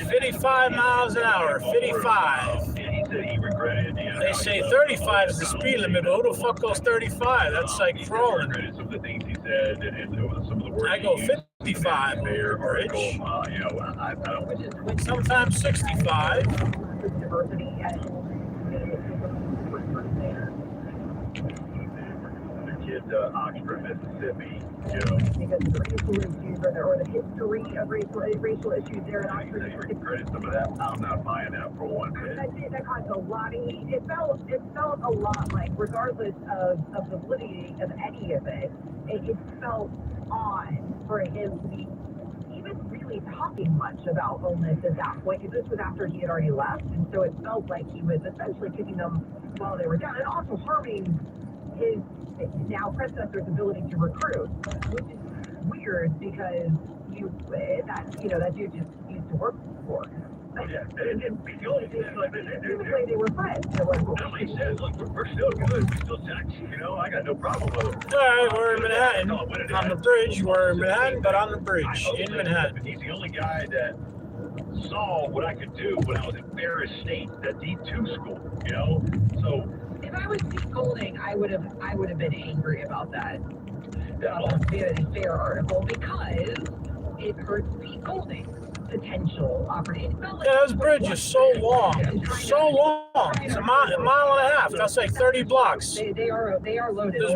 55 miles an hour, 55. He said he regretted, They say 35 is the speed limit, but who the fuck goes 35? That's like crawling. Some of the things he said and some of the words I go he used 55 in their over the bridge. article. I don't. Sometimes 65. Diversity Kid Oxford, Mississippi, because of the racial issues or the history of racial issues there in Oxford. Credit some of that. I'm not buying that for one bit. That caused a lot of heat. It felt a lot like, regardless of the validity of any of it, it felt odd for him to be even really talking much about Ole Miss at that point, because this was after he had already left, and so it felt like he was essentially kicking them while they were down, and also harming his now predecessor's ability to recruit, which is weird because that dude just used to work for him. Yeah, and the only thing is, like, Typically they were friends. he says, look, we're still good. We still text. I got no problem with it. All right, we're in Manhattan. On the bridge. We're in Manhattan, but on the bridge in Manhattan. He's the only guy that saw what I could do when I was at Ferris State, that D2 school, So if I was Pete Golding, I would have been angry about that. Vanity Fair article, because it hurts Pete Golding's potential opportunity. Yeah, this bridge is so long. So long. It's a mile and a half. That's like 30 blocks. They are loaded. This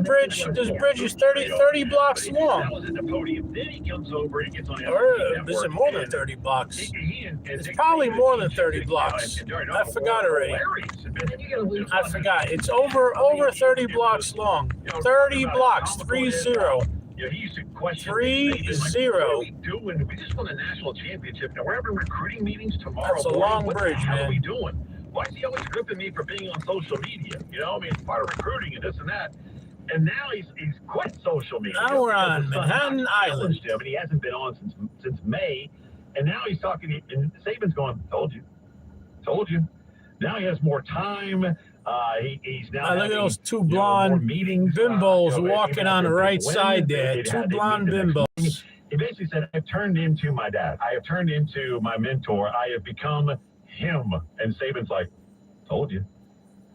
bridge is 30 blocks long. That was at the podium. Then he comes over and gets on the Or is it more than 30 blocks? It's probably more than 30 blocks. I forgot already. I forgot. It's over 30 blocks long. 30 blocks. 30. He used to question 3-0. What are we doing? We just won a national championship. Now we're having recruiting meetings tomorrow. That's a long bridge, What man. are we doing? Why is he always gripping me for being on social media? It's part of recruiting and this and that. And now he's quit social media. Now we're on Manhattan Island. And he hasn't been on since May. And now he's talking, and Saban's going, told you. Now he has more time. He's now look at those two blonde bimbos walking on the right side there. Two blonde bimbos. He basically said, I've turned into my dad. I have turned into my mentor. I have become him. And Saban's like, told you.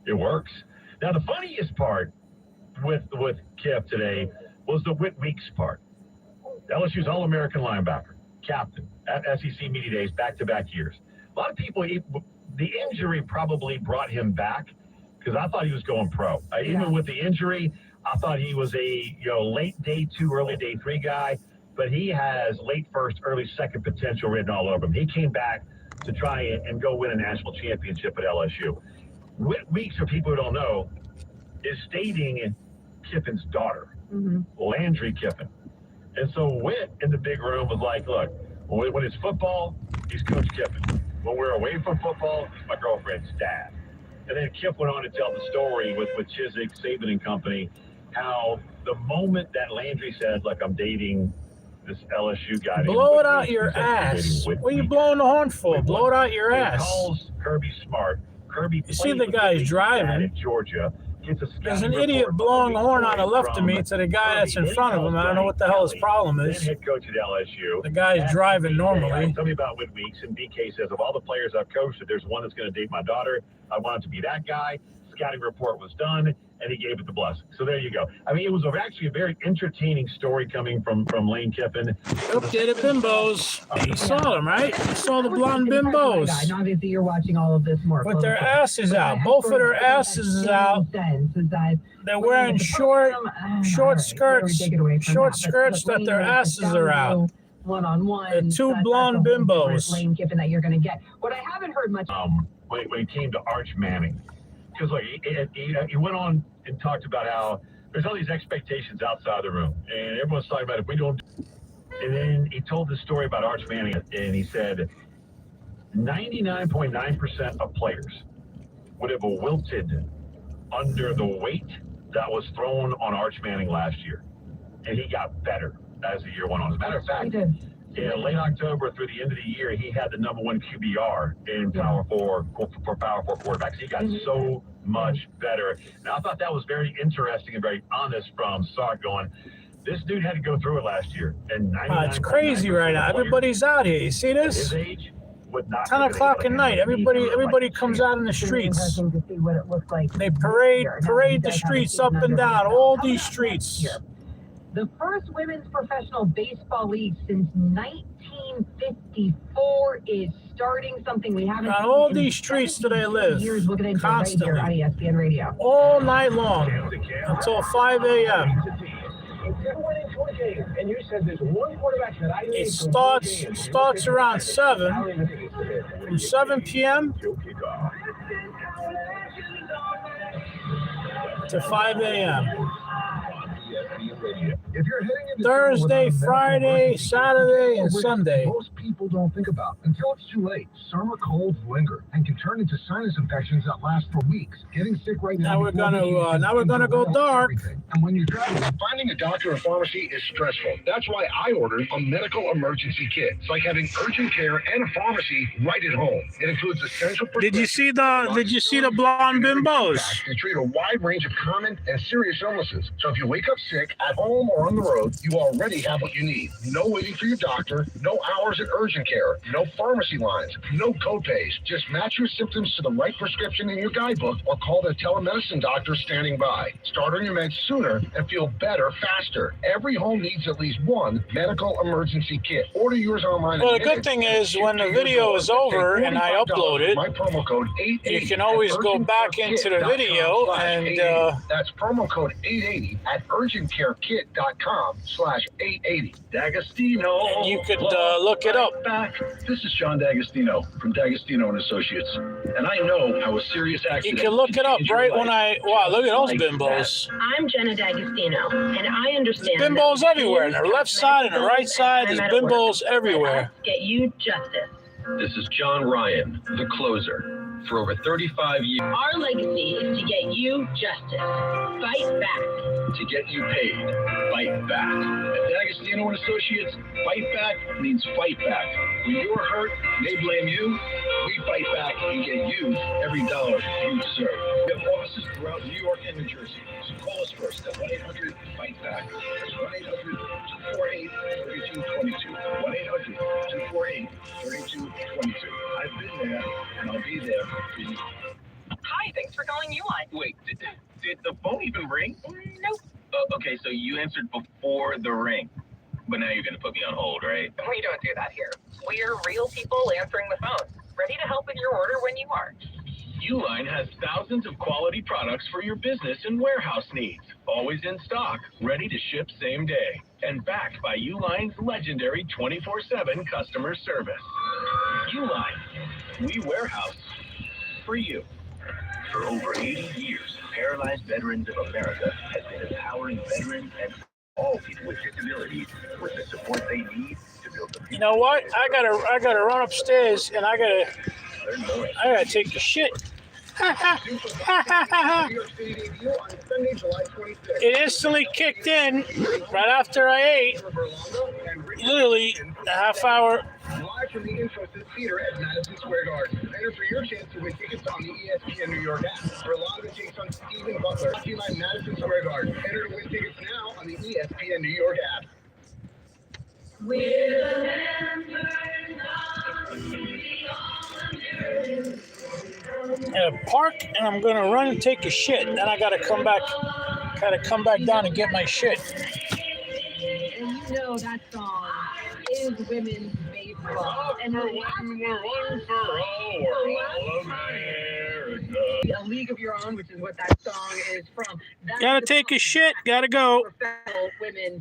It works. Now, the funniest part with Kip today was the Whit Weeks part. LSU's All-American linebacker, captain at SEC Media Days, back-to-back years. A lot of people, the injury probably brought him back, because I thought he was going pro. Even with the injury, I thought he was a late day 2, early day 3 guy, but he has late first, early second potential written all over him. He came back to try and go win a national championship at LSU. Whit Weeks, for people who don't know, is dating Kiffin's daughter, Landry Kiffin. And so Whit in the big room was like, look, when it's football, he's Coach Kiffin. When we're away from football, he's my girlfriend's dad. And then Kip went on to tell the story with Chiswick, Saban and company, how the moment that Landry said, look, I'm dating this LSU guy. Blow it out your ass. What are you blowing the horn for? Blow it out your ass. He calls Kirby Smart. Kirby You see the guy's driving. in Georgia. There's an idiot blowing a horn on the left of me to the guy that's in front of him. I don't know what the hell his problem is. Head coach at LSU. The guy's driving normally. Tell me about Whit Weeks. And BK says, of all the players I've coached, if there's one that's going to date my daughter, I want it to be that guy. scouting report was done, and he gave it the blessing. So there you go. I mean, it was actually a very entertaining story coming from Lane Kiffin. Updated bimbos. You saw them, right? You saw the blonde bimbos. And obviously, you're watching all of this more. With their asses out. Both of their asses is out. They're wearing short skirts that their asses are out. One-on-one. The two blonde bimbos. Lane Kiffin that you're going to get. What I haven't heard much. When it came to Arch Manning, because like he went on and talked about how there's all these expectations outside the room, and everyone's talking about if we don't. And then he told the story about Arch Manning, and he said 99.9% of players would have wilted under the weight that was thrown on Arch Manning last year, and he got better as the year went on. As a matter of fact, in late October through the end of the year, he had the #1 QBR in Power 4 for Power 4 quarterbacks. He got so much better. Now, I thought that was very interesting and very honest from Sark going, this dude had to go through it last year. And it's crazy right now. Everybody's out here. You see this? 10 o'clock at night. Everybody comes out in the streets. They parade the streets up and down, all these streets. The first women's professional baseball league since 1954 is starting, something we haven't on seen all in these streets that I live, years. Looking into constantly, right here on ESPN Radio. all night long, until 5 a.m. And you said there's one quarterback that I need. It starts around 7, from 7 p.m. to 5 a.m. If you're heading into Thursday, Friday, Saturday, and Sunday. Most people don't think about until it's too late. Summer colds linger and can turn into sinus infections that last for weeks. Getting sick right now. Now we're gonna go dark. And when you're traveling, Finding a doctor or pharmacy is stressful. That's why I ordered a medical emergency kit. It's like having urgent care and a pharmacy right at home. It includes essential. Did you see the blonde bimbos? They treat a wide range of common and serious illnesses. So if you wake up sick at home or on the road, you already have what you need. No waiting for your doctor, no hours at urgent care, no pharmacy lines, no copays. Just match your symptoms to the right prescription in your guidebook or call the telemedicine doctor standing by. Start on your meds sooner and feel better faster. Every home needs at least one medical emergency kit. Order yours online. Well, the good thing is when the video is over and I upload it, my promo code 880 you can always go back into the video and that's promo code 880 at urgentcarekit.com/880. D'Agostino. And you could look it up. Back. This is John D'Agostino from D'Agostino and Associates, and I know how a serious accident. You can look it up right when wow, look at those bimbos. I'm Jenna D'Agostino, and I understand. There's bimbos everywhere, on the left side and the right side. There's bimbos everywhere. Get you justice. This is John Ryan, the closer. For over 35 years. Our legacy is to get you justice. Fight back. To get you paid. Fight back. At D'Agostino and Associates, fight back means fight back. When you're hurt, they blame you. We fight back and get you every dollar you deserve. We have offices throughout New York and New Jersey. So call us first at 1-800-FIGHT-BACK. That's 1-800-248-3222. 1-800-248-3222. I've been there, and I'll be there for you. Hi, thanks for calling Uline. Wait, did the phone even ring? Nope. Okay, so you answered before the ring. But now you're going to put me on hold, right? We don't do that here. We're real people answering the phone. Ready to help with your order when you are. Uline has thousands of quality products for your business and warehouse needs. Always in stock, ready to ship same day. And backed by Uline's legendary 24/7 customer service. Uline, we warehouse for you. For over 80 years, Paralyzed Veterans of America has been empowering veterans and all people with disabilities with the support they need to build the future. You know what? I gotta run upstairs and I gotta take the shit. It instantly kicked in right after I ate. Literally a half hour. Live from the Infosys Theater at Madison Square Garden. Enter for your chance to win tickets on the ESPN New York app. For a lot of it takes on Stephen Butler. Team at Madison Square Garden. Enter to win tickets now on the ESPN New York app. With park, and I'm gonna run and take a shit. Then I gotta come back down and get my shit. And you know that song is women's baseball. And a League of Your Own, which is what that song is from. Gotta take a shit. Gotta go. Professional women